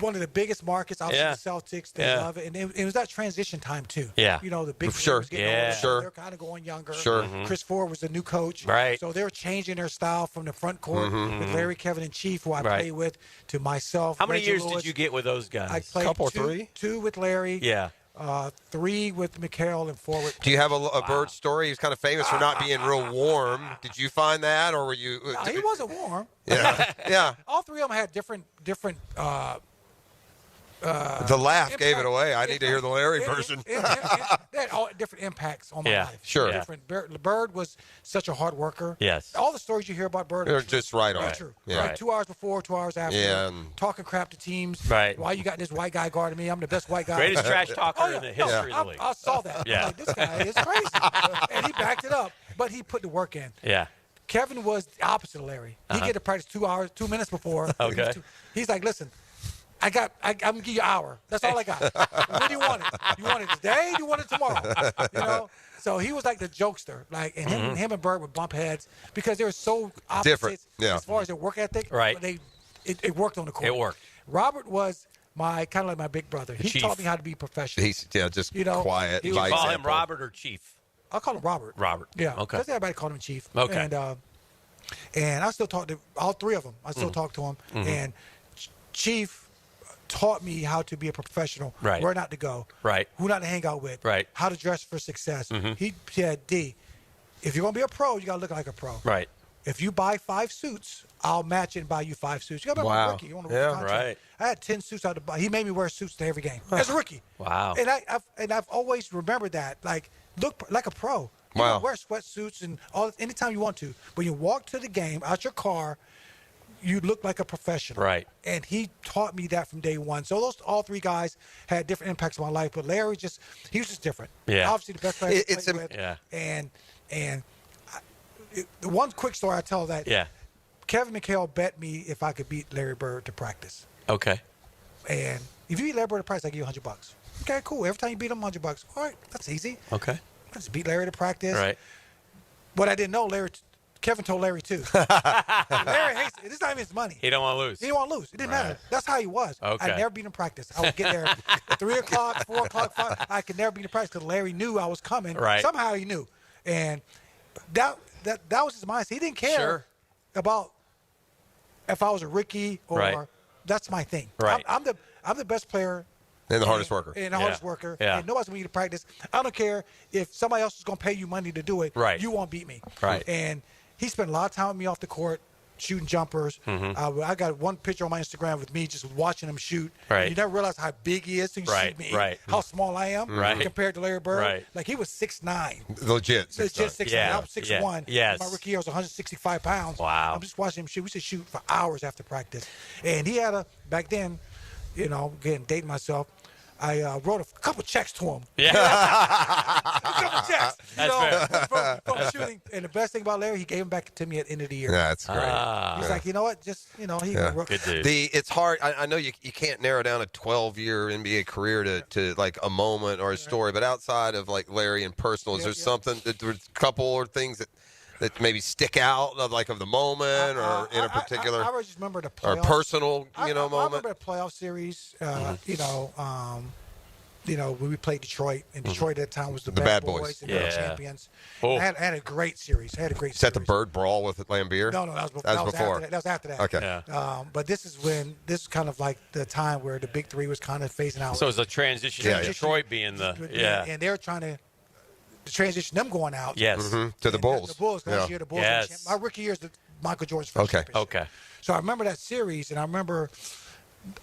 one of the biggest markets. Obviously, the Celtics, they love it. And it was that transition time, too. Yeah. The big Sure. getting older. They're kind of going younger. Sure. Chris Ford was the new coach. Right. So they were changing their style from the front court with Larry, Kevin, and Chief, who I played with, to myself. How many Reggie years Lewis. did you get with those guys? I played two with Larry. Yeah. 3 with Mikhail and 4 with. Do you have a Bird story? He was kind of famous for not being real warm. Did you find that, or were you? He wasn't warm. Yeah, yeah. All 3 of them had different. The laugh gave it away. I need to hear the Larry version. They had all different impacts on my life. Sure. Different. Bird was such a hard worker. Yes. All the stories you hear about Bird They're are just right on. true. Yeah. Like 2 hours before, 2 hours after. Yeah. Talking crap to teams. Right. Why you got this white guy guarding me? I'm the best white guy. Greatest trash talker in the history of the league. I saw that. Yeah. I'm like, this guy is crazy. And he backed it up, but he put the work in. Yeah. Kevin was the opposite of Larry. He get to practice 2 minutes before. Okay. He's like, listen, I'm gonna give you an hour. That's all I got. When do you want it? You want it today? You want it tomorrow? So he was like the jokester. Like, and him and Bird would bump heads because they were so opposite Different. Yeah. as far as their work ethic. Right. But it worked on the court. It worked. Robert was kind of like my big brother. He taught me how to be professional. He's just quiet. You call him Robert or Chief? I call him Robert. Robert. Yeah. Okay. Because everybody called him Chief. Okay. And I still talk to all 3 of them. I still talk to them. And Chief taught me how to be a professional, where not to go, who not to hang out with, how to dress for success. He said, D, if you're going to be a pro, you got to look like a pro. Right. If you buy 5 suits, I'll match it and buy you 5 suits. You got to be a rookie. You want to contract. Right. I had 10 suits out to buy. He made me wear suits to every game as a rookie. Wow. And I've always remembered that. Like, look like a pro. You can wear sweatsuits and all anytime you want to. When you walk to the game out your car, you look like a professional. Right. And he taught me that from day one. So all 3 guys had different impacts on my life, but Larry he was just different. Yeah. Obviously the best player I played with. Yeah. And the one quick story I tell that. Yeah. Kevin McHale bet me if I could beat Larry Bird to practice. Okay. And if you beat Larry Bird to practice, I give you $100. Okay, cool. Every time you beat him, $100. All right, that's easy. Okay. Just beat Larry to practice. Right. What I didn't know, Kevin told Larry too. Larry hates it. It's not even his money. He don't want to lose. He didn't want to lose. It didn't matter. That's how he was. Okay. I never beat him in practice. I would get there at 3 o'clock, 4 o'clock, 5. I could never beat him in practice because Larry knew I was coming. Right. Somehow he knew. And that was his mindset. He didn't care about if I was a rookie or that's my thing. Right. I'm the best player. And the hardest worker. And the hardest worker. Yeah. And nobody's going to practice. I don't care if somebody else is going to pay you money to do it. Right. You won't beat me. Right. And he spent a lot of time with me off the court shooting jumpers. I got one picture on my Instagram with me just watching him shoot. Right. You never realize how big he is till you see me. Right. How small I am compared to Larry Bird. Right. Like he was 6'9". Legit 6'9". Yeah. I was 6'1". Yes. My rookie year was 165 pounds. Wow. I'm just watching him shoot. We used to shoot for hours after practice. And he had back then, again, dating myself, I wrote a couple checks to him. Yeah. A couple checks. That's fair. From shooting. And the best thing about Larry, he gave them back to me at the end of the year. Yeah, that's great. He's like, you know what? Just, he Good dude. It's hard. I know you can't narrow down a 12-year NBA career to like a moment or a story, but outside of like Larry and personal, is there something, a couple or things that maybe stick out of the moment or in a particular I just remember the playoff. or personal, moment? I remember the playoff series, when we played Detroit, and Detroit at that time was the Bad Boys Boys. and they're champions. Oh. And had a great series. Is that the Bird Brawl with Lambeer? No, that was before. That was after that. Okay. But this is kind of like the time where the big three was kind of phasing out. So it's a transition to Detroit being and they're trying to transition them going out. Yes. To the Bulls. The Bulls last year. The Bulls. Yes. My rookie year is the Michael Jordan's first championship. Okay. So I remember that series, and I remember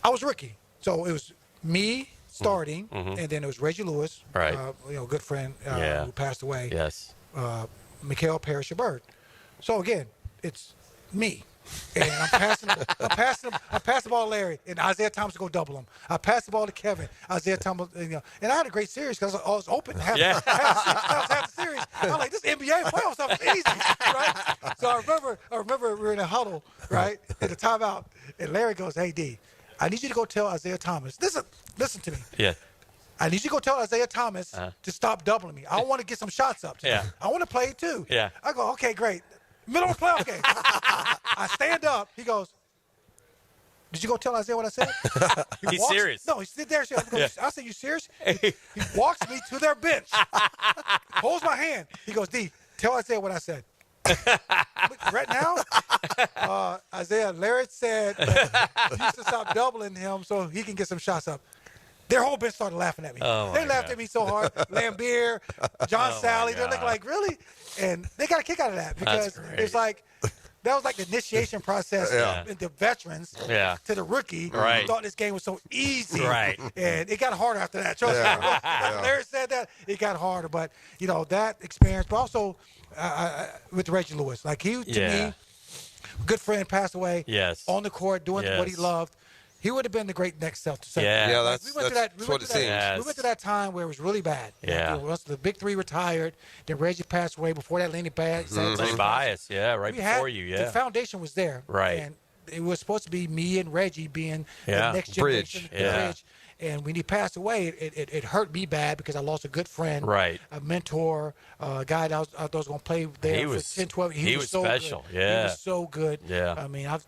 I was rookie. So it was me starting, and then it was Reggie Lewis, right? Good friend who passed away. Yes. Mikhail Parrish-Bird. So again, it's me. And I'm passing the ball to Larry, and Isaiah Thomas go double him. I pass the ball to Kevin, Isaiah Thomas, and I had a great series because I was open. Half the series. I'm like, this NBA playoff stuff is easy, right? So I remember we were in a huddle, right, at the timeout, and Larry goes, "Hey D, I need you to go tell Isaiah Thomas. Listen to me. Yeah. I need you to go tell Isaiah Thomas to stop doubling me. I want to get some shots up. Yeah. I want to play too. Yeah. I go, okay, great. Middle of a playoff game. I stand up. He goes, did you go tell Isaiah what I said? He's serious. No, he sit there. I said, you serious? He walks me to their bench, holds my hand. He goes, D, tell Isaiah what I said. Right now, Isaiah, Larry said he used to stop doubling him so he can get some shots up. Their whole bench started laughing at me. They laughed at me so hard. Lambeer, John Sally, they're like, really? And they got a kick out of that because it's like that was like the initiation process in the veterans to the rookie who thought this game was so easy. Right. And it got harder after that. Trust me. Larry said that. It got harder. But, that experience, but also with Reggie Lewis. Like, he, to me, good friend, passed away on the court doing what he loved. He would have been the great next Celtics. Yeah, that's what it seems. We went to that time where it was really bad. Yeah. Once the big three retired, then Reggie passed away. Before that, Lenny Bias. Lenny Bias, right before you, The foundation was there. Right. And it was supposed to be me and Reggie being the next generation. Bridge. And when he passed away, it hurt me bad because I lost a good friend, a mentor, a guy that I was going to play there for 10, 12 years. He was so special. Good. He was so good. Yeah. I mean, I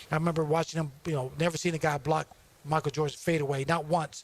remember watching him, never seen a guy block Michael Jordan's fadeaway, not once,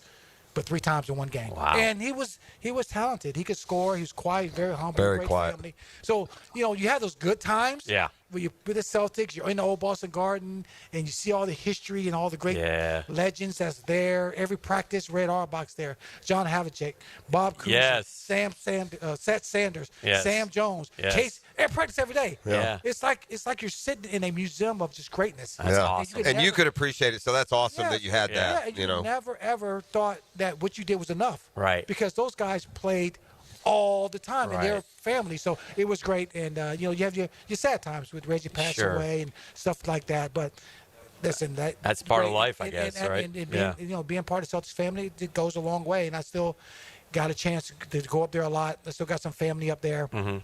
but 3 times in one game. Wow. And he was talented. He could score. He was quiet, very humble, very great quiet. family. So, you have those good times. Yeah. Where you're with the Celtics, you're in the old Boston Garden, and you see all the history and all the great legends that's there. Every practice, Red Auerbach's there. John Havlicek, Bob Cousy, Seth Sanders, Sam Jones, Case. Every practice every day. Yeah. It's like you're sitting in a museum of just greatness. That's awesome. And you could appreciate it, so that's awesome that you had that. And you never ever thought that what you did was enough. Right. Because those guys played all the time, and they're family. So it was great. And you have your sad times with Reggie passing away and stuff like that. But listen, that's part of life, I guess, right? And being part of the Celtics family, it goes a long way. And I still got a chance to go up there a lot. I still got some family up there. Mm-hmm.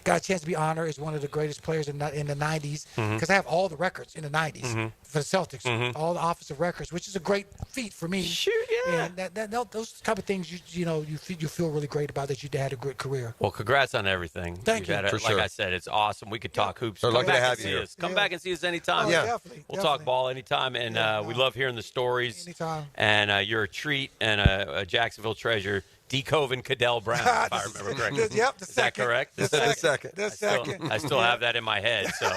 Got a chance to be honored as one of the greatest players in the 90s because I have all the records in the 90s for the Celtics, all the offensive records, which is a great feat for me. Sure, yeah. And those type of things, you feel really great about that you had a great career. Well, congrats on everything. Thank you. Like I said, it's awesome. We could talk hoops. We're lucky to have you you here. Come back and see us anytime. Definitely. We'll talk ball anytime, and we love hearing the stories. Anytime. And you're a treat and a Jacksonville treasure. D. Coven Cadell Brown, if I remember correctly. Is that correct? The second. I still have that in my head. So,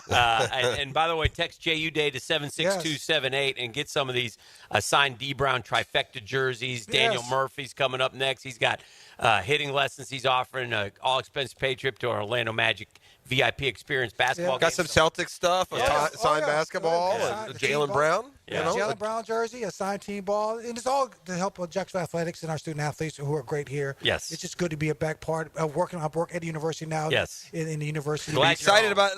and by the way, text JU Day to 76278 and get some of these signed D. Brown trifecta jerseys. Daniel Murphy's coming up next. He's got hitting lessons. He's offering an all-expense pay trip to our Orlando Magic VIP experience basketball. Got some Celtic stuff, signed basketball, and Jaylen Brown. Jaylen Brown jersey, a signed team ball, and it's all to help Jacksonville athletics and our student athletes who are great here. Yes, it's just good to be a back part of working. I work at the university now. Yes, in the university. Excited about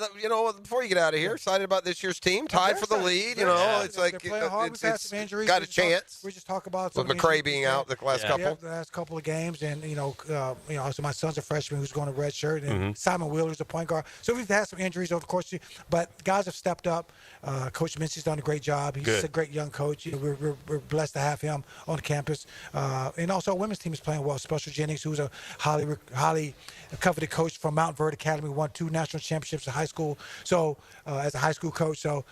before you get out of here. Excited about this year's team, tied for the lead. It's like it's got a chance. We just talk about with McCray being out the last couple. The last couple of games, and so my son's a freshman who's going to redshirt, and Simon Wheeler's a point guard. So we've had some injuries over the course, but guys have stepped up. Coach Mincy's done a great job. He's a great young coach. We're blessed to have him on campus. And also our women's team is playing well. Special Jennings, who's a highly coveted coach from Mount Verde Academy, won 2 national championships in high school. So as a high school coach, so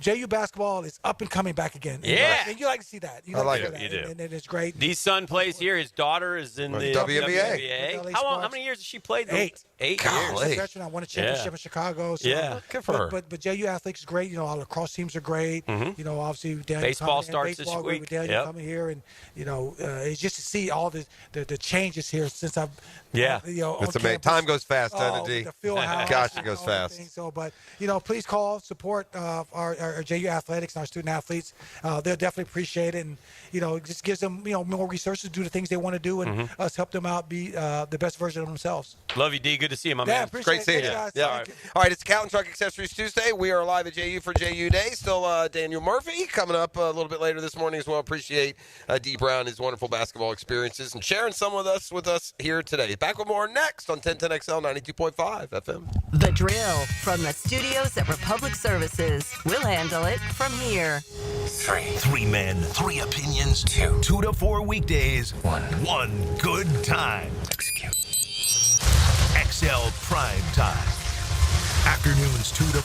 JU basketball is up and coming back again. And you like to see that. I like it. That. You do. And it's great. D's son plays here. His daughter is in the WNBA. How many years has she played? 8. 8 Golly. years. I won a championship in Chicago. So, good for her. But JU athletics is great. All the lacrosse teams are great. Obviously Daniel baseball coming starts in, this week. With Daniel coming here, and it's just to see all the changes here since I've. It's amazing. Time goes fast, doesn't it, D? The field house. Gosh, it goes fast. So, but please call, support our JU athletics and our student athletes. They'll definitely appreciate it, and it just gives them more resources to do the things they want to do, and us help them out be the best version of themselves. Love you, D. Good to see you, my man. Great seeing you. Yeah. All right, it's Cal Truck Accessories Tuesday. We are live at JU for JU Day. Still Daniel Murphy coming up a little bit later this morning as well. Appreciate D. Brown, his wonderful basketball experiences, and sharing some with us here today. Back with more next on 1010XL 92.5 FM. The Drill from the studios at Republic Services. We'll handle it from here. 3 men, 3 opinions, 2 to 4 weekdays, 1 good time. Execute. XL Prime Time. Afternoons 2 to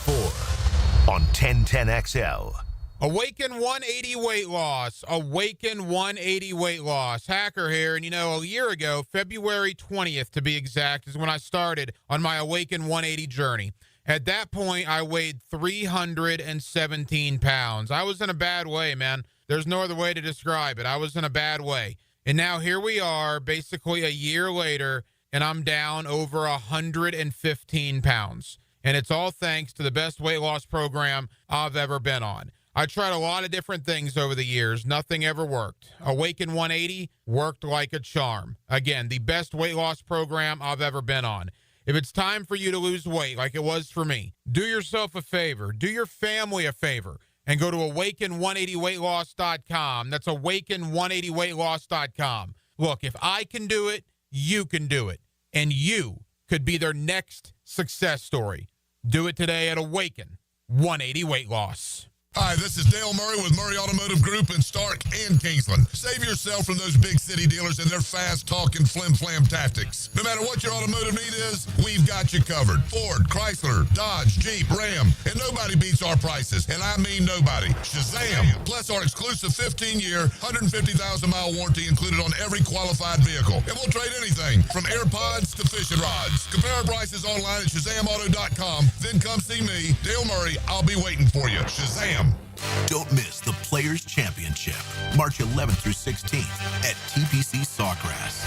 4 on 1010XL. Awaken 180 weight loss. Awaken 180 weight loss. Hacker here. And a year ago, February 20th to be exact, is when I started on my Awaken 180 journey. At that point, I weighed 317 pounds. I was in a bad way, man. There's no other way to describe it. I was in a bad way. And now here we are, basically a year later, and I'm down over 115 pounds. And it's all thanks to the best weight loss program I've ever been on. I tried a lot of different things over the years. Nothing ever worked. Awaken 180 worked like a charm. Again, the best weight loss program I've ever been on. If it's time for you to lose weight like it was for me, do yourself a favor, do your family a favor, and go to awaken180weightloss.com. That's awaken180weightloss.com. Look, if I can do it, you can do it. And you could be their next success story. Do it today at Awaken 180 Weight Loss. Hi, this is Dale Murray with Murray Automotive Group in Stark and Kingsland. Save yourself from those big city dealers and their fast-talking flim-flam tactics. No matter what your automotive need is, we've got you covered. Ford, Chrysler, Dodge, Jeep, Ram, and nobody beats our prices, and I mean nobody. Shazam! Plus our exclusive 15-year, 150,000-mile warranty included on every qualified vehicle. And we'll trade anything from AirPods to fishing rods. Compare our prices online at ShazamAuto.com. Then come see me, Dale Murray. I'll be waiting for you. Shazam! Don't miss the Players' Championship, March 11th through 16th at TPC Sawgrass.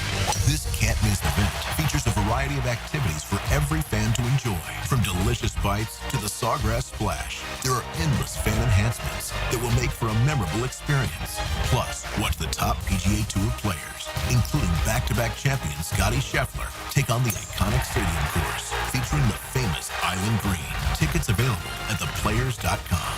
This can't-miss event features a variety of activities for every fan to enjoy, from delicious bites to the Sawgrass Splash. There are endless fan enhancements that will make for a memorable experience. Plus, watch the top PGA Tour players, including back-to-back champion Scottie Scheffler, take on the iconic stadium course featuring the famous Island Green. Tickets available at theplayers.com.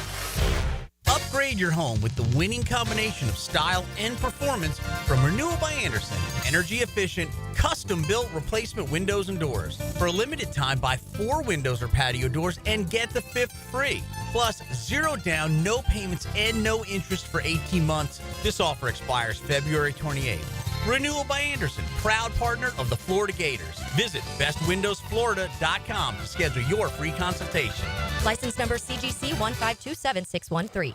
Upgrade your home with the winning combination of style and performance from Renewal by Andersen. Energy efficient, custom-built replacement windows and doors. For a limited time, buy 4 windows or patio doors and get the 5th free. Plus, 0 down, no payments, and no interest for 18 months. This offer expires February 28th. Renewal by Andersen, proud partner of the Florida Gators. Visit bestwindowsflorida.com to schedule your free consultation. License number CGC 1527613.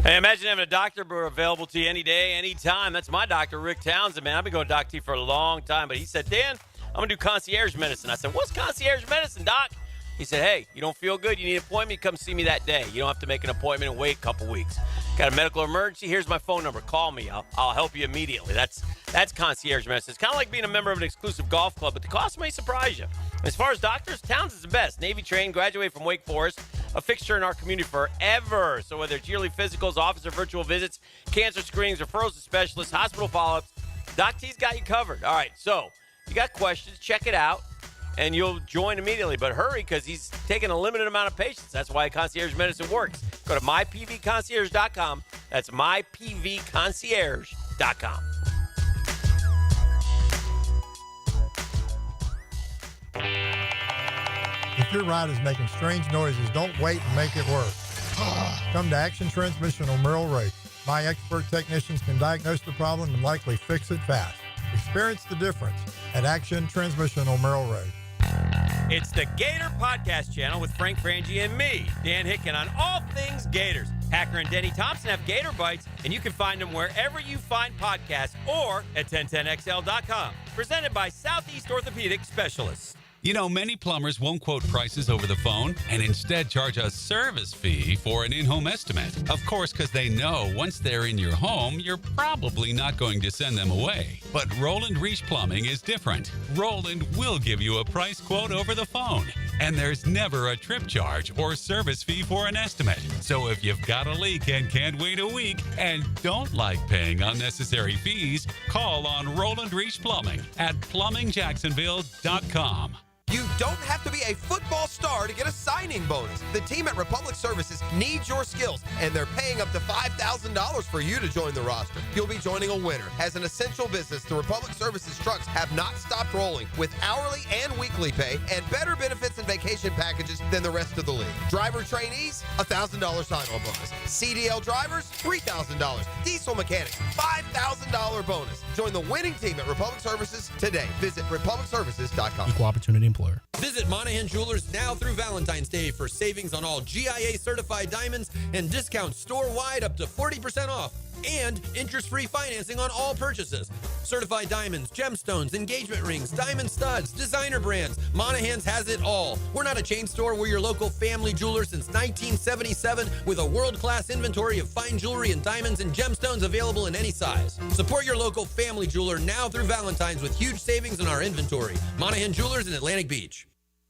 Hey, imagine having a doctor available to you any day, anytime. That's my doctor, Rick Townsend, man. I've been going to Doc T for a long time, but he said, Dan, I'm going to do concierge medicine. I said, what's concierge medicine, Doc? He said, hey, you don't feel good, you need an appointment, come see me that day. You don't have to make an appointment and wait a couple weeks. Got a medical emergency? Here's my phone number. Call me. I'll help you immediately. That's concierge medicine. It's kind of like being a member of an exclusive golf club, but the cost may surprise you. As far as doctors, Townsend's the best. Navy trained, graduated from Wake Forest, a fixture in our community forever. So whether it's yearly physicals, office or virtual visits, cancer screenings, referrals to specialists, hospital follow-ups, Doc T's got you covered. All right, so you got questions, check it out, and you'll join immediately. But hurry, because he's taking a limited amount of patients. That's why concierge medicine works. Go to mypvconcierge.com. That's mypvconcierge.com. If your ride is making strange noises, don't wait and make it work. Come to Action Transmission on Merrill Road. My expert technicians can diagnose the problem and likely fix it fast. Experience the difference at Action Transmission on Merrill Road. It's the Gator Podcast Channel with Frank Frangie and me, Dan Hicken, on all things Gators. Hacker and Denny Thompson have Gator Bites, and you can find them wherever you find podcasts or at 1010XL.com. Presented by Southeast Orthopedic Specialists. You know, many plumbers won't quote prices over the phone and instead charge a service fee for an in-home estimate. Of course, because they know once they're in your home, you're probably not going to send them away. But Roland Reach Plumbing is different. Roland will give you a price quote over the phone. And there's never a trip charge or service fee for an estimate. So if you've got a leak and can't wait a week and don't like paying unnecessary fees, call on Roland Reach Plumbing at plumbingjacksonville.com. You don't have to be a football star to get a signing bonus. The team at Republic Services needs your skills, and they're paying up to $5,000 for you to join the roster. You'll be joining a winner. As an essential business, the Republic Services trucks have not stopped rolling with hourly and weekly pay and better benefits and vacation packages than the rest of the league. Driver trainees, $1,000 sign-on bonus. CDL drivers, $3,000. Diesel mechanics, $5,000 bonus. Join the winning team at Republic Services today. Visit republicservices.com. Equal opportunity employer. Visit Monahan Jewelers now through Valentine's Day for savings on all GIA certified diamonds and discounts store-wide up to 40% off. And interest-free financing on all purchases. Certified diamonds, gemstones, engagement rings, diamond studs, designer brands. Monahan's has it all. We're not a chain store. We're your local family jeweler since 1977 with a world-class inventory of fine jewelry and diamonds and gemstones available in any size. Support your local family jeweler now through Valentine's with huge savings in our inventory. Monahan Jewelers in Atlantic Beach.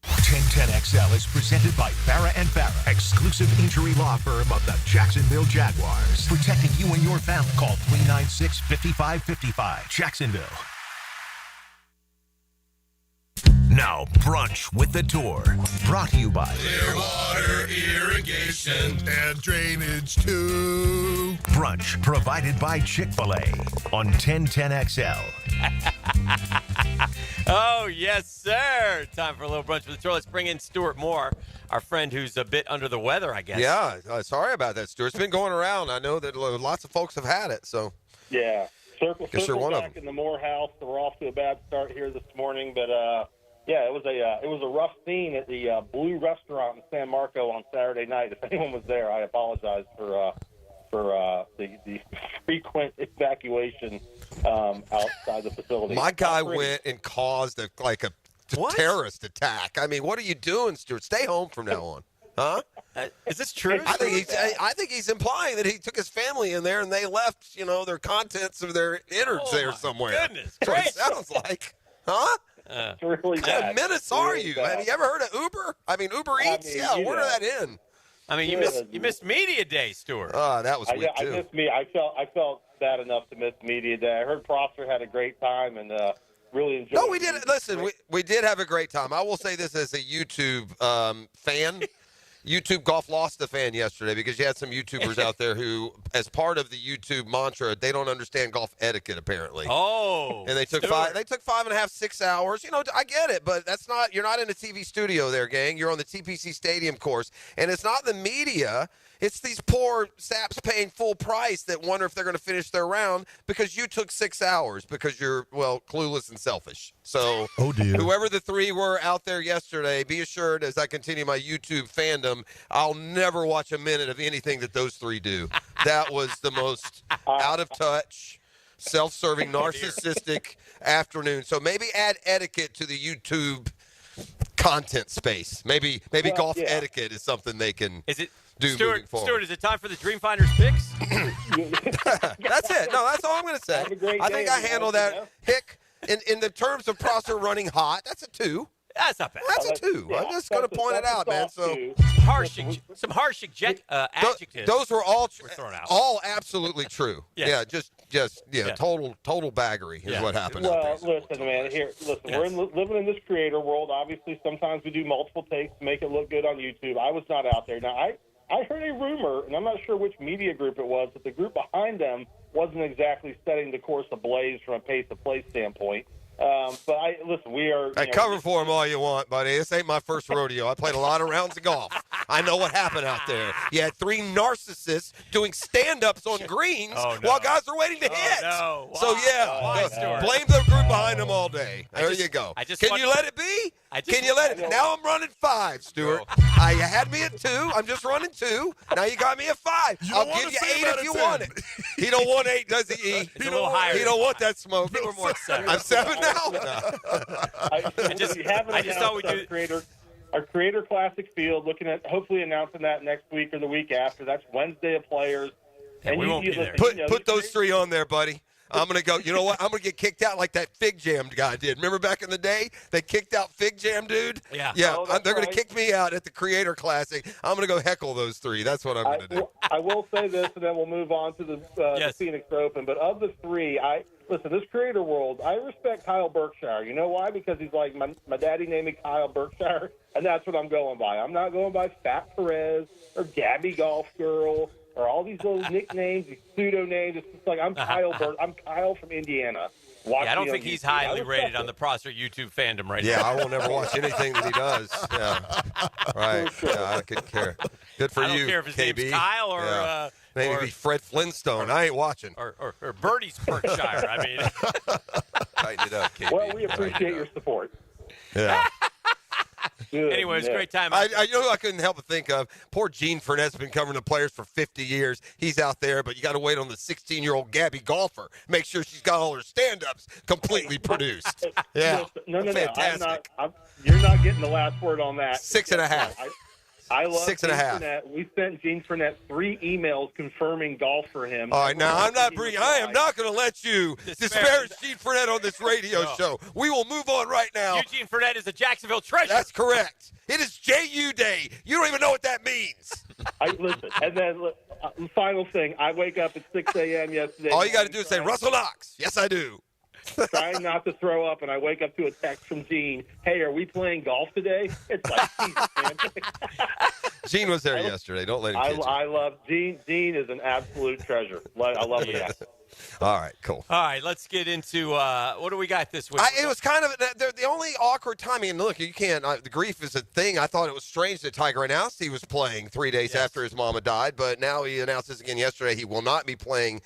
1010XL is presented by Farah & Farah, exclusive injury law firm of the Jacksonville Jaguars. Protecting you and your family. Call 396-5555. Jacksonville. Now, Brunch with the Tour. Brought to you by Clearwater Irrigation and Drainage too. Brunch, provided by Chick-fil-A on 1010XL. Oh, yes, sir. Time for a little Brunch with the Tour. Let's bring in Stuart Moore, our friend who's a bit under the weather, I guess. Yeah, sorry about that, Stuart. It's been going around. I know that lots of folks have had it, so. Yeah. Circle one of back them. in the Moore house. We're off to a bad start here this morning, but yeah, it was a rough scene at the Blue Restaurant in San Marco on Saturday night. If anyone was there, I apologize for the frequent evacuation outside the facility. My guy went and caused a terrorist attack. I mean, what are you doing, Stuart? Stay home from now on, huh? Is this true? I think he's implying that he took his family in there and they left, their contents of their innards there somewhere. Goodness, that's what it sounds like, huh? It's really What kind bad. of menace are you? Have you ever heard of Uber? I mean, Uber Eats? Order that in. I mean, you missed Media Day, Stuart. Oh, that was weak, too. I felt bad enough to miss Media Day. I heard Prosser had a great time and really enjoyed it. No, we did. Listen, we did have a great time. I will say this as a YouTube fan. YouTube Golf lost a fan yesterday because you had some YouTubers out there who, as part of the YouTube mantra, they don't understand golf etiquette apparently. Oh, and they took 5.5, 6 hours. I get it, but you're not in a TV studio there, gang. You're on the TPC Stadium course, and it's not the media. It's these poor saps paying full price that wonder if they're going to finish their round because you took 6 hours because you're, clueless and selfish. So oh dear. Whoever the three were out there yesterday, be assured as I continue my YouTube fandom, I'll never watch a minute of anything that those three do. That was the most out of touch, self-serving, narcissistic afternoon. So maybe add etiquette to the YouTube content space. Maybe golf etiquette is something they can do moving forward. Stuart, is it time for the Dreamfinders picks? That's it. No, that's all I'm going to say. I think I handle that. Hick, in the terms of Prosser running hot, that's a 2. That's not bad. That's a 2. I'm just going to point it out, man. So some harsh adjectives. Those were all thrown out. all absolutely true. Yeah. Just total baggery is what happened. Well, listen, man. We're living in this creator world. Obviously, sometimes we do multiple takes to make it look good on YouTube. I was not out there. Now, I heard a rumor, and I'm not sure which media group it was, but the group behind them wasn't exactly setting the course ablaze from a pace of play standpoint. But listen, we are. I cover for him all you want, buddy. This ain't my first rodeo. I played a lot of rounds of golf. I know what happened out there. You had 3 narcissists doing stand-ups on greens while guys are waiting to hit. No. So, blame the group behind them all day. There you go. Can you let it be? Can you let it? Now I'm running 5, Stuart. You had me at 2. I'm just running 2. Now you got me at 5. I'll give you 8 if you want it. He don't want 8, does he, E? He's a little higher. He don't want that smoke. I'm 7 now? I just thought we do our Creator Classic field. Looking at hopefully announcing that next week or the week after. That's Wednesday of players. And we won't be there. Put those 3 on there, buddy. I'm going to go, you know what? I'm going to get kicked out like that Fig Jam guy did. Remember back in the day? They kicked out Fig Jam, dude? Yeah. They're going to kick me out at the Creator Classic. I'm going to go heckle those 3. That's what I'm going to do. I will say this, and then we'll move on to the Phoenix Open. But of the 3, listen, this creator world, I respect Kyle Berkshire. You know why? Because he's like, my daddy named me Kyle Berkshire, and that's what I'm going by. I'm not going by Fat Perez or Gabby Golf Girl or all these little nicknames, these pseudo names. It's just like I'm Kyle from Indiana. I don't think he's highly rated on the Prosser YouTube fandom right now. Yeah, I will never watch anything that he does. Yeah, right. Yeah, I couldn't care. Good for you, I don't care if his KB. name's Kyle or maybe be Fred Flintstone. I ain't watching. Or Birdie's Berkshire. I mean, tighten it up, KB. Well, we appreciate your support. Yeah. Anyway, it was a great time. I you know who I couldn't help but think of? Poor Gene Frenette's been covering the players for 50 years. He's out there, but you got to wait on the 16-year-old Gabby golfer. Make sure she's got all her stand-ups completely produced. Yeah. No. Fantastic. You're not getting the last word on that. 6.5. I love 6.5. Frenette. We sent Gene Frenette 3 emails confirming golf for him. All right, now I am not going to let you disparage Gene Frenette on this radio show. We will move on right now. Eugene Frenette is a Jacksonville treasure. That's correct. It is JU Day. You don't even know what that means. Listen, and then final thing. I wake up at 6 a.m. yesterday. All you got to do is say Russell Knox. Yes, I do. Trying not to throw up, and I wake up to a text from Gene. Hey, are we playing golf today? It's like, Jesus, man. Gene was there yesterday. Don't let him kid you. I love Gene. Gene is an absolute treasure. I love the guy. All right, cool. All right, let's get into what do we got this week? It was kind of the only awkward timing. And look, you can't. The grief is a thing. I thought it was strange that Tiger announced he was playing 3 days after his mama died, but now he announces again yesterday he will not be playing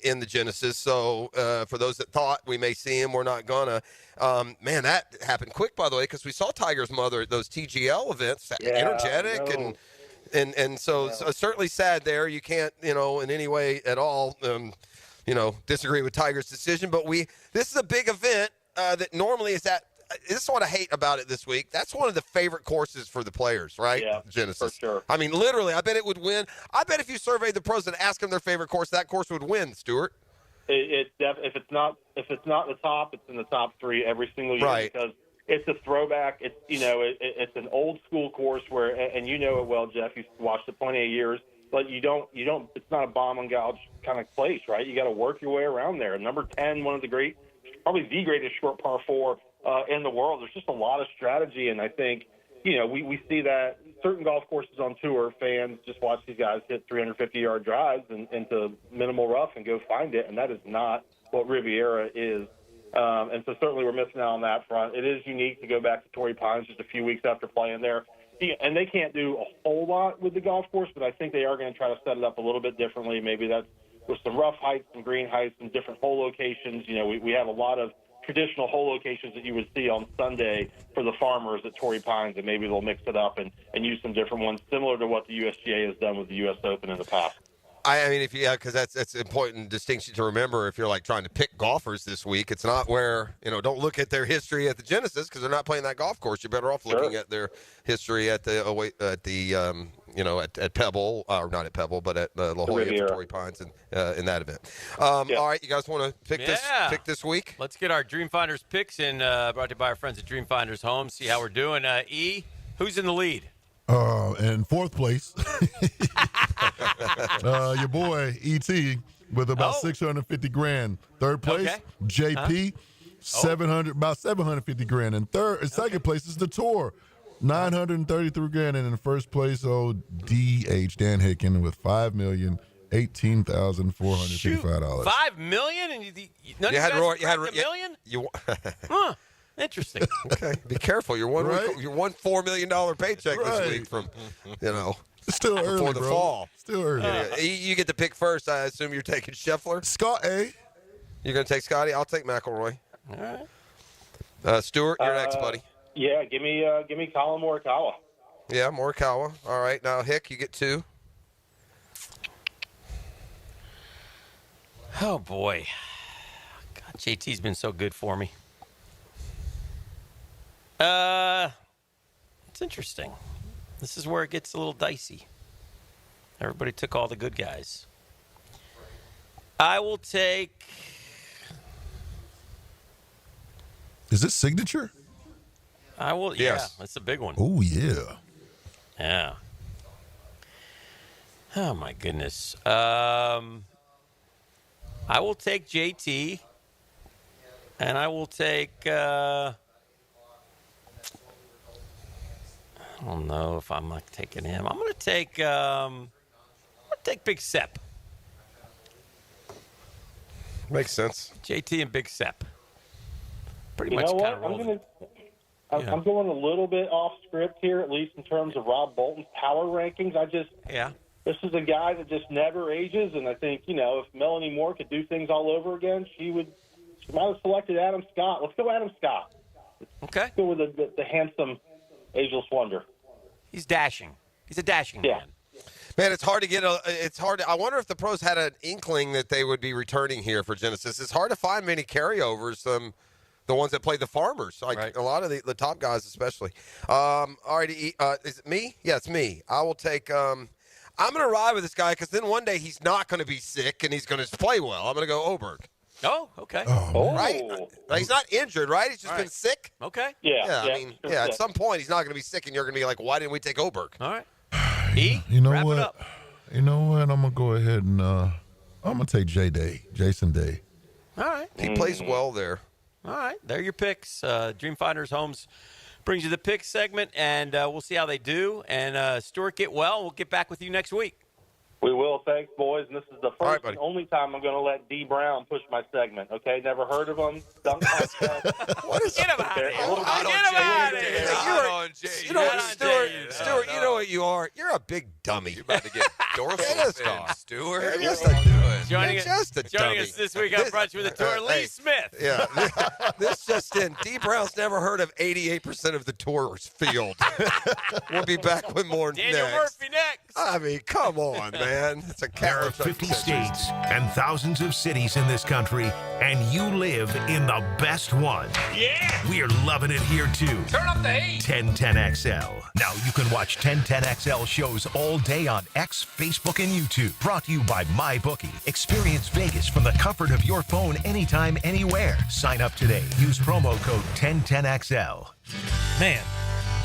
in the Genesis. So for those that thought we may see him, we're not gonna. Man, that happened quick, by the way, because we saw Tiger's mother at those TGL events, energetic and so certainly sad there. You can't, in any way at all. Disagree with Tiger's decision, but this is a big event that normally is at. This is what I hate about it this week. That's one of the favorite courses for the players, right? Yeah, Genesis. for sure. I mean, literally, I bet it would win. I bet if you surveyed the pros and asked them their favorite course, that course would win, Stuart. If it's not the top, it's in the top 3 every single year, right? Because it's a throwback. It's it's an old school course where, and you know it well, Jeff. You've watched it plenty of years. But you don't. It's not a bomb and gouge kind of place, right? You got to work your way around there. Number 10, probably the greatest short par 4 in the world. There's just a lot of strategy, and I think we see that certain golf courses on tour. Fans just watch these guys hit 350-yard drives into minimal rough and go find it, and that is not what Riviera is. And so certainly we're missing out on that front. It is unique to go back to Torrey Pines just a few weeks after playing there. And they can't do a whole lot with the golf course, but I think they are going to try to set it up a little bit differently. Maybe that's with some rough heights, some green heights, some different hole locations. We have a lot of traditional hole locations that you would see on Sunday for the farmers at Torrey Pines, and maybe they'll mix it up and use some different ones, similar to what the USGA has done with the U.S. Open in the past. I mean, because that's an important distinction to remember if you're like trying to pick golfers this week. It's not where, don't look at their history at the Genesis because they're not playing that golf course. You're better off looking at their history at at Pebble, or not at Pebble, but at La Jolla and Torrey Pines in that event. All right, you guys want to pick this week? Let's get our Dreamfinders picks in, brought to you by our friends at Dreamfinders Home. See how we're doing. E, who's in the lead? In 4th place, your boy E.T. with about 650 grand. 3rd place, JP, about 750 grand. And second place is the Tour, 933 grand. And in 1st place, DH Dan Hicken with $5,000,000 $18,455. $5 million, and you none You of had you Roy. guys You had cracked $1 million? You. Huh. Interesting. Okay, be careful. You're one Right? you're $1 $4 million paycheck Right. this week from, It's still early, before the bro. fall. Still early. You get to pick first. I assume you're taking Scheffler. Scott A. You're going to take Scotty. I'll take McElroy. All right. Stuart, you're next, buddy. Yeah, give me Colin Morikawa. Yeah, Morikawa. All right, now Hick, you get 2. Oh, boy. God, JT's been so good for me. It's interesting. This is where it gets a little dicey. Everybody took all the good guys. I will take... Is this signature? I will. Yes. Yeah, that's a big one. Oh, yeah. Yeah. Oh, my goodness. I will take JT, and I will take... I don't know if I'm not taking him. I'm going to take Big Sep. Makes sense. JT and Big Sep. Pretty You much know kind what? of rolls. I'm going a little bit off script here, at least in terms of Rob Bolton's power rankings. This is a guy that just never ages, and I think, if Melanie Moore could do things all over again, she might have selected Adam Scott. Let's go Adam Scott. Okay. Let's go with the handsome ageless wonder. He's dashing. He's a dashing man. Man, it's hard to get I wonder if the pros had an inkling that they would be returning here for Genesis. It's hard to find many carryovers, the ones that play the Farmers, like a lot of the top guys especially. All right, is it me? Yeah, it's me. I will take I'm going to ride with this guy because then one day he's not going to be sick and he's going to play well. I'm going to go Oberg. Oh, okay. Right? He's not injured, right? He's just been sick. Okay. Yeah, at some point he's not going to be sick and you're going to be like, why didn't we take Oberg? All right. You know wrap it what? up. You know what? I'm going to go ahead and I'm going to take Jason Day. All right. He plays well there. All right. There are your picks. Dreamfinders Homes brings you the pick segment, and we'll see how they do. And Stuart, get well. We'll get back with you next week. We will. Thanks, boys. And this is the first and only time I'm going to let D. Brown push my segment. Okay? Never heard of him. Dunk contest. What is Get him out of here. Stuart, you know what you are? You're a big dummy. You're about to get dorsal fin, Stuart. You're Joining just a dummy. us this week on Brunch with the Tour, Lee Smith. Yeah. This just in. D. Brown's never heard of 88% of the tour's field. We'll be back with more Daniel next. Murphy next. I mean, come on, man. It's a There are 50 states and thousands of cities in this country, and you live in the best one. Yeah! We're loving it here, too. Turn up the heat! 1010XL. Now you can watch 1010XL shows all day on X, Facebook, and YouTube. Brought to you by MyBookie. Experience Vegas from the comfort of your phone anytime, anywhere. Sign up today. Use promo code 1010XL. Man,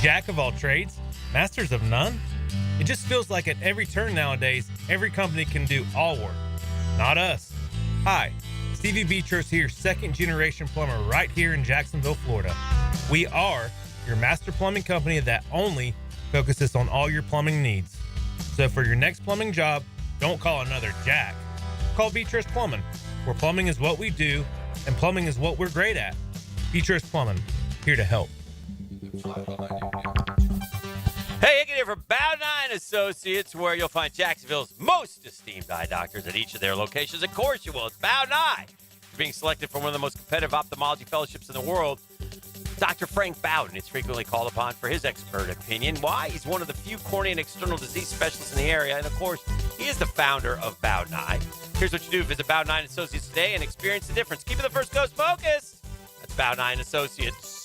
jack of all trades, masters of none? It just feels like at every turn nowadays, every company can do all work. Not us. Hi, Stevie Beechurst here, second-generation plumber right here in Jacksonville, Florida. We are your master plumbing company that only focuses on all your plumbing needs. So for your next plumbing job, don't call another Jack. Call Beechurst Plumbing, where plumbing is what we do, and plumbing is what we're great at. Beechurst Plumbing, here to help. Hey, Hicken here for Bow 9 Associates, where you'll find Jacksonville's most esteemed eye doctors at each of their locations. Of course you will. It's Bow 9. Being selected for one of the most competitive ophthalmology fellowships in the world, Dr. Frank Bowden is frequently called upon for his expert opinion. Why? He's one of the few cornea and external disease specialists in the area, and of course, he is the founder of Bow 9. Here's what you do. Visit Bow 9 Associates today and experience the difference. Keep it the First Coast focus. That's Bow 9 Associates.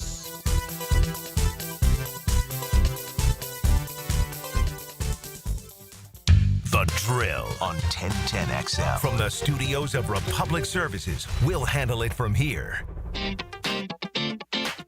The Drill on 1010XL. From the studios of Republic Services, we'll handle it from here.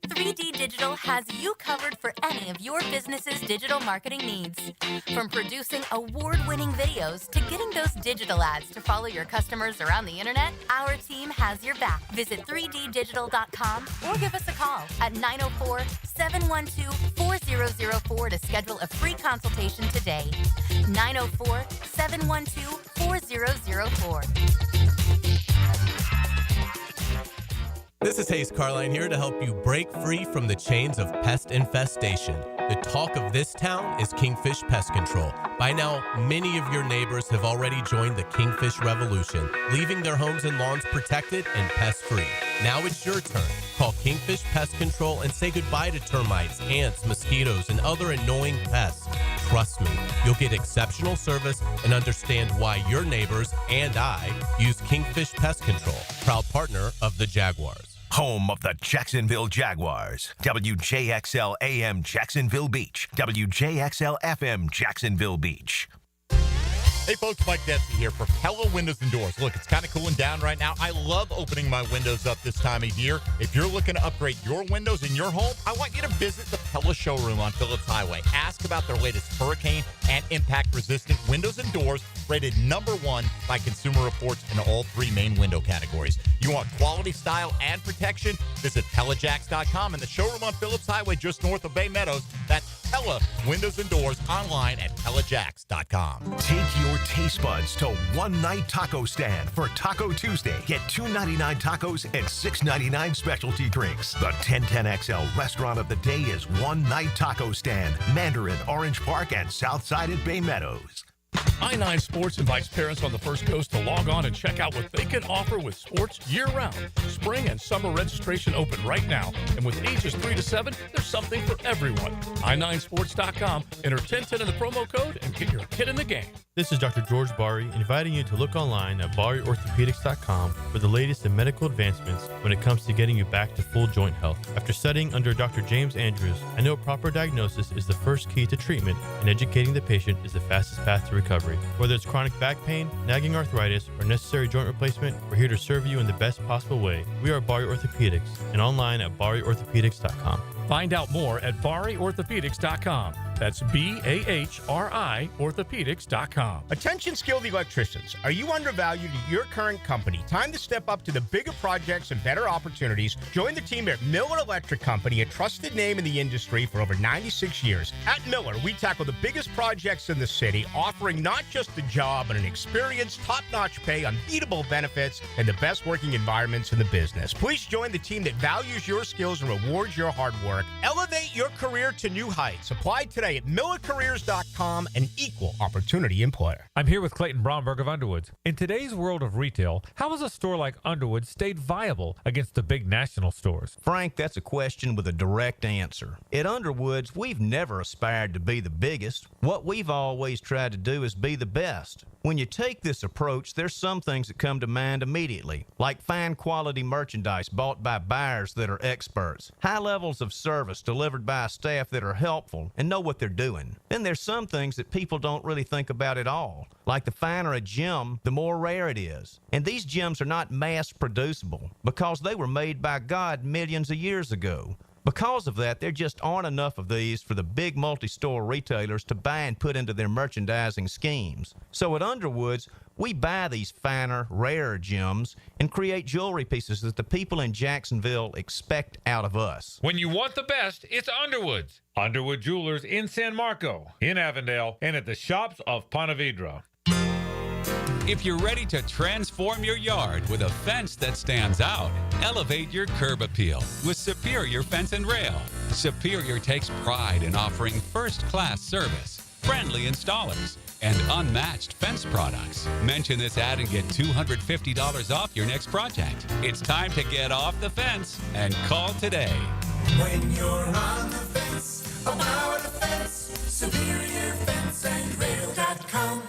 3D Digital has you covered for any of your business's digital marketing needs. From producing award-winning videos to getting those digital ads to follow your customers around the internet, our team has your back. Visit 3ddigital.com or give us a call at 904-712-4004 to schedule a free consultation today. 904-712-4004. This is Hayes Carline here to help you break free from the chains of pest infestation. The talk of this town is Kingfish Pest Control. By now, many of your neighbors have already joined the Kingfish Revolution, leaving their homes and lawns protected and pest-free. Now it's your turn. Call Kingfish Pest Control and say goodbye to termites, ants, mosquitoes, and other annoying pests. Trust me, you'll get exceptional service and understand why your neighbors and I use Kingfish Pest Control, proud partner of the Jaguars. Home of the Jacksonville Jaguars. WJXL AM Jacksonville Beach. WJXL FM Jacksonville Beach. Hey folks, Mike Dempsey here for Pella Windows and Doors. Look, it's kind of cooling down right now. I love opening my windows up this time of year. If you're looking to upgrade your windows in your home, I want you to visit the Pella showroom on Phillips Highway. Ask about their latest hurricane and impact-resistant windows and doors, rated #1 by Consumer Reports in all 3 main window categories. You want quality, style, and protection? Visit PellaJacks.com and the showroom on Phillips Highway just north of Bay Meadows. That's Pella Windows and Doors online at PellaJacks.com. Take your taste buds to One Night Taco Stand for Taco Tuesday. Get $2.99 tacos and $6.99 specialty drinks. The 1010XL restaurant of the day is One Night Taco Stand, Mandarin, Orange Park, and Southside at Bay Meadows. I-9 Sports invites parents on the First Coast to log on and check out what they can offer with sports year-round. Spring and summer registration open right now. And with ages 3 to 7, there's something for everyone. i9sports.com. Enter 1010 in the promo code and get your kid in the game. This is Dr. George Bari inviting you to look online at BariOrthopedics.com for the latest in medical advancements when it comes to getting you back to full joint health. After studying under Dr. James Andrews, I know proper diagnosis is the first key to treatment, and educating the patient is the fastest path to recovery. Whether it's chronic back pain, nagging arthritis, or necessary joint replacement, we're here to serve you in the best possible way. We are Bari Orthopedics and online at BariOrthopedics.com. Find out more at BariOrthopedics.com. That's BAHRI Orthopedics.com. Attention skilled electricians. Are you undervalued at your current company? Time to step up to the bigger projects and better opportunities. Join the team at Miller Electric Company, a trusted name in the industry for over 96 years. At Miller, we tackle the biggest projects in the city, offering not just a job, but an experienced, top-notch pay, unbeatable benefits, and the best working environments in the business. Please join the team that values your skills and rewards your hard work. Elevate your career to new heights. Apply today at millercareers.com, an equal opportunity employer. I'm here with Clayton Bromberg of Underwoods. In today's world of retail, how has a store like Underwoods stayed viable against the big national stores? Frank, that's a question with a direct answer. At Underwoods, we've never aspired to be the biggest. What we've always tried to do is be the best. When you take this approach, there's some things that come to mind immediately, like fine quality merchandise bought by buyers that are experts, high levels of service delivered by staff that are helpful and know what they're doing. Then there's some things that people don't really think about at all, like the finer a gem, the more rare it is. And these gems are not mass producible because they were made by God millions of years ago. Because of that, there just aren't enough of these for the big multi-store retailers to buy and put into their merchandising schemes. So at Underwoods, we buy these finer, rarer gems and create jewelry pieces that the people in Jacksonville expect out of us. When you want the best, it's Underwoods. Underwood Jewelers in San Marco, in Avondale, and at the shops of Ponte Vedra. If you're ready to transform your yard with a fence that stands out, elevate your curb appeal with Superior Fence and Rail. Superior takes pride in offering first-class service, friendly installers, and unmatched fence products. Mention this ad and get $250 off your next project. It's time to get off the fence and call today. When you're on the fence, about the fence, SuperiorFenceandRail.com.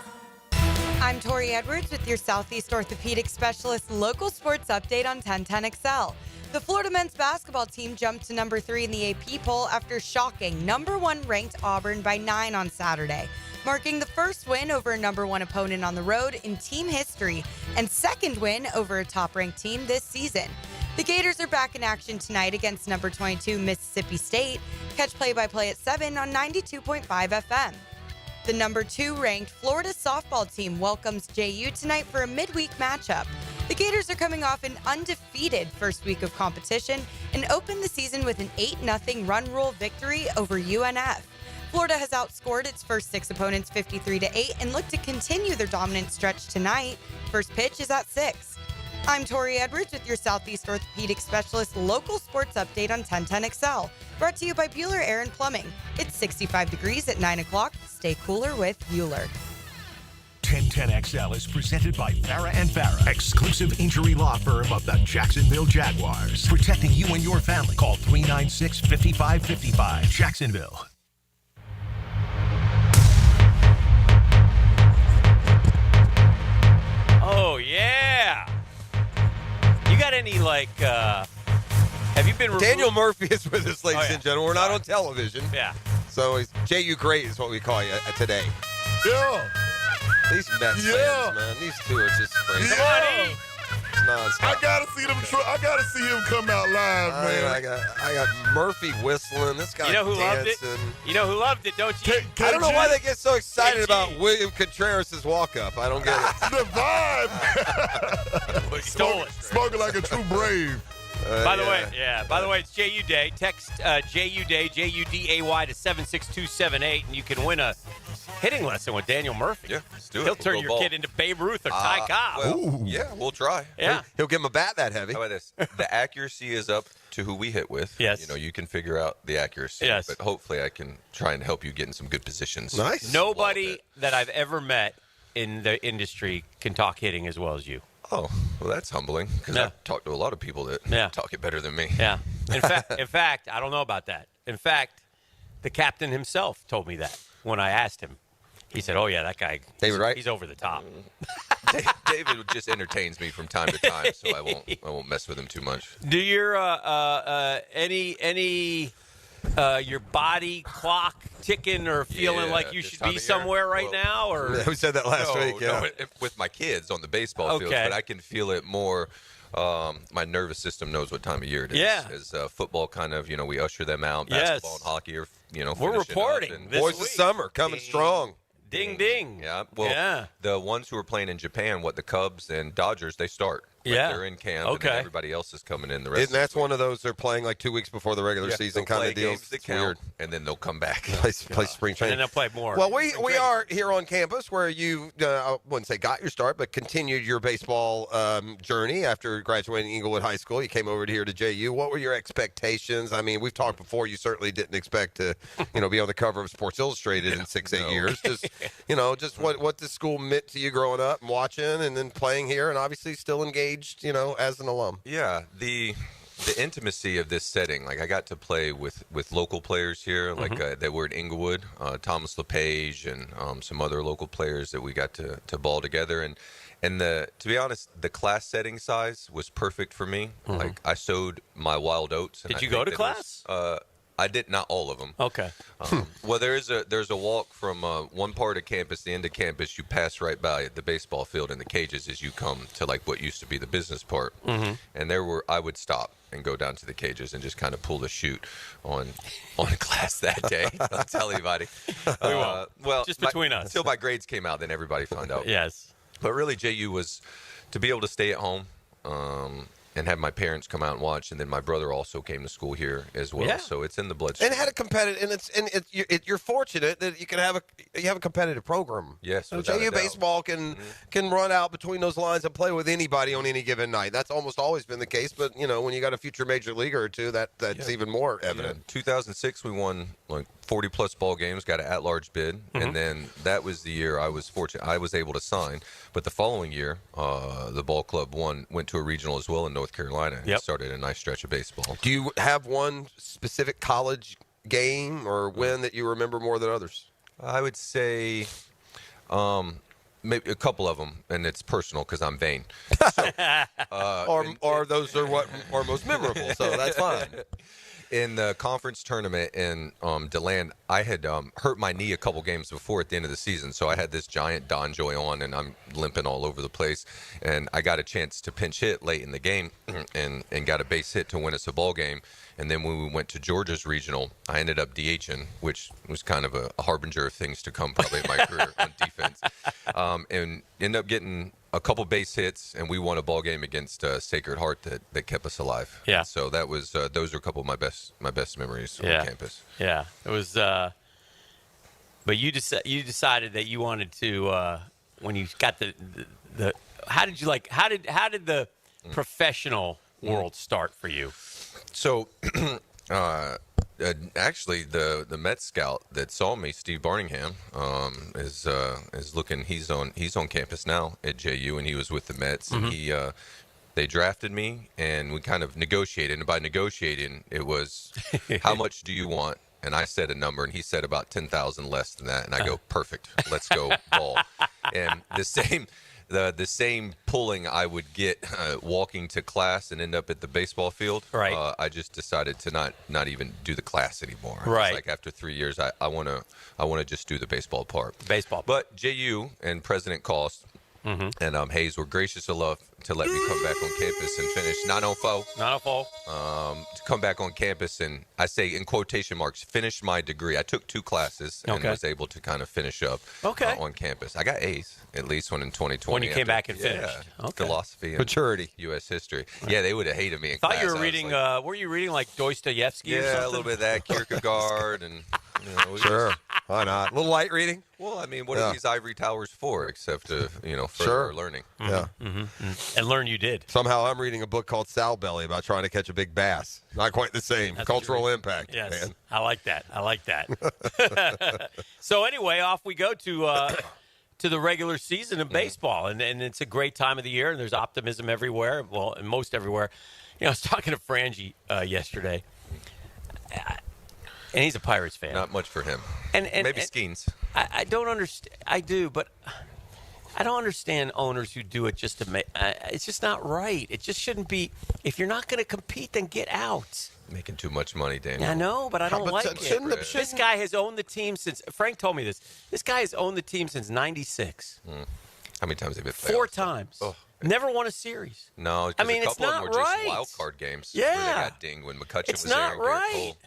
I'm Tori Edwards with your Southeast Orthopedic Specialist local sports update on 1010XL. The Florida men's basketball team jumped to number 3 in the AP poll after shocking number 1 ranked Auburn by 9 on Saturday, marking the first win over a number 1 opponent on the road in team history and second win over a top-ranked team this season. The Gators are back in action tonight against number 22 Mississippi State. Catch play-by-play at 7 on 92.5 FM. The number 2 ranked Florida softball team welcomes JU tonight for a midweek matchup. The Gators are coming off an undefeated first week of competition and opened the season with an 8-0 run rule victory over UNF. Florida has outscored its first 6 opponents 53-8 and look to continue their dominant stretch tonight. First pitch is at 6. I'm Tori Edwards with your Southeast Orthopedic Specialist local sports update on 1010XL. Brought to you by Bueller Air and Plumbing. It's 65 degrees at 9 o'clock. Stay cooler with Bueller. 1010XL is presented by Farah and Farah, exclusive injury law firm of the Jacksonville Jaguars. Protecting you and your family. Call 396-5555. Jacksonville. Oh, yeah. You got any, have you been removed? Daniel Murphy is with us, ladies and gentlemen. We're not on television. Yeah. So he's J.U. Great is what we call you today. Yeah. These Mets fans, man. These two are just crazy. Yeah. It's nonstop. I gotta see them. I gotta see him come out live, man. I got Murphy whistling. This guy You know who dancing. loved it? You know who loved it, don't you? I don't know why they get so excited about William Contreras' walk-up. I don't get it. The vibe. Stole it. Spoken like a true brave. By the way, it's JU Day. Text JU Day, JUDAY to 76278, and you can win a hitting lesson with Daniel Murphy. Yeah, let's do it. He'll turn your kid into Babe Ruth or Ty Cobb. Well, yeah, we'll try. Yeah. He'll give him a bat that heavy. How about this? The accuracy is up to who we hit with. Yes. You know, you can figure out the accuracy. Yes. But hopefully I can try and help you get in some good positions. Nice. Nobody that I've ever met in the industry can talk hitting as well as you. Oh, well, that's humbling because I've talked to a lot of people that talk it better than me. Yeah. In fact, I don't know about that. In fact, the captain himself told me that when I asked him. He said, "Oh yeah, that guy, David Wright, he's over the top." David just entertains me from time to time, so I won't mess with him too much. Do your your body clock ticking or feeling like you should be somewhere right now? Or we said that last week. Yeah, no, with my kids on the baseball field, but I can feel it more. My nervous system knows what time of year it is. Yeah. As football kind of, we usher them out. Basketball and hockey are, we're reporting. Boys of summer coming strong. Ding, ding. Yeah. Well, the ones who are playing in Japan, the Cubs and Dodgers, they start. They're in camp, and then everybody else is coming in the rest. And that's one of those they're playing like 2 weeks before the regular season kind of deals. It's weird. And then they'll come back. play spring training. And then they'll play more. Well, we are here on campus where you, I wouldn't say got your start, but continued your baseball journey after graduating Inglewood High School. You came over here to JU. What were your expectations? I mean, we've talked before. You certainly didn't expect to, be on the cover of Sports Illustrated in 6-8 years. Just what the school meant to you growing up and watching and then playing here and obviously still engaged, as an alum. Yeah, the intimacy of this setting, I got to play with local players here, that were at Inglewood, Thomas LePage and some other local players that we got to ball together. And to be honest, the class setting size was perfect for me. I sowed my wild oats. Did you go to class? I did, not all of them. Okay. Well, there's a walk from one part of campus, the end of campus. You pass right by the baseball field and the cages as you come to what used to be the business part. And I would stop and go down to the cages and just kind of pull the chute on class that day. Don't tell anybody. We won't. Well, just between us. Until my grades came out, then everybody found out. Yes. But really, JU was to be able to stay at home. And have my parents come out and watch, and then my brother also came to school here as well. Yeah. So it's in the bloodstream. And had a competitive, you're fortunate that you have a competitive program. Yes, so JU baseball can run out between those lines and play with anybody on any given night. That's almost always been the case. But when you got a future major leaguer or two, that's even more evident. Yeah. 2006, we won 40 plus ball games, got an at-large bid, and then that was the year I was fortunate. I was able to sign. But the following year, the ball club went to a regional as well in North Carolina and started a nice stretch of baseball. Do you have one specific college game or win that you remember more than others? I would say Maybe a couple of them, and it's personal because I'm vain. So, or those are what are most memorable, so that's fine. In the conference tournament in DeLand, I had hurt my knee a couple games before at the end of the season, so I had this giant Don Joy on, and I'm limping all over the place. And I got a chance to pinch hit late in the game and got a base hit to win us a ball game. And then when we went to Georgia's regional, I ended up DHing, which was kind of a harbinger of things to come probably in my career on defense. And ended up getting a couple base hits, and we won a ball game against Sacred Heart that kept us alive. Yeah. So that was those are a couple of my best memories on campus. Yeah. It was. But you decided that you wanted to when you got the how did the professional world start for you? So, actually, the Met scout that saw me, Steve Barningham, is looking. He's on campus now at JU, and he was with the Mets. Mm-hmm. And they drafted me, and we kind of negotiated. And by negotiating, it was, how much do you want? And I said a number, and he said about 10,000 less than that. And I go, perfect, let's go ball. And the same pulling I would get walking to class and end up at the baseball field. Right. I just decided to not even do the class anymore. Right. It's like after 3 years, I want to just do the baseball part. Baseball. But JU and President Cost and Hayes were gracious enough to let me come back on campus and finish 904. To come back on campus and, I say in quotation marks, finish my degree. I took 2 classes and was able to kind of finish up on campus. I got A's, at least one in 2020. When you came back and finished. Yeah, philosophy and maturity, U.S. history. Yeah, they would have hated me in I thought class. you were reading, were you reading like Dostoevsky or something? Yeah, a little bit of that, Kierkegaard and... Sure. Why not? A little light reading? Well, I mean, what are these ivory towers for except to, further learning? Yeah. And learn you did. Somehow I'm reading a book called Sal Belly about trying to catch a big bass. Not quite the same. That's Cultural impact, Yes. man. I like that. So anyway, off we go to the regular season of baseball. And it's a great time of the year, and there's optimism everywhere. Well, and most everywhere. I was talking to Frangie yesterday. And he's a Pirates fan. Not much for him. And maybe Skeens. I don't understand. I do, but I don't understand owners who do it just to make. It's just not right. It just shouldn't be. If you're not going to compete, then get out. Making too much money, Daniel. I know, but I don't like it. This guy has owned the team since. Frank told me this. This guy has owned the team since '96. How many times have they been? 4 times. Oh. Never won a series. No, I mean, a it's couple not of them were right. just wild card games. Yeah, where they got dinged when McCutcheon it's was there. not and Garrett right. Cole.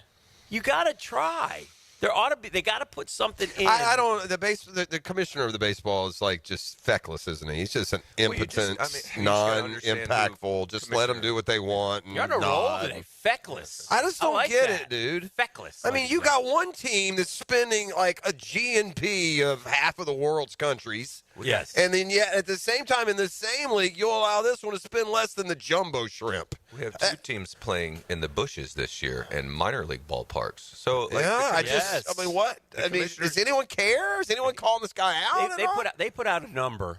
You got to try. There ought to be. They got to put something in. I don't. The commissioner of the baseball is like just feckless, isn't he? He's just an impotent, non-impactful. Just let them do what they want. You're on a roll today. Feckless. I just don't like get that. it, dude. Feckless. I mean, you got one team that's spending like a GNP of half of the world's countries. Yes. And then yet at the same time in the same league, you'll allow this one to spend less than the jumbo shrimp. We have 2 teams playing in the bushes this year in minor league ballparks. So like I mean, what? I mean, does anyone care? Is anyone calling this guy out? They put out a number.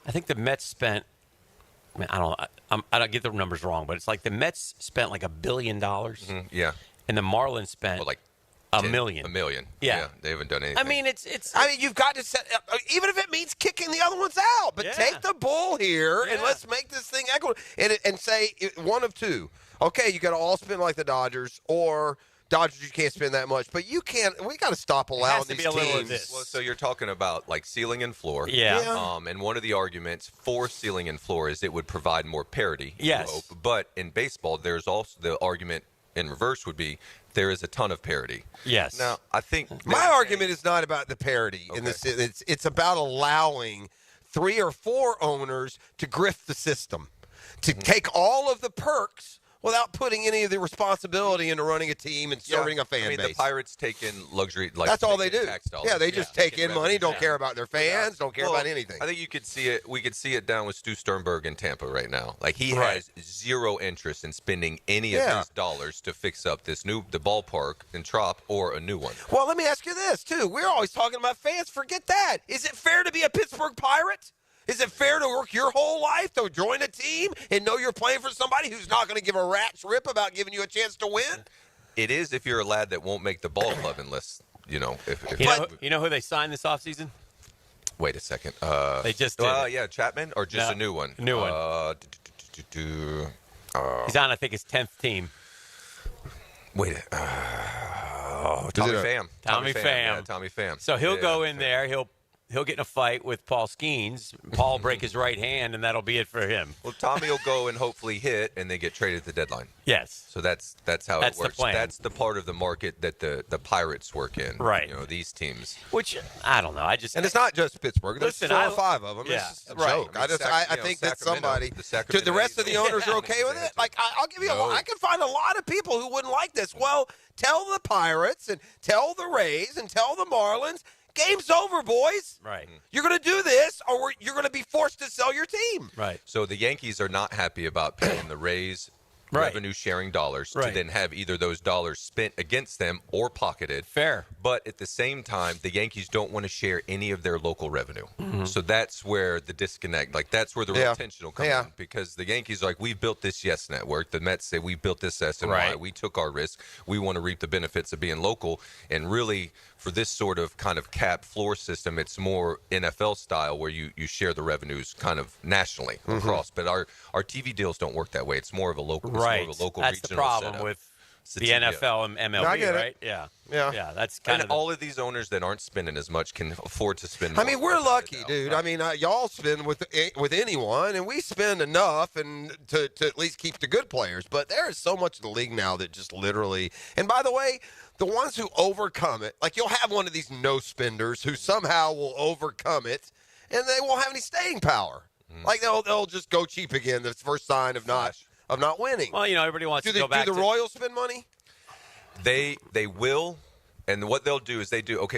I think the Mets spent. I mean, I don't get the numbers wrong, but it's like the Mets spent like $1 billion. Yeah. And the Marlins spent like $1 million. $1 million. Yeah. They haven't done anything. I mean, it's. I mean, you've got to set, even if it means kicking the other ones out, but take the bull here and let's make this thing equitable and say one of two. Okay, you got to all spend like the Dodgers, or Dodgers, you can't spend that much, but you can't. We got to stop allowing these teams. Well, so you're talking about like ceiling and floor. Yeah. And one of the arguments for ceiling and floor is it would provide more parity. Yes. You hope. But in baseball, there's also the argument in reverse would be there is a ton of parity. Yes. Now, I think my argument is not about the parity. In this, it's about allowing 3 or 4 owners to grift the system, to take all of the perks without putting any of the responsibility into running a team and serving a fan base. The Pirates take in luxury. That's all they do. Tax dollars. Yeah, they just take in money, don't care about their fans, don't care Well, about anything. I think you could see it. We could see it down with Stu Sternberg in Tampa right now. Like he has zero interest in spending any of his dollars to fix up the ballpark in Trop or a new one. Well, let me ask you this too. We're always talking about fans. Forget that. Is it fair to be a Pittsburgh Pirate? Is it fair to work your whole life to join a team and know you're playing for somebody who's not going to give a rat's rip about giving you a chance to win? It is if you're a lad that won't make the ball club unless, you know who they signed this offseason? Wait a second. They just did. Yeah, Chapman or just No, a new one? New one. He's on, I think, his 10th team. Wait. Tommy Pham. Tommy Pham. Yeah, Tommy Pham. So he'll go in there. He'll get in a fight with Paul Skeens. Paul will break his right hand, and that'll be it for him. Well, Tommy will go and hopefully hit, and they get traded at the deadline. Yes. So that's how That's it works. the plan. That's the part of the market that the Pirates work in. Right. You know, these teams. Which, I don't know. And it's not just Pittsburgh. There's Listen, 4 or 5 of them. Yeah. It's just a Right. joke. I think that somebody. The rest of the owners are okay with it. Like, I'll give you I can find a lot of people who wouldn't like this. Well, tell the Pirates and tell the Rays and tell the Marlins. Game's over, boys. Right. You're going to do this, or you're going to be forced to sell your team. Right. So the Yankees are not happy about paying the Rays revenue-sharing dollars to then have either those dollars spent against them or pocketed. Fair. But at the same time, the Yankees don't want to share any of their local revenue. So that's where the disconnect, like that's where the real tension will come in. Because the Yankees are like, we've built this Yes Network. The Mets say, we built this SNY. Right. We took our risk. We want to reap the benefits of being local. And really, for this sort of kind of cap floor system, it's more NFL style where you share the revenues kind of nationally across. But our TV deals don't work that way. It's more of a local, Right. More of a local That's the regional problem setup. with the NFL and MLB, I get it. right? Yeah. Yeah. That's kind and of all of these owners that aren't spending as much can afford to spend more. I mean, we're lucky, dude. I mean, y'all spend with anyone, and we spend enough and to at least keep the good players. But there is so much in the league now that just literally. And by the way, the ones who overcome it, like you'll have one of these no spenders who somehow will overcome it, and they won't have any staying power. Like they'll just go cheap again. The first sign of not winning. Well, everybody wants to go back. Do the Royals spend money? They will, and what they'll do is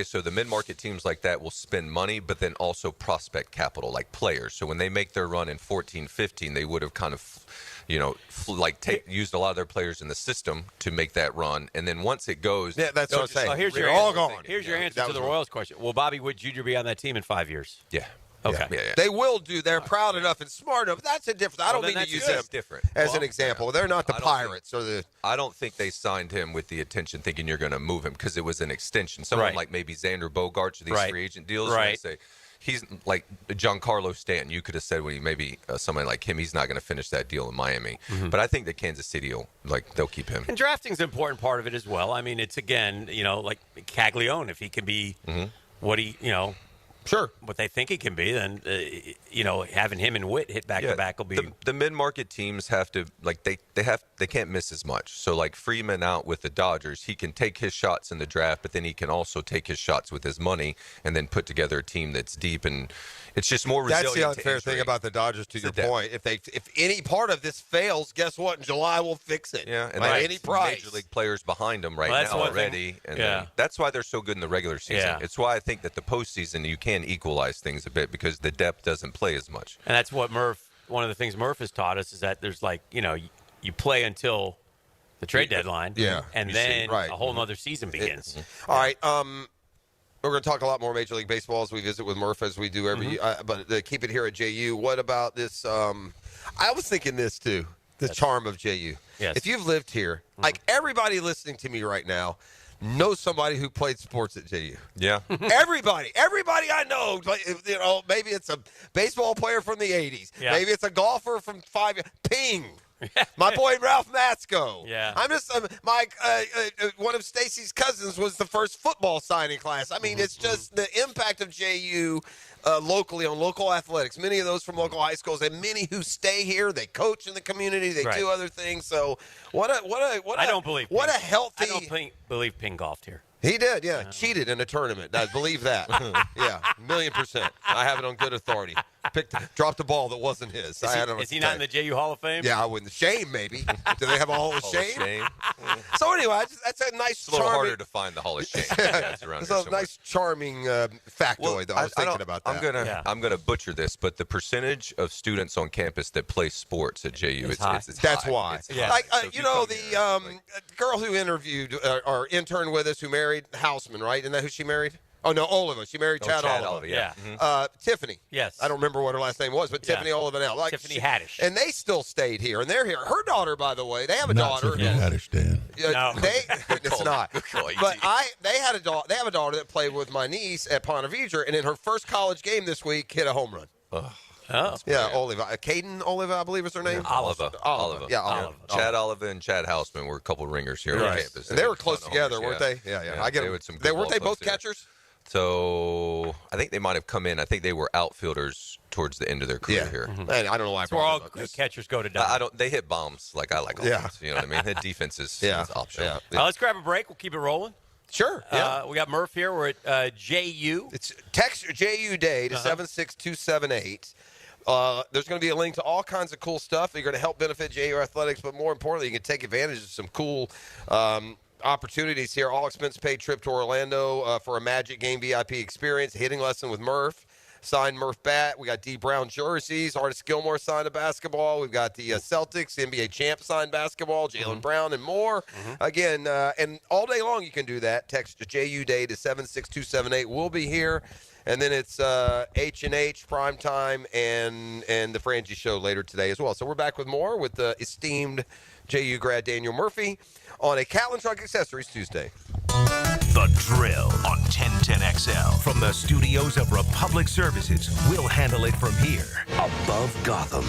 so the mid-market teams like that will spend money, but then also prospect capital, like players. So when they make their run in 14-15, they would have kind of, used a lot of their players in the system to make that run, and then once it goes, that's what I'm saying. So here's They're your all answer. gone. Here's your answer that to the was Royals question. Will Bobby Wood Jr. be on that team in 5 years? Yeah. Okay. Yeah. They will do. They're proud enough and smart enough. That's a difference. I don't mean to use them as an example. They're not the Pirates or the. I don't think they signed him with the intention thinking you're going to move him because it was an extension. Someone like maybe Xander Bogaerts or these free agent deals. Right. Say he's like Giancarlo Stanton. You could have said when he maybe somebody like him, he's not going to finish that deal in Miami. But I think that Kansas City they'll keep him. And drafting's an important part of it as well. I mean, it's again, like Caglione, if he can be what he, Sure. what they think he can be, then having him and Witt hit back to back will be the mid-market teams have to they can't miss as much. So like Freeman out with the Dodgers, he can take his shots in the draft, but then he can also take his shots with his money and then put together a team that's deep, and it's just more resilient. That's the unfair thing about the Dodgers. To your point, if any part of this fails, guess what? In July we'll fix it. Yeah, and by there's any price. Major league players behind them right Well, that's now one already, thing. and Yeah. then that's why they're so good in the regular season. Yeah. It's why I think that the postseason you can equalize things a bit because the depth doesn't play as much. And that's what one of the things Murph has taught us is that there's you play until the trade deadline. Yeah. And You then see, right. a whole nother season begins. All right. We're going to talk a lot more Major League Baseball as we visit with Murph as we do every but keep it here at JU. What about this? I was thinking this too, the charm of JU. Yes. If you've lived here, like everybody listening to me right now, knows somebody who played sports at JU. Yeah. Everybody I know, maybe it's a baseball player from the 80s. Yeah. Maybe it's a golfer from 5 years. Ping. My boy Ralph Matsko. Yeah. I'm just one of Stacy's cousins was the first football signing class. I mean, it's just the impact of JU locally on local athletics. Many of those from local high schools, and many who stay here. They coach in the community. They do other thing. So I don't believe what Ping. a healthy. I don't believe Ping golfed here. He did, yeah. Cheated in a tournament. I believe that. Yeah, 1,000,000%. I have it on good authority. Dropped a ball that wasn't his. Is he not in the JU Hall of Fame? Yeah, I wouldn't. Shame, maybe. Do they have a Hall of Shame? So anyway, that's a nice, It's a little charming. harder to find the Hall of Shame. It's around It's here a somewhere. nice, charming factoid. Though I was thinking about that. I'm gonna butcher this, but the percentage of students on campus that play sports at JU it's That's high. why. It's high. Like So if you come here, the girl who interviewed or interned with us, who married Houseman, right? Isn't that who she married? Oh, no, Oliva. She married Chad Oliva. Yeah. Tiffany. Yes. I don't remember what her last name was, but Tiffany Oliva now. Tiffany Haddish. And they still stayed here, and they're here. Her daughter, by the way, they have a daughter. Tiffany Haddish, Dan. No. It's not. But they have a daughter that played with my niece at Ponte Vedra, and in her first college game this week, hit a home run. Yeah, Oliva. Caden Oliva, I believe is her name. Oliva. Yeah, Oliva. Chad Oliva and Chad Houseman were a couple ringers here on campus. And they were close together, weren't they? Yeah. I get them. Weren't they both catchers? So I think they might have come in. I think they were outfielders towards the end of their career here. And I don't know why. That's where all good catchers go to die. They hit bombs like I like offense. You know what I mean? The defense is optional. Let's grab a break. We'll keep it rolling. Sure. We got Murph here. We're at JU. It's text JU Day to 76278. There's going to be a link to all kinds of cool stuff. You're going to help benefit JU Athletics, but more importantly, you can take advantage of some cool opportunities here. All expense paid trip to Orlando for a Magic Game VIP experience, hitting lesson with Murph. Signed Murph bat. We got D. Brown jerseys. Artis Gilmore signed a basketball. We've got the Celtics, the NBA champ signed basketball, Jaylen Brown, and more. Again, and all day long you can do that. Text JU Day to 76278. We'll be here. And then it's H&H, Primetime, and the Frangie Show later today as well. So we're back with more with the esteemed JU grad Daniel Murphy on a Catlin Truck Accessories Tuesday. The Drill on 1010XL. From the studios of Republic Services, we'll handle it from here. Above Gotham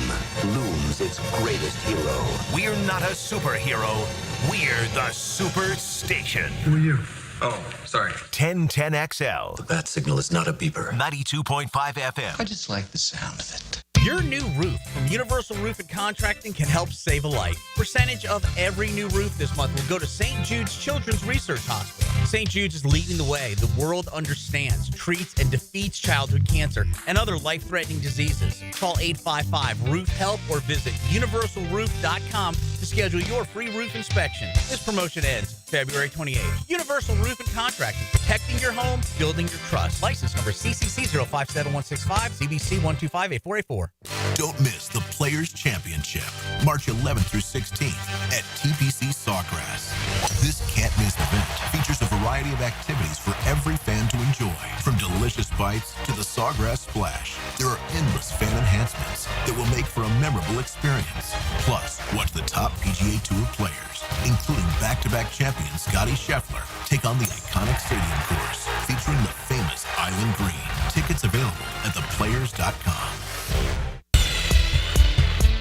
looms its greatest hero. We're not a superhero. We're the Super Station. Who are you? Oh, sorry. 1010XL. The bat signal is not a beeper. 92.5 FM. I just like the sound of it. Your new roof from Universal Roof and Contracting can help save a life. Percentage of every new roof this month will go to St. Jude's Children's Research Hospital. St. Jude's is leading the way. The world understands, treats, and defeats childhood cancer and other life-threatening diseases. Call 855-ROOF-HELP or visit universalroof.com to schedule your free roof inspection. This promotion ends February 28th. Universal Roof and Contracting, protecting your home, building your trust. License number CCC 057165, CBC 1258484. Don't miss the Players' Championship, March 11th through 16th at TPC Sawgrass. This can't-miss event features a variety of activities for every fan to enjoy, from delicious bites to the Sawgrass Splash. There are endless fan enhancements that will make for a memorable experience. Plus, watch the top PGA Tour players, including back-to-back champion Scotty Scheffler, take on the iconic stadium course featuring the famous Island Green. Tickets available at theplayers.com.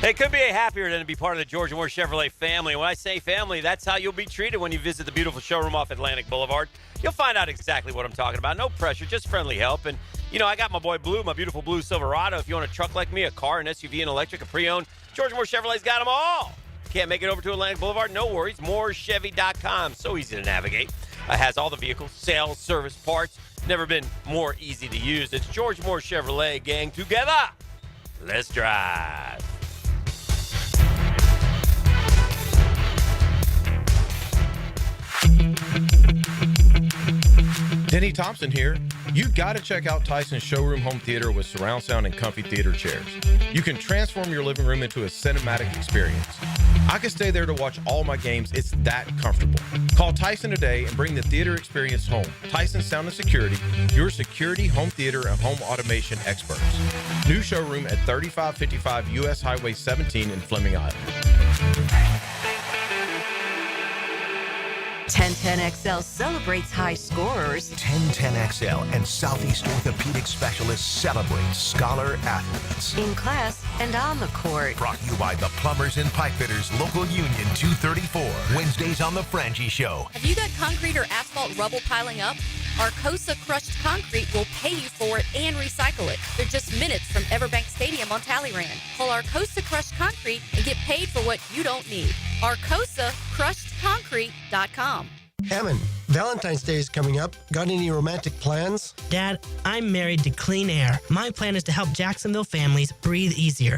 It could be happier than to be part of the George Moore Chevrolet family. When I say family, that's how you'll be treated when you visit the beautiful showroom off Atlantic Boulevard. You'll find out exactly what I'm talking about. No pressure, just friendly help. And, you know, I got my boy Blue, my beautiful blue Silverado. If you want a truck like me, a car, an SUV, an electric, a pre-owned, George Moore Chevrolet's got them all. Can't make it over to Atlantic Boulevard? No worries. MooreChevy.com. So easy to navigate. Has all the vehicles, sales, service, parts. Never been more easy to use. It's George Moore Chevrolet, gang. Together, let's drive. Denny Thompson here. You got to check out Tyson's Showroom Home Theater with surround sound and comfy theater chairs. You can transform your living room into a cinematic experience. I can stay there to watch all my games. It's that comfortable. Call Tyson today and bring the theater experience home. Tyson Sound and Security, your security, home theater, and home automation experts. New showroom at 3555 U.S. Highway 17 in Fleming, Iowa. 1010XL celebrates high scorers. 1010XL and Southeast Orthopedic Specialists celebrate scholar athletes. In class and on the court. Brought to you by the Plumbers and Pipefitters Local Union 234. Wednesdays on the Frangie Show. Have you got concrete or asphalt rubble piling up? Arcosa Crushed Concrete will pay you for it and recycle it. They're just minutes from Everbank Stadium on Talleyrand. Call Arcosa Crushed Concrete and get paid for what you don't need. ArcosaCrushedConcrete.com. Hammond, Valentine's Day is coming up. Got any romantic plans? Dad, I'm married to Clean Air. My plan is to help Jacksonville families breathe easier.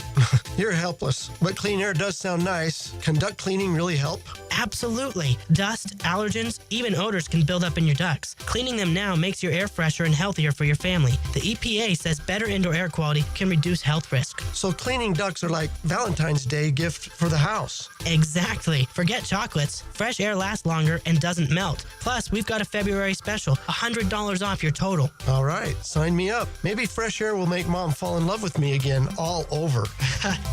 You're helpless, but Clean Air does sound nice. Can duct cleaning really help? Absolutely. Dust, allergens, even odors can build up in your ducts. Cleaning them now makes your air fresher and healthier for your family. The EPA says better indoor air quality can reduce health risk. So cleaning ducts are like Valentine's Day gift for the house. Exactly. Forget chocolates. Fresh air lasts longer and doesn't melt. Plus, Plus, we've got a February special, $100 off your total. All right, sign me up. Maybe fresh air will make Mom fall in love with me again all over.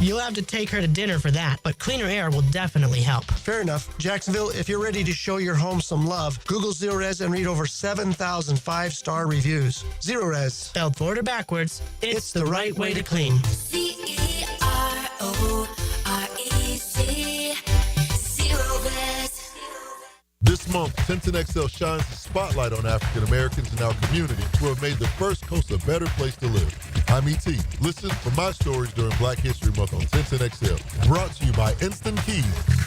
You'll have to take her to dinner for that, but cleaner air will definitely help. Fair enough. Jacksonville, if you're ready to show your home some love, Google Zero Res and read over 7,000 five-star reviews. Zero Res. Spelled forward or backwards, it's the right way to clean. CEROREC. Zero Res. This month, 1010XL shines the spotlight on African Americans in our community who have made the First Coast a better place to live. I'm E.T. Listen for my stories during Black History Month on 1010XL. Brought to you by Instant Keys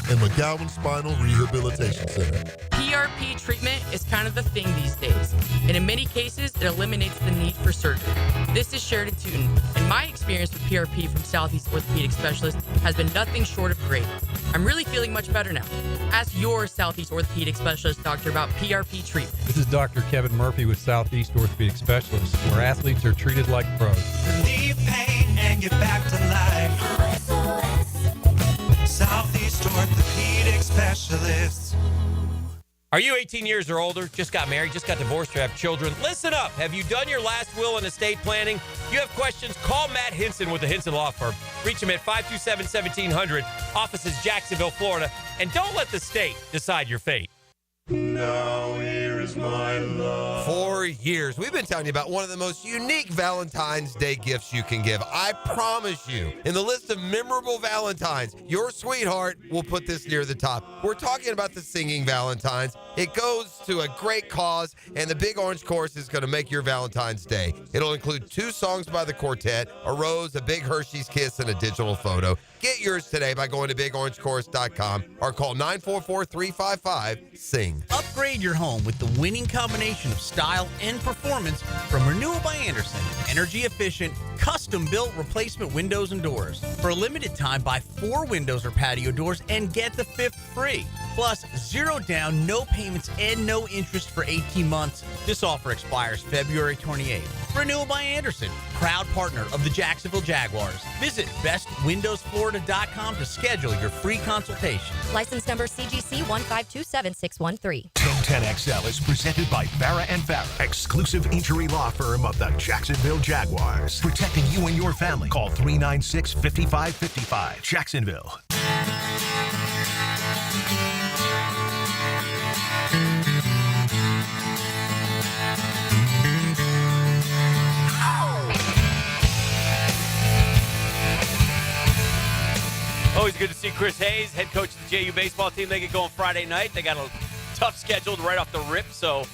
and McGowan Spinal Rehabilitation Center. PRP treatment is kind of the thing these days, and in many cases, it eliminates the need for surgery. This is Sheridan Tootin, and my experience with PRP from Southeast Orthopedic Specialist has been nothing short of great. I'm really feeling much better now. Ask your Southeast Orthopedic Specialist doctor about PRP treatment. This is Dr. Kevin Murphy with Southeast Orthopedic Specialists, where athletes are treated like pros. Relieve pain and get back to life. Southeast Orthopedic Specialists. Are you 18 years or older, just got married, just got divorced, or have children? Listen up. Have you done your last will and estate planning? If you have questions, call Matt Hinson with the Hinson Law Firm. Reach him at 527-1700. Office is Jacksonville, Florida. And don't let the state decide your fate. Now here is my love. For years, we've been telling you about one of the most unique Valentine's Day gifts you can give. I promise you, in the list of memorable Valentines, your sweetheart will put this near the top. We're talking about the Singing Valentines. It goes to a great cause, and the Big Orange Course is going to make your Valentine's Day. It'll include 2 songs by the quartet, a rose, a big Hershey's kiss, and a digital photo. Get yours today by going to bigorangecourse.com or call 944-355-SING. Upgrade your home with the winning combination of style and performance from Renewal by Andersen. Energy efficient, custom-built replacement windows and doors. For a limited time, buy 4 windows or patio doors and get the 5th free. Plus, 0 down, no payments, and no interest for 18 months. This offer expires February 28th. Renewal by Andersen, proud partner of the Jacksonville Jaguars. Visit bestwindowsflorida.com to schedule your free consultation. License number CGC 1527613. 1010XL is presented by Farah and Farah, exclusive injury law firm of the Jacksonville Jaguars. Protecting you and your family. Call 396-5555. Jacksonville. Always good to see Chris Hayes, head coach of the JU baseball team. They get going Friday night. They got a tough schedule right off the rip, so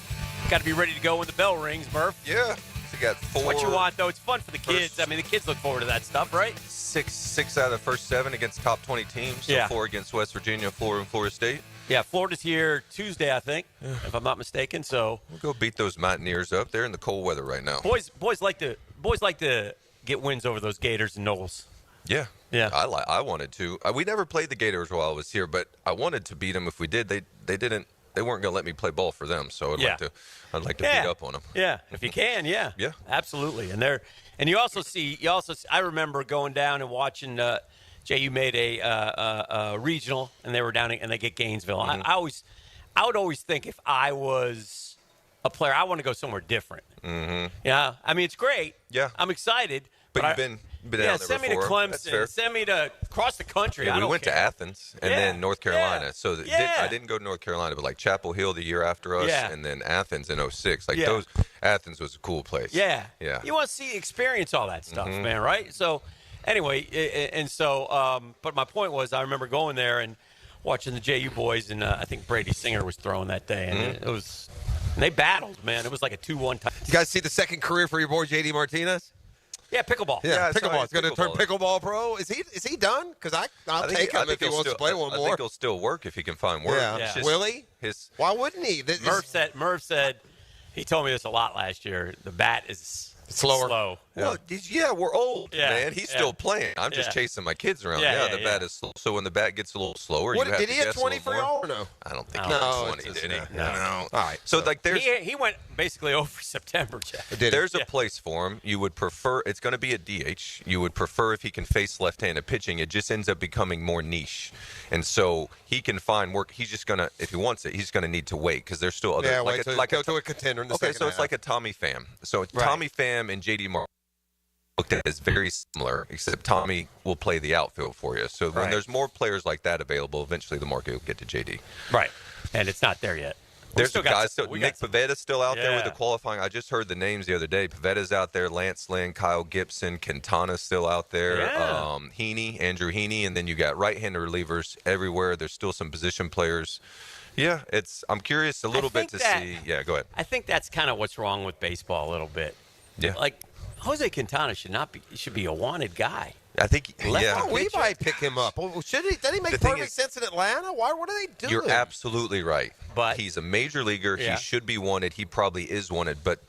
got to be ready to go when the bell rings, Murph. Yeah. So you got 4. What you want, though, it's fun for the kids. I mean, the kids look forward to that stuff, right? 6 out of the first 7 against top 20 teams. So Yeah. 4 against West Virginia, Florida, and Florida State. Yeah, Florida's here Tuesday, I think, if I'm not mistaken. So we'll go beat those Mountaineers up. They're in the cold weather right now. boys like to get wins over those Gators and Knowles. Yeah. Yeah. I wanted to. We never played the Gators while I was here, but I wanted to beat them if we did. They didn't. They weren't going to let me play ball for them, so I'd like to beat up on them. Yeah, if you can, yeah. Yeah. Absolutely. And you also see I remember going down and watching JU made a regional, and they were down and they get Gainesville. Mm-hmm. I would always think if I was a player, I want to go somewhere different. Mm-hmm. Yeah. I mean, it's great. Yeah. I'm excited. But you've been out there send me to before. That's fair. Clemson. Send me to across the country. Yeah, I we don't went care. to Athens and then North Carolina. So I didn't go to North Carolina, but like Chapel Hill the year after us, and then Athens in 06. Like Athens was a cool place. Yeah. Yeah. You want to experience all that stuff, man, right? So anyway, but my point was I remember going there and watching the JU boys, and I think Brady Singer was throwing that day, and it was they battled, man. It was like a 2-1 tie. You guys see the second career for your boy J.D. Martinez? Yeah, pickleball. Yeah, pickleball. He's going to turn pickleball pro. Is he done? Because I'll take him if he wants to play one more. I think he'll still work if he can find work. Yeah. Will he? Why wouldn't he? Murph said he told me this a lot last year. The bat is Slow. Well, we're old, man. He's still playing. I'm just chasing my kids around. The bat is slow. So when the bat gets a little slower, you have did to he hit guess 20 a for little y'all more. or no? I don't think No, he hit 20, did he? No. No. All right. So like there's He went basically over September, Jeff. There's a place for him. You would prefer it's going to be a DH. You would prefer if he can face left-handed pitching. It just ends up becoming more niche, and so he can find work. He's just gonna, if he wants it, he's going to need to wait because there's still other go to a contender in the second so it's half. like a Tommy Pham. So Tommy Pham and JD Martin looked at as very similar, except Tommy will play the outfield for you. So when there's more players like that available, eventually the market will get to JD. Right, and it's not there yet. There's a guy still. Nick Pavetta's still out there with the qualifying. I just heard the names the other day. Pavetta's out there. Lance Lynn, Kyle Gibson, Quintana's still out there. Heaney, Andrew Heaney, and then you got right-handed relievers everywhere. There's still some position players. Yeah, I'm curious a little bit to see. Yeah, go ahead. I think that's kind of what's wrong with baseball a little bit. Yeah. Like Jose Quintana should be a wanted guy. I think we might pick him up. Should he? Doesn't he make perfect sense in Atlanta? What are they doing? You're absolutely right. But he's a major leaguer. He should be wanted. He probably is wanted. But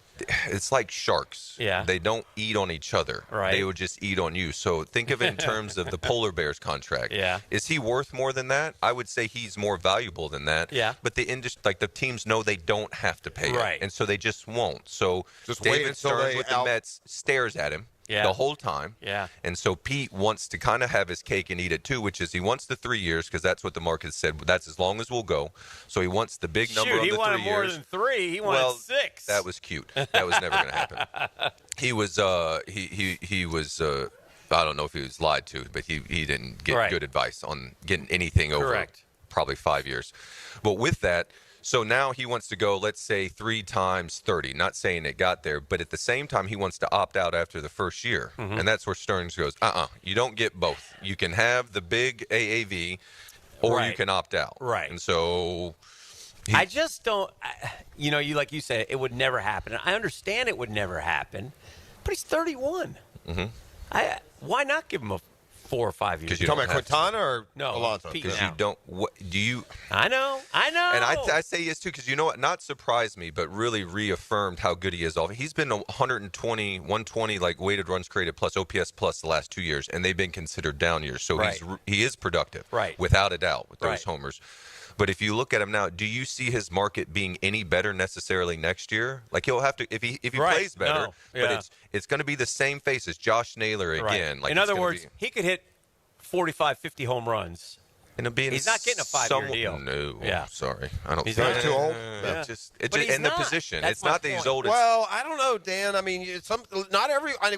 it's like sharks. Yeah. They don't eat on each other. Right. They would just eat on you. So think of it in terms of the polar bears contract. Yeah. Is he worth more than that? I would say he's more valuable than that. Yeah. But the teams know they don't have to pay Right. it, and so they just won't. So Just wait David until Stearns they with the Mets stares at him. Yeah. The whole time. Yeah. And so Pete wants to kind of have his cake and eat it too, which is he wants the 3 years because that's what the market said. That's as long as we'll go. So he wants the big number of the 3 years. He wanted more than 3. He wanted 6. That was cute. That was never going to happen. He was he was I don't know if he was lied to, but he didn't get good advice on getting anything over probably 5 years. But with that, so now he wants to go, let's say, 3 times 30. Not saying it got there, but at the same time, he wants to opt out after the first year. Mm-hmm. And that's where Stearns goes, you don't get both. You can have the big AAV, or you can opt out. Right. And so I just don't, like you said, it would never happen. I understand it would never happen, but he's 31. Mm-hmm. Why not give him a 4 or 5 years? You talking about Quintana or Alonso? Because you don't. Do you? I know. And I say yes too, because you know what? Not surprised me, but really reaffirmed how good he is. He's been 120 like weighted runs created plus OPS plus the last 2 years, and they've been considered down years. So he is productive, without a doubt, with those homers. But if you look at him now, do you see his market being any better necessarily next year? Like he'll have to if he plays better, but it's going to be the same face as Josh Naylor again. Like in other words, he could hit 45, 50 home runs. And he's not getting a 5-year deal. No, sorry, I don't. He's think too old. In the position. That's it's not that he's old. Well, I don't know, Dan. I mean,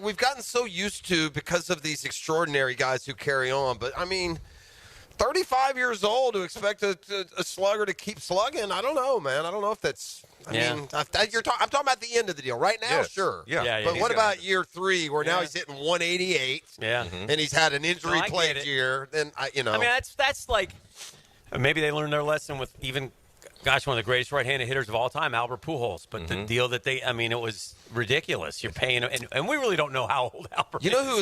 we've gotten so used to because of these extraordinary guys who carry on. But I mean, 35 years old to expect a slugger to keep slugging. I don't know, man. I don't know if that's. I mean, I'm talking about the end of the deal. Right now, sure. Yeah. But what about year 3, where now he's hitting 188? Yeah. And he's had an injury-plagued year. Then I mean, that's like maybe they learned their lesson with even. Gosh, one of the greatest right-handed hitters of all time, Albert Pujols. But the deal that it was ridiculous. You're paying him, and we really don't know how old Albert is. Who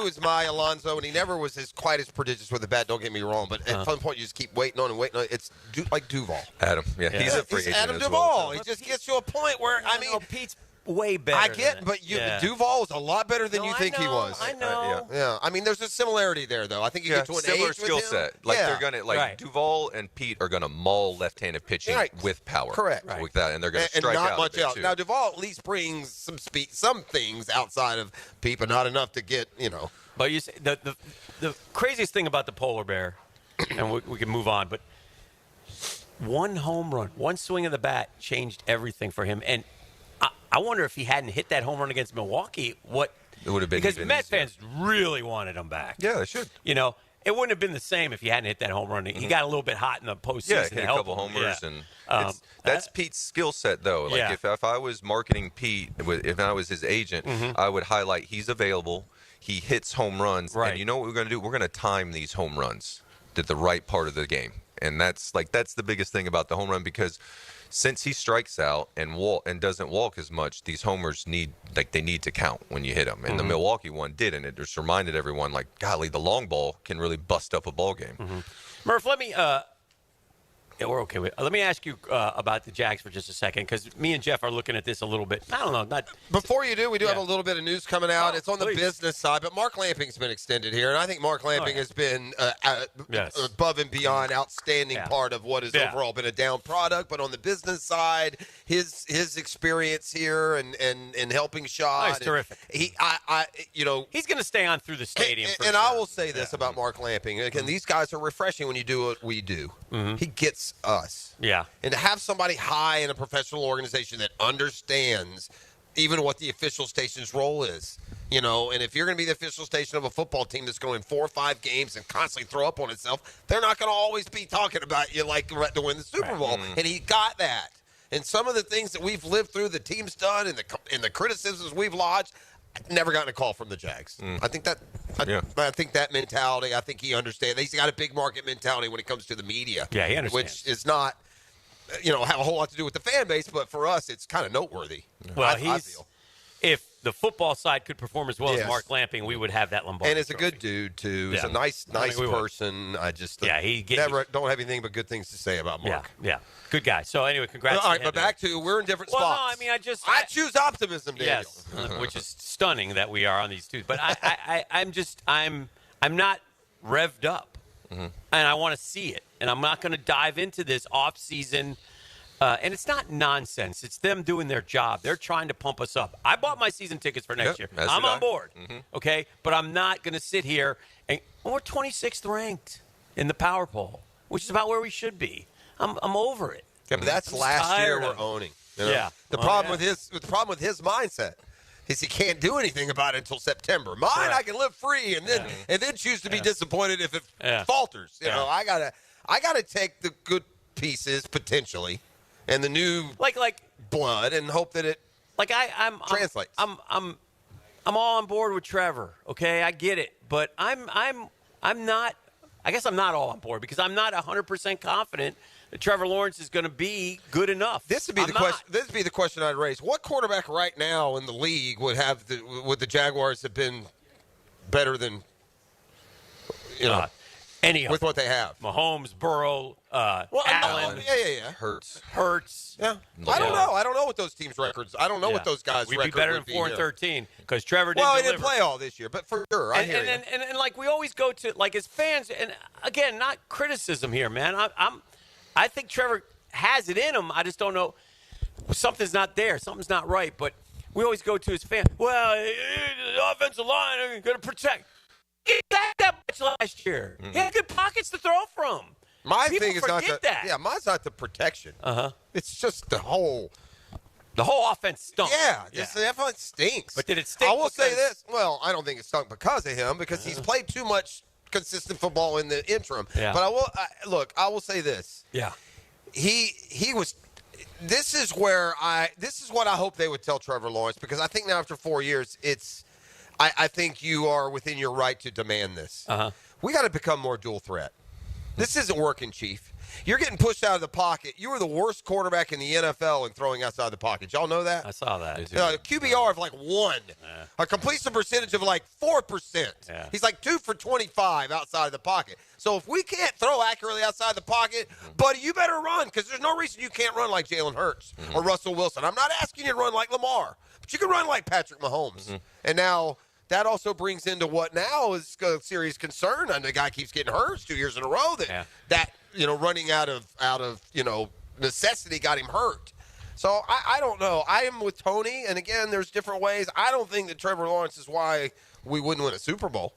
is my Alonso, and he never was quite as prodigious with the bat. Don't get me wrong, but at some point you just keep waiting on. It's like Duvall. Adam, he's a free agent Adam as Duvall. well. He just gets to a point where Pete's way better. I get, but Duvall was a lot better than you think he was. I know. Yeah. I mean, there's a similarity there, though. I think you get to an similar age skill with him. set. Like they're gonna Duvall and Pete are gonna maul left-handed pitching with power. Correct. With that, and they're gonna strike not out much a bit else. too. Now Duvall at least brings some speed, some things outside of Pete, but not enough to get But you say, the craziest thing about the polar bear, and we can move on, but one home run, one swing of the bat changed everything for him. And I wonder if he hadn't hit that home run against Milwaukee, what it would have been. Because Met easier. fans really wanted him back. Yeah, they should. It wouldn't have been the same if he hadn't hit that home run. He got a little bit hot in the postseason. Yeah, hit a couple homers, and that's Pete's skill set, though. Like if I was marketing Pete, if I was his agent, I would highlight he's available. He hits home runs, and you know what we're going to do? We're going to time these home runs to the right part of the game, and that's the biggest thing about the home run because. Since he strikes out and doesn't walk as much, these homers need to count when you hit them. And the Milwaukee one did, and it just reminded everyone, golly, the long ball can really bust up a ball game. Murph, let me Yeah, we're okay with it. Let me ask you about the Jags for just a second, because me and Jeff are looking at this a little bit. I don't know. Before you do, we do have a little bit of news coming out. It's on the please. business side, but Mark Lamping's been extended here, and I think Mark Lamping has been above and beyond outstanding part of what has overall been a down product. But on the business side, his experience here and helping Shaw, he's terrific. He's going to stay on through the stadium. And I will say this about Mark Lamping. Again, these guys are refreshing when you do what we do. He gets us. Yeah. And to have somebody high in a professional organization that understands even what the official station's role is, and if you're going to be the official station of a football team that's going 4 or 5 games and constantly throw up on itself, they're not going to always be talking about you like to win the Super Bowl. And he got that. And some of the things that we've lived through, the team's done, and the criticisms we've lodged, I've never gotten a call from the Jags. I think that I think that mentality, I think he understands. He's got a big market mentality when it comes to the media. Yeah, he understands. Which is not, have a whole lot to do with the fan base, but for us, it's kind of noteworthy. Well, I feel. If the football side could perform as well as Mark Lamping, we would have that Lombardi. And it's a good dude, too. He's a nice person. I just don't have anything but good things to say about Mark. Yeah. Good guy. So, anyway, congrats. All right, but back to we're in different spots. Well, no, I mean, I choose optimism, Daniel. Yes, which is stunning that we are on these two. But I'm not revved up, and I want to see it. And I'm not going to dive into this off-season. And it's not nonsense. It's them doing their job. They're trying to pump us up. I bought my season tickets for next year. I'm on board, okay? But I'm not going to sit here and we're 26th ranked in the power poll, which is about where we should be. I'm over it. Yeah, but that's last year we're owning. Yeah. The problem with his mindset is he can't do anything about it until September. I can live free and then choose to be disappointed if it falters. You know, I gotta take the good pieces potentially and the new like blood and hope that it translates. I'm all on board with Trevor. Okay, I get it, but I'm not. I guess I'm not all on board because I'm not 100% confident that Trevor Lawrence is going to be good enough. This would be the question. This would be the question I'd raise. What quarterback right now in the league would the Jaguars have been better than any of with what they have? Mahomes, Burrow, Allen. Yeah. Hurts. Yeah. I don't know. I don't know what those teams' records. I don't know what those guys' We'd records be better would than 4-13 because Trevor didn't. Well, he deliver. didn't play all this year, but for sure, I hear you. And like we always go to like as fans, and again, not criticism here, man. I think Trevor has it in him. I just don't know. Something's not there. Something's not right. But we always go to his fans. Well, the offensive line are going to protect. He had that much last year. He had good pockets to throw from. My People thing is not that. Yeah, mine's not the protection. It's just the whole offense stunk. Yeah, it definitely stinks. But did it stink? I will say this. Well, I don't think it stunk because of him because he's played too much consistent football in the interim. Yeah. But I will say this. Yeah. He was. This is what I hope they would tell Trevor Lawrence because I think now after 4 years, I think you are within your right to demand this. We got to become more dual threat. This isn't working, Chief. You're getting pushed out of the pocket. You were the worst quarterback in the NFL in throwing outside the pocket. Y'all know that? I saw that. A QBR of like 1. A completion percentage of like 4%. Yeah. He's like 2 for 25 outside of the pocket. So if we can't throw accurately outside the pocket, buddy, you better run because there's no reason you can't run like Jalen Hurts or Russell Wilson. I'm not asking you to run like Lamar, but you can run like Patrick Mahomes. And now that also brings into what now is a serious concern. And the guy keeps getting hurt 2 years in a row. That running out of necessity got him hurt. So I don't know. I am with Tony, and again, there's different ways. I don't think that Trevor Lawrence is why we wouldn't win a Super Bowl.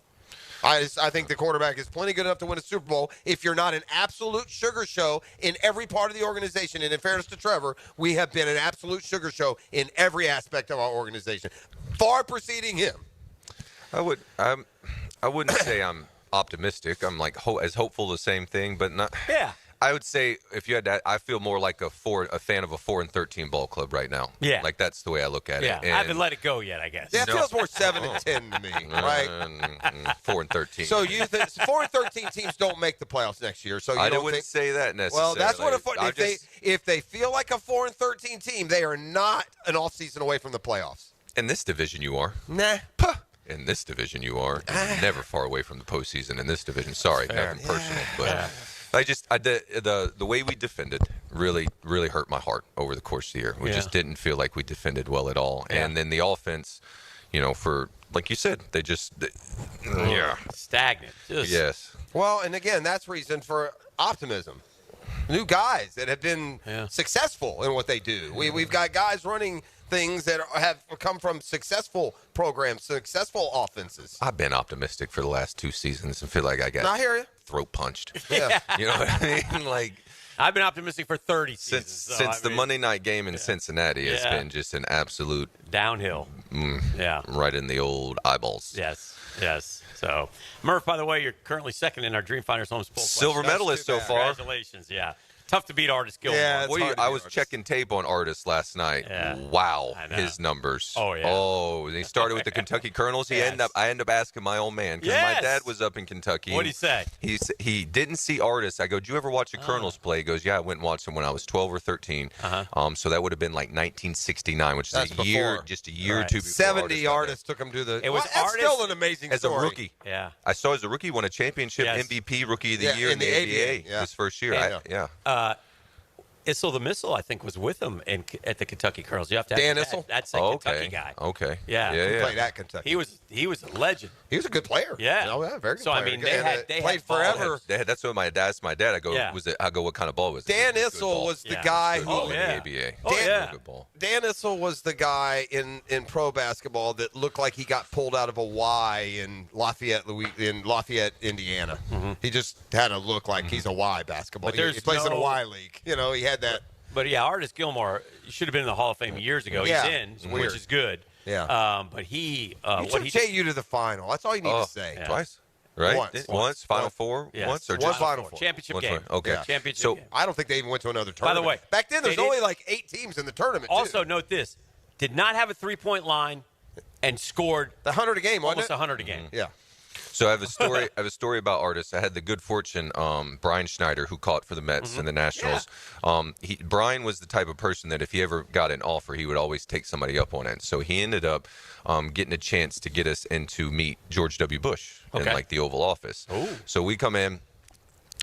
I think the quarterback is plenty good enough to win a Super Bowl if you're not an absolute sugar show in every part of the organization. And in fairness to Trevor, we have been an absolute sugar show in every aspect of our organization, far preceding him. I wouldn't say I'm optimistic. I'm like as hopeful the same thing, but not. Yeah. I would say if you had that, I feel more like a fan of a 4-13 ball club right now. Yeah. Like that's the way I look at it. Yeah. I haven't let it go yet, I guess. Yeah, it feels more 7-10 to me, right? 4-13. So 4-13 teams don't make the playoffs next year. So I wouldn't say that necessarily. Well, that's what if they feel like a 4-13 team, they are not an offseason away from the playoffs. In this division, you are. Nah. In this division, you are never far away from the postseason. In this division, sorry, nothing personal, but The way we defended really hurt my heart over the course of the year. We just didn't feel like we defended well at all. Yeah. And then the offense, for like you said, they stagnant. Yes. Well, and again, that's reason for optimism. New guys that have been successful in what they do. We've got guys running things that have come from successful programs, successful offenses. I've been optimistic for the last 2 seasons and feel like I got I hear you. throat punched. Yeah. You know what I mean? Like, I've been optimistic for 30 seasons. Since the Monday night game in Cincinnati, it's been just an absolute downhill. Right in the old eyeballs. Yes. So, Murph, by the way, you're currently second in our Dreamfinders Homes Poll. Silver medalist so far. Congratulations. Yeah. Tough to beat Artist Gilmore. Yeah, I was checking tape on Artist last night. Yeah. Wow, his numbers. Oh, yeah. Oh, and he started with the Kentucky Colonels. I ended up asking my old man because my dad was up in Kentucky. What did he say? He didn't see Artist. I go, did you ever watch the Colonels play? He goes, yeah, I went and watched them when I was 12 or 13. So that would have been like 1969, which is a year or two before 70 Artists took him to the. It was that's still an amazing as story. a rookie. Yeah, I saw as a rookie won a championship, MVP Rookie of the Year in the ABA his first year. Issel the Missile, I think, was with him at the Kentucky Colonels. You have to Dan Issel? That's a Kentucky guy. Okay. Yeah. He played at Kentucky. He was a legend. He was a good player. Yeah. Oh, yeah, very good so, player. I mean, they played had forever. That's what that's my dad. I go, what kind of ball was it? Dan Issel was the guy who. In the ABA. Good ball. Dan Issel was the guy in pro basketball that looked like he got pulled out of a Y in Lafayette, Indiana. He just had a look like he's a Y basketball. But he plays in a Y league. He had that. But Artist Gilmore should have been in the Hall of Fame years ago. He's in, which is good. Yeah. But he took JU to the final. That's all you need to say. Twice. Right? Once. Final Four? Yes. Once or one just Final Four. Championship game. Okay. Yeah. Championship game. I don't think they even went to another tournament. By the way, back then there's only like 8 teams in the tournament. Also, note this: did not have a 3-point line and scored the 100 a game. Almost 100 a game. Yeah. So I have a story about Artists. I had the good fortune, Brian Schneider, who caught for the Mets and the Nationals. Yeah. Brian was the type of person that if he ever got an offer, he would always take somebody up on it. So he ended up getting a chance to get us in to meet George W. Bush in like the Oval Office. Ooh. So we come in.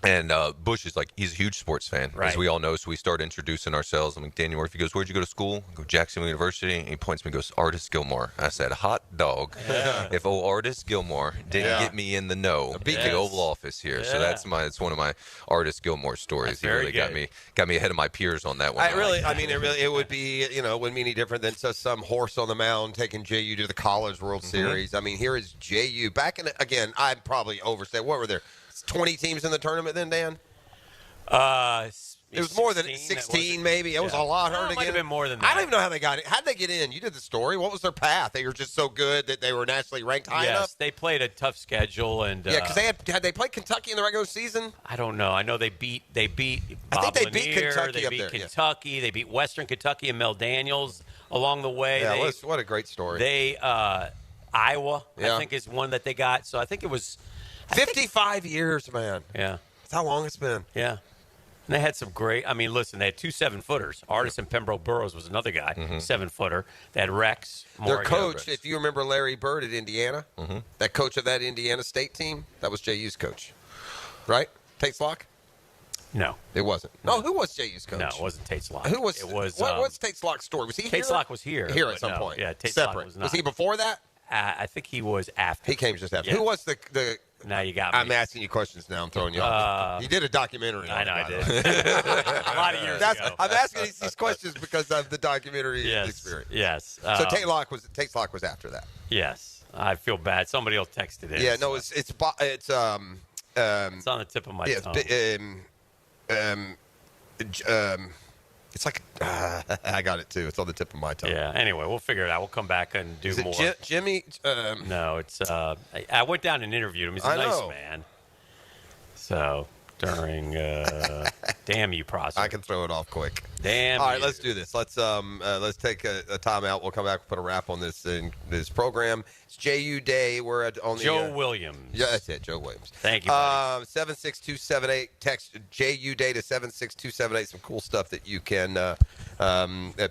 And Bush is he's a huge sports fan, as we all know. So we start introducing ourselves. I'm like, Daniel Murphy goes, where'd you go to school? I go, Jacksonville University. And he points to me and goes, Artist Gilmore. I said, hot dog. Yeah. If Artist Gilmore didn't get me in the know at the Oval Office here. Yeah. So it's one of my Artist Gilmore stories. He really got me ahead of my peers on that one. It would be, wouldn't be any different than just some horse on the mound taking JU to the College World Series. I mean, here is JU. Back in, again, I probably overstated. What were there? 20 teams in the tournament then, Dan? It was more than 16, maybe. It was a lot harder to get in. It might have been more than that. I don't even know how they got it. How'd they get in? You did the story. What was their path? They were just so good that they were nationally ranked high enough? Yes, they played a tough schedule. And because had they played Kentucky in the regular season? I don't know. I know they beat I think they beat Kentucky They beat Kentucky. They beat Western Kentucky and Mel Daniels along the way. Yeah, what a great story. They Iowa, I think, is one that they got. So I think it was 55 years, man. Yeah. That's how long it's been. Yeah. And they had some great, listen, they had 2 7-footers. Artist and Pembroke Burrows was another guy, 7-footer. They had Rex. Their coach, if you remember Larry Bird at Indiana, that coach of that Indiana State team, that was JU's coach. Right? Tate's Lock? No. It wasn't. No, who was JU's coach? No, it wasn't Tate's Lock. Who was? It was. What's Tate's Lock's story? Was he here? Tate's Lock was here. Here at some point. Yeah, Tate's Separate. Lock was not. Was he before that? I think he was after. He came just after. Yeah. Who was the Now you got me. I'm asking you questions now. I'm throwing you off. You did a documentary. I know I did. A lot of years ago. I'm asking these questions because of the documentary experience. Yes. So Tate's Lock was after that. Yes. I feel bad. Somebody will text it in. Yeah. No, it's it's on the tip of my tongue. It's like I got it too. It's on the tip of my tongue. Yeah. Anyway, we'll figure it out. We'll come back and do more. Jimmy? No, it's. I went down and interviewed him. He's a nice man. So during damn you process. I can throw it off quick. All right, let's do this. Let's take a timeout. We'll come back and put a wrap on this program. It's JU Day. We're on the Joe Williams. Yeah, that's it, Joe Williams. Thank you, buddy. 76278. Text JU Day to 76278. Some cool stuff that you can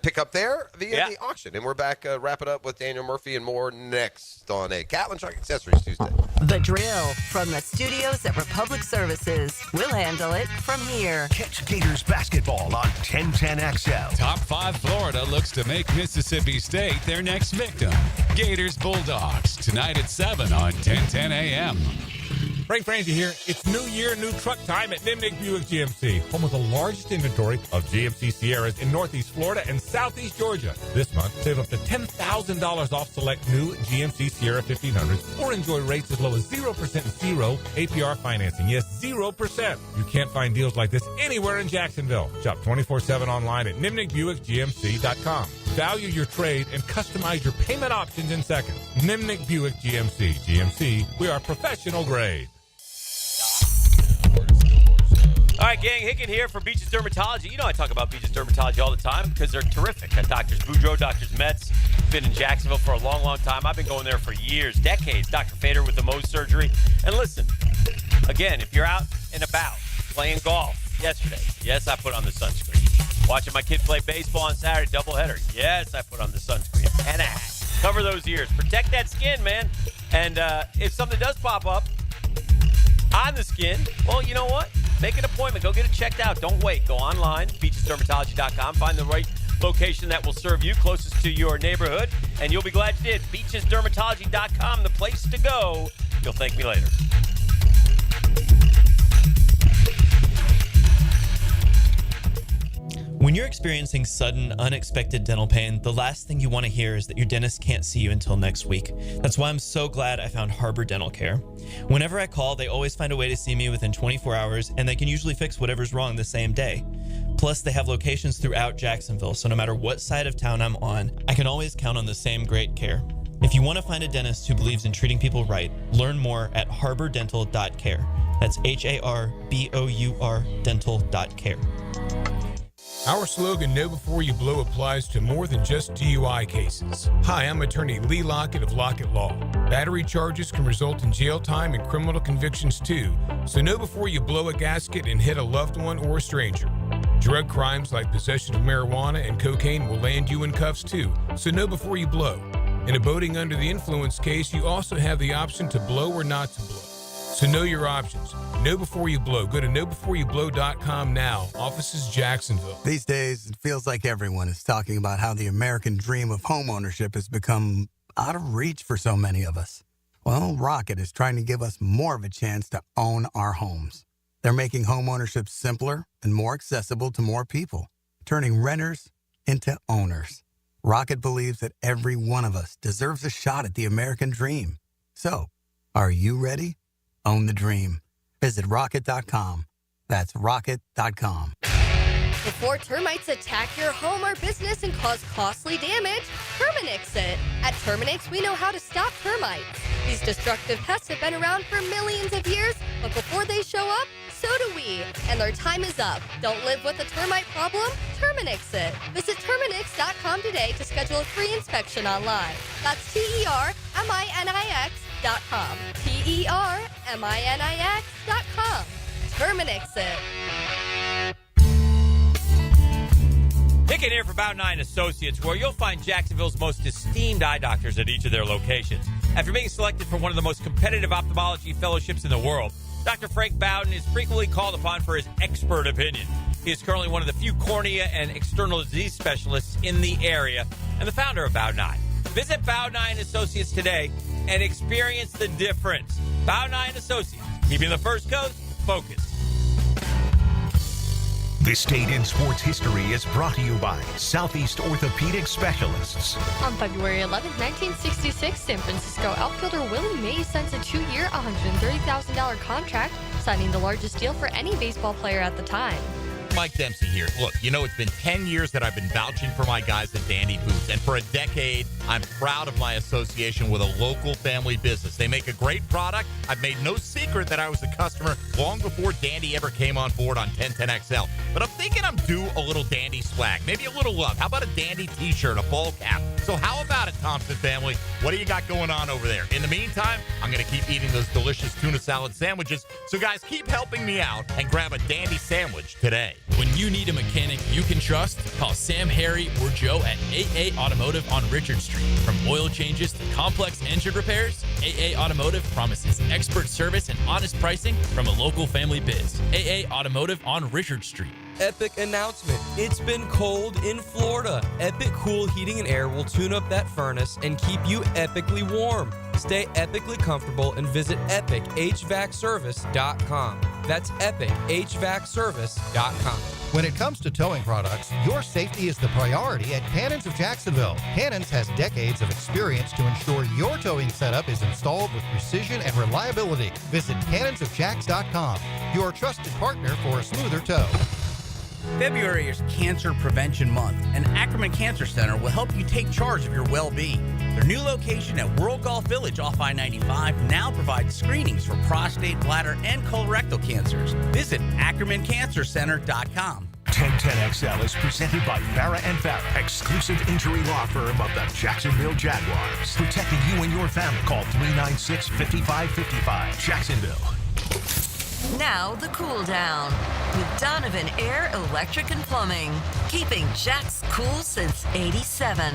pick up there via the auction. And we're back wrap it up with Daniel Murphy and more next on a Catlin Truck Accessories Tuesday. The drill from the studios at Republic Services. We'll handle it from here. Catch Gators basketball on 1010XL. Top 5 Florida looks to make Mississippi State their next victim. Gators Bulldogs tonight at 7 on 1010 AM. Frank Frangie here. It's new year, new truck time at Nimnik Buick GMC, home of the largest inventory of GMC Sierras in Northeast Florida and Southeast Georgia. This month, save up to $10,000 off select new GMC Sierra 1500s or enjoy rates as low as 0% zero APR financing. Yes, 0%. You can't find deals like this anywhere in Jacksonville. Shop 24/7 online at NimnikBuickGMC.com. Value your trade and customize your payment options in seconds. Nimnik Buick GMC. GMC, we are professional grade. All right, gang, Hicken here for Beaches Dermatology. You know I talk about Beaches Dermatology all the time because they're terrific. At Doctors Boudreaux, Doctors Metz. Been in Jacksonville for a long, long time. I've been going there for years, decades. Dr. Fader with the Mohs surgery. And listen, again, if you're out and about playing golf yesterday, yes, I put on the sunscreen. Watching my kid play baseball on Saturday, doubleheader. Yes, I put on the sunscreen and a hat. Cover those ears. Protect that skin, man. And if something does pop up on the skin, well, you know what? Make an appointment. Go get it checked out. Don't wait. Go online, beachesdermatology.com. Find the right location that will serve you closest to your neighborhood, and you'll be glad you did. Beachesdermatology.com, the place to go. You'll thank me later. When you're experiencing sudden, unexpected dental pain, the last thing you want to hear is that your dentist can't see you until next week. That's why I'm so glad I found Harbor Dental Care. Whenever I call, they always find a way to see me within 24 hours, and they can usually fix whatever's wrong the same day. Plus, they have locations throughout Jacksonville, so no matter what side of town I'm on, I can always count on the same great care. If you want to find a dentist who believes in treating people right, learn more at harbordental.care. That's HARBOUR dental.care. Our slogan, Know Before You Blow, applies to more than just DUI cases. Hi, I'm attorney Lee Lockett of Lockett Law. Battery charges can result in jail time and criminal convictions too, so know before you blow a gasket and hit a loved one or a stranger. Drug crimes like possession of marijuana and cocaine will land you in cuffs too, so know before you blow. In a boating under the influence case, you also have the option to blow or not to blow. So know your options. Know before you blow. Go to knowbeforeyouBlow.com now. Offices Jacksonville. These days, it feels like everyone is talking about how the American dream of homeownership has become out of reach for so many of us. Well, Rocket is trying to give us more of a chance to own our homes. They're making homeownership simpler and more accessible to more people, turning renters into owners. Rocket believes that every one of us deserves a shot at the American dream. So, are you ready? Own the dream. Visit rocket.com. That's rocket.com. Before termites attack your home or business and cause costly damage, Terminix it. At Terminix, we know how to stop termites. These destructive pests have been around for millions of years, but before they show up, so do we. And their time is up. Don't live with a termite problem? Terminix it. Visit Terminix.com today to schedule a free inspection online. That's TERMINIX.com. TERMINIX.com. Terminix it. Hicken here for About 9 Associates, where you'll find Jacksonville's most esteemed eye doctors at each of their locations. After being selected for one of the most competitive ophthalmology fellowships in the world, Dr. Frank Bowden is frequently called upon for his expert opinion. He is currently one of the few cornea and external disease specialists in the area and the founder of About 9. Visit About 9 Associates today and experience the difference. About 9 Associates, keeping the First Coast focused. This Date in Sports History is brought to you by Southeast Orthopedic Specialists. On February 11, 1966, San Francisco outfielder Willie Mays signs a 2-year, $130,000 contract, signing the largest deal for any baseball player at the time. Mike Dempsey here. Look, it's been 10 years that I've been vouching for my guys at Dandy Foods, and for a decade, I'm proud of my association with a local family business. They make a great product. I've made no secret that I was a customer long before Dandy ever came on board on 1010XL. But I'm thinking I'm due a little Dandy swag, maybe a little love. How about a Dandy t-shirt, a ball cap? So how about it, Thompson family? What do you got going on over there? In the meantime, I'm going to keep eating those delicious tuna salad sandwiches. So guys, keep helping me out and grab a Dandy sandwich today. When you need a mechanic you can trust, call Sam, Harry, or Joe at AA Automotive on Richard Street. From oil changes to complex engine repairs, AA Automotive promises expert service and honest pricing from a local family biz. AA Automotive on Richard Street. Epic announcement. It's been cold in Florida. Epic Cool Heating and Air will tune up that furnace and keep you epically warm. Stay epically comfortable and visit epichvacservice.com. That's epichvacservice.com. When it comes to towing products, your safety is the priority at Cannons of Jacksonville. Cannons has decades of experience to ensure your towing setup is installed with precision and reliability. Visit cannonsofjacks.com, your trusted partner for a smoother tow. February is Cancer Prevention Month, and Ackerman Cancer Center will help you take charge of your well-being. Their new location at World Golf Village off I-95 now provides screenings for prostate, bladder, and colorectal cancers. Visit AckermanCancerCenter.com. 1010XL is presented by Farah & Farah, exclusive injury law firm of the Jacksonville Jaguars. Protecting you and your family. Call 396-5555. Jacksonville. Now the cool down with Donovan Air, Electric and Plumbing, keeping Jack's cool since '87.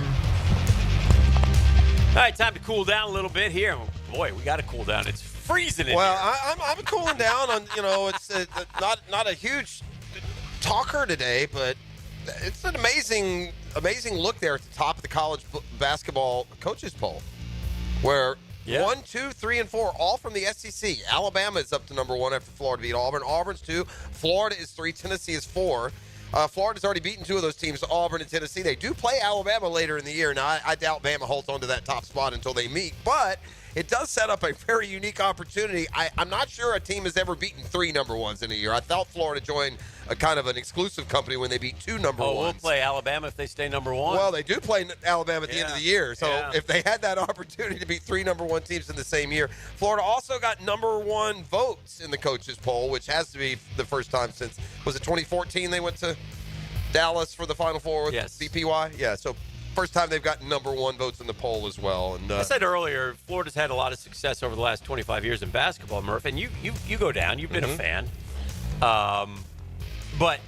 All right, time to cool down a little bit here. Boy, we got to cool down. It's freezing in Well, here. I'm cooling down on, it's not a huge talker today, but it's an amazing look there at the top of the college basketball coaches poll, where 1, 2, 3, and 4, all from the SEC. Alabama is up to number 1 after Florida beat Auburn. Auburn's 2. Florida is 3. Tennessee is 4. Florida's already beaten 2 of those teams, Auburn and Tennessee. They do play Alabama later in the year. Now, I doubt Bama holds on to that top spot until they meet, but it does set up a very unique opportunity. I'm not sure a team has ever beaten 3 number 1s in a year. I thought Florida joined a kind of an exclusive company when they beat 2 number 1s. We'll play Alabama if they stay number 1. Well, they do play Alabama at the end of the year. So if they had that opportunity to beat 3 number 1 teams in the same year. Florida also got number 1 votes in the coaches poll, which has to be the first time since, was it 2014 they went to Dallas for the Final Four with BPY? Yeah, so first time they've got number 1 votes in the poll as well. And I said earlier, Florida's had a lot of success over the last 25 years in basketball, Murph, and you go down. You've been a fan. But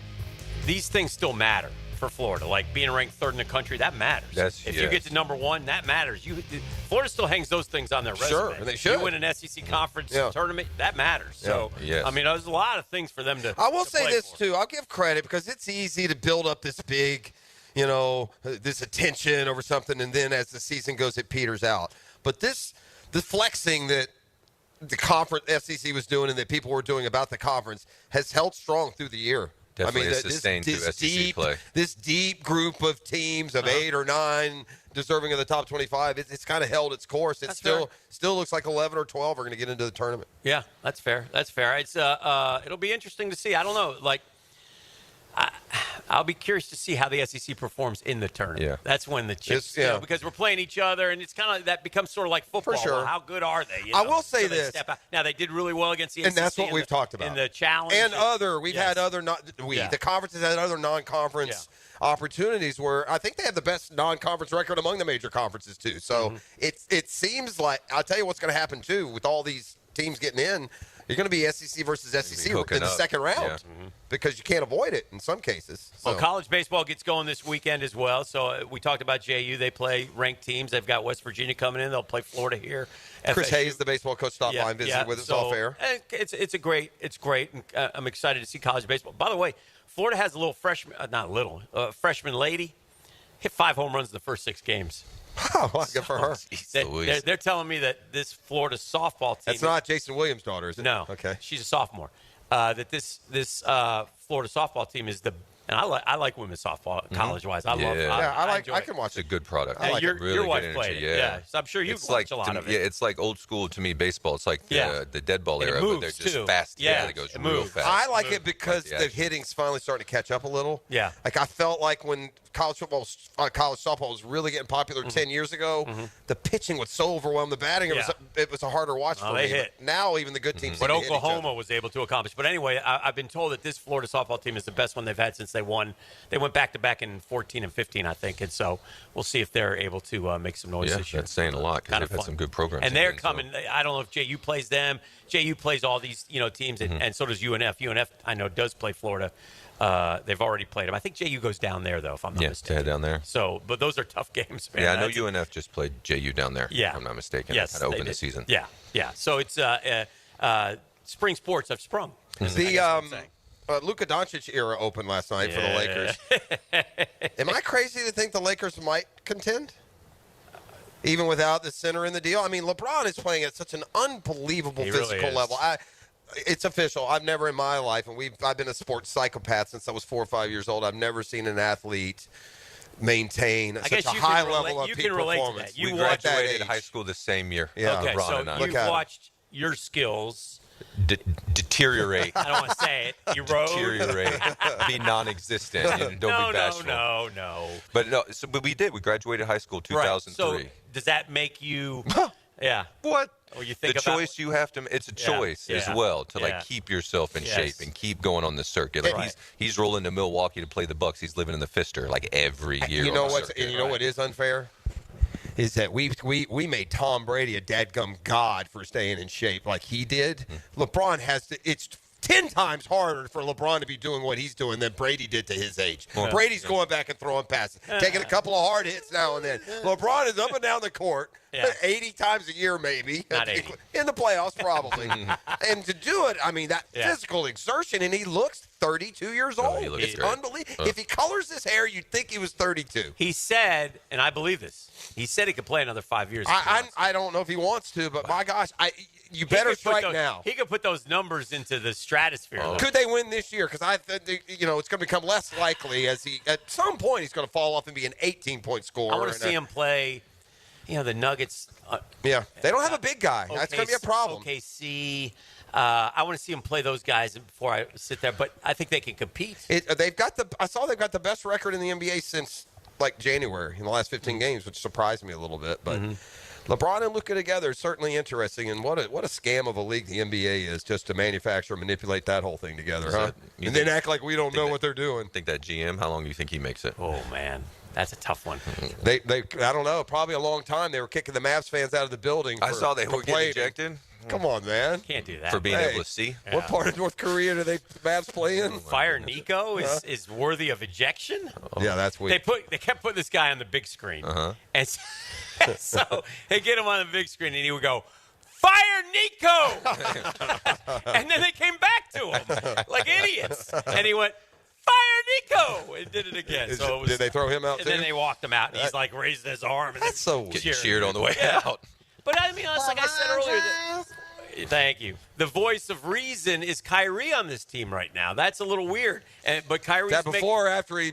these things still matter for Florida. Like being ranked 3rd in the country, that matters. If you get to number 1, that matters. Florida still hangs those things on their resume. Sure, and they should. You win an SEC conference tournament, that matters. So, I mean, there's a lot of things for them to I will say play this, for. too. I'll give credit because it's easy to build up this big, this attention over something, and then as the season goes, it peters out. But the flexing that the conference FCC was doing and that people were doing about the conference has held strong through the year. Definitely sustained through SEC play. This deep group of teams of 8 or 9 deserving of the top 25, it's kind of held its course. It still looks like 11 or 12 are going to get into the tournament. Yeah, that's fair. That's fair. It's it'll be interesting to see. I don't know. Like, I'll be curious to see how the SEC performs in the tournament. Yeah. That's when the chips, because we're playing each other, and it's kind of that becomes sort of like football. For sure. Well, how good are they? I will say this. Now, they did really well against the And SEC that's what we've talked about. in the challenge. And we've had other, the conferences had other non-conference opportunities where I think they have the best non-conference record among the major conferences, too. So it seems like, I'll tell you what's going to happen, too, with all these teams getting in. You're going to be SEC versus SEC in the second round because you can't avoid it in some cases. So. Well, college baseball gets going this weekend as well. So we talked about JU. They play ranked teams. They've got West Virginia coming in. They'll play Florida here. Chris FSU. Hayes, the baseball coach, stopped by and visited with us all fair. It's great. And I'm excited to see college baseball. By the way, Florida has a little freshman lady. Hit 5 home runs in the first 6 games. Oh, good for her. They're telling me that this Florida softball team. That's not Jason Williams' daughter, is it? No. Okay. She's a sophomore. That this Florida softball team is the And I like women's softball college-wise. I love it. I enjoy it. can watch It's a good product. Yeah, your really wife good played energy. it. Yeah. So I'm sure you've watched a lot of it. Yeah, it's like old school to me baseball. It's like the dead ball And it era, moves, but they're just too. fast. Yeah, it goes it real moves. fast. I like it because Yeah. the hitting's finally starting to catch up a little. Yeah. Like I felt like when college softball was really getting popular 10 years ago, the pitching would so overwhelm the batting. It was a harder watch for me. They hit. But now even the good teams. What seem to hit each Oklahoma was able to accomplish. But anyway, I've been told that this Florida softball team is the best one they've had since they won. They went back-to-back in 14 and 15, I think. And so we'll see if they're able to make some noise this year. That's saying a lot because they've had some good programs. And they're coming. I don't know if JU plays them. JU plays all these teams, and so does UNF. UNF, I know, does play Florida. They've already played them. I think JU goes down there, though, if I'm not mistaken. down there. So, but those are tough games, man. Yeah, I know UNF just played JU down there. Yeah. If I'm not mistaken. Yes, Kind of they opened the did. season. Yeah. So it's spring sports have sprung. The Luka Doncic era opened last night for the Lakers. Am I crazy to think the Lakers might contend? Even without the center in the deal? I mean, LeBron is playing at such an unbelievable physical level. It's official. I've never in my life, and I've been a sports psychopath since I was 4 or 5 years old. I've never seen an athlete maintain such a high level of peak performance. We graduated high school the same year. Yeah. Okay, LeBron so and I. you've watched your skills deteriorate. I don't want to say it. Erode. Deteriorate. Be non-existent. Don't be bashful. No. But no. But we did. We graduated high school 2003. Right. So does that make you? Yeah. What? Or you think the about choice you have to. It's a choice as well to keep yourself in shape and keep going on the circuit. Like he's rolling to Milwaukee to play the Bucks. He's living in the Pfister like every year. You know what's? And you know what is unfair? Is that we made Tom Brady a dadgum god for staying in shape like he did. LeBron has to. It's 10 times harder for LeBron to be doing what he's doing than Brady did to his age. Brady's going back and throwing passes, taking a couple of hard hits now and then. LeBron is up and down the court 80 times a year maybe. Not 80. In the playoffs probably. And to do it, I mean, that physical exertion, and he looks 32 years old. He looks it's great. unbelievable. If he colors his hair, you'd think he was 32. He said, and I believe this, he said he could play another 5 years. I don't know if he wants to, but my gosh, you better strike now. He could put those numbers into the stratosphere. Could they win this year? Because I think it's going to become less likely as at some point he's going to fall off and be an 18-point scorer. I want to see him play. The Nuggets. They don't have a big guy. That's going to be a problem. OKC. I want to see him play those guys before I sit there, but I think they can compete. I saw they've got the best record in the NBA since January in the last 15 games, which surprised me a little bit. But LeBron and Luka together is certainly interesting, and what a scam of a league the NBA is just to manufacture and manipulate that whole thing together, huh? And then act like we don't know what they're doing. Think that GM? How long do you think he makes it? Oh man. That's a tough one. They I don't know, probably a long time. They were kicking the Mavs fans out of the building. I saw they were getting ejected. Come on, man. Can't do that. For being able to see. What part of North Korea do they Mavs play in? Fire Nico is worthy of ejection. Yeah, that's weird. They kept putting this guy on the big screen, and so they get him on the big screen, and he would go, "Fire Nico," and then they came back to him like idiots, and he went, "Fire Nico!" and did it again. So did they throw him out and too? then they walked him out, and he's like raising his arm. And that's so getting cheered on the way out. But I mean, like I said earlier, thank you. The voice of reason is Kyrie on this team right now. That's a little weird. But Kyrie's that before or after he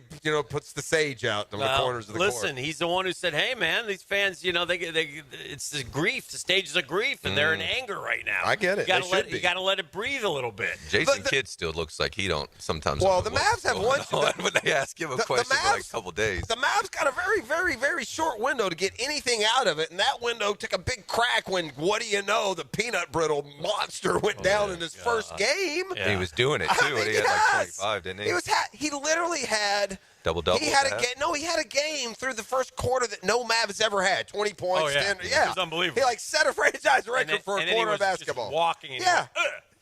puts the sage out in the corners of the court. Listen, he's the one who said, "Hey, man, these fans, it's the grief. The stage is a grief, and they're in anger right now. I get it. You got to let it breathe a little bit." Jason Kidd still looks like he don't sometimes. Well, the Mavs have one. When they ask him a question for like a couple days, the Mavs got a very, very, very short window to get anything out of it, and that window took a big crack when what do you know, the peanut brittle monster went down in his first game. Yeah. He was doing it too, and he had like 25, didn't he? He literally had double. He had a game through the first quarter that no Mav has ever had. 20 points. Oh, yeah. 10, It was unbelievable. He set a franchise record for a quarter of basketball. Just walking.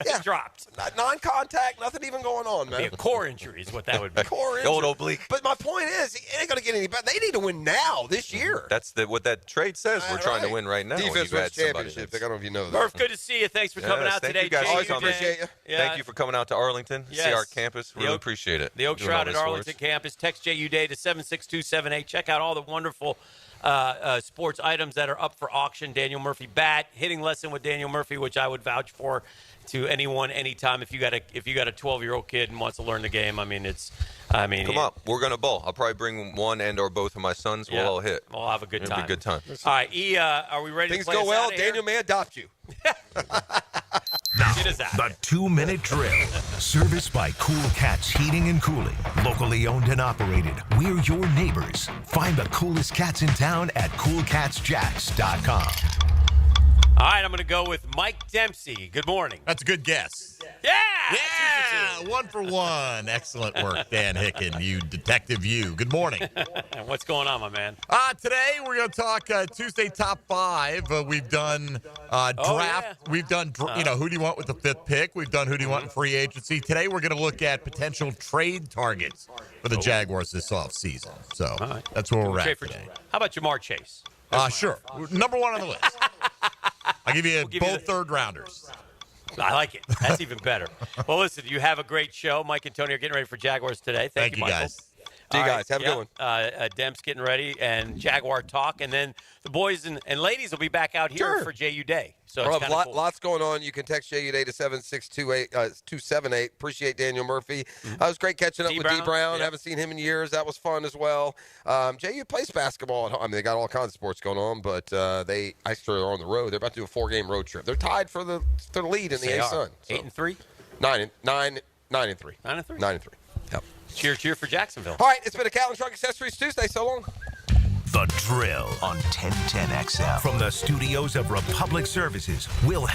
And he dropped. Non-contact, nothing even going on, man. Be a core injury is what that would be. Core injury. Old oblique. But my point is, it ain't going to get any better. They need to win now, this year. That's what that trade says. We're trying to win right now. Defense wins championship. I don't know if you know that. Murph, good to see you. Thanks for coming out today. Thank you guys Always for coming. appreciate you. Yeah. Thank you for coming out to Arlington. Yes. See our campus. Really appreciate it. The Oak Doing all Shrouded this for Arlington us. campus. Text JU Day to 76278. Check out all the wonderful sports items that are up for auction. Daniel Murphy bat, hitting lesson with Daniel Murphy, which I would vouch for to anyone, anytime. If you got a 12-year-old kid and wants to learn the game, Come on, we're gonna bowl. I'll probably bring one and or both of my sons. We'll all hit. We'll have a good time. It'll be a good time. All right, E, are we ready Things to play go us well. out of here? Daniel may adopt you. Now, Get us out. the 2-minute drill. Serviced by Cool Cats Heating and Cooling. Locally owned and operated. We're your neighbors. Find the coolest cats in town at coolcatsjacks.com. All right, I'm going to go with Mike Dempsey. Good morning. That's a good guess. Yeah! Yeah! 1 for 1. Excellent work, Dan Hicken. You detective you. Good morning. What's going on, my man? Today we're going to talk Tuesday top 5. We've done draft. yeah. We've done, who do you want with the 5th pick? We've done who do you want in free agency. Today we're going to look at potential trade targets for the Jaguars this offseason. So that's where we're at today. How about Jamar Chase? Sure. Number 1 on the list. I'll give you both third-rounders. I like it. That's even better. Well, listen, you have a great show. Mike and Tony are getting ready for Jaguars today. Thank you, Michael. guys. See you guys. Have a good one. Demp's getting ready, and Jaguar talk, and then the boys and ladies will be back out here for JU Day. So it's kind of cool. Lots going on. You can text JU Day to 7628278. Appreciate Daniel Murphy. It was great catching up with D Brown. Haven't seen him in years. That was fun as well. JU plays basketball at home. I mean, they got all kinds of sports going on, but they actually are on the road. They're about to do a 4-game road trip. They're tied for the lead in the A-Sun. 8-3? 9-3. 9-3? 9-3. Yep. Cheer for Jacksonville. All right, it's been a Cat and Truck Accessories Tuesday. So long. The Drill on 1010XL. From the studios of Republic Services, we'll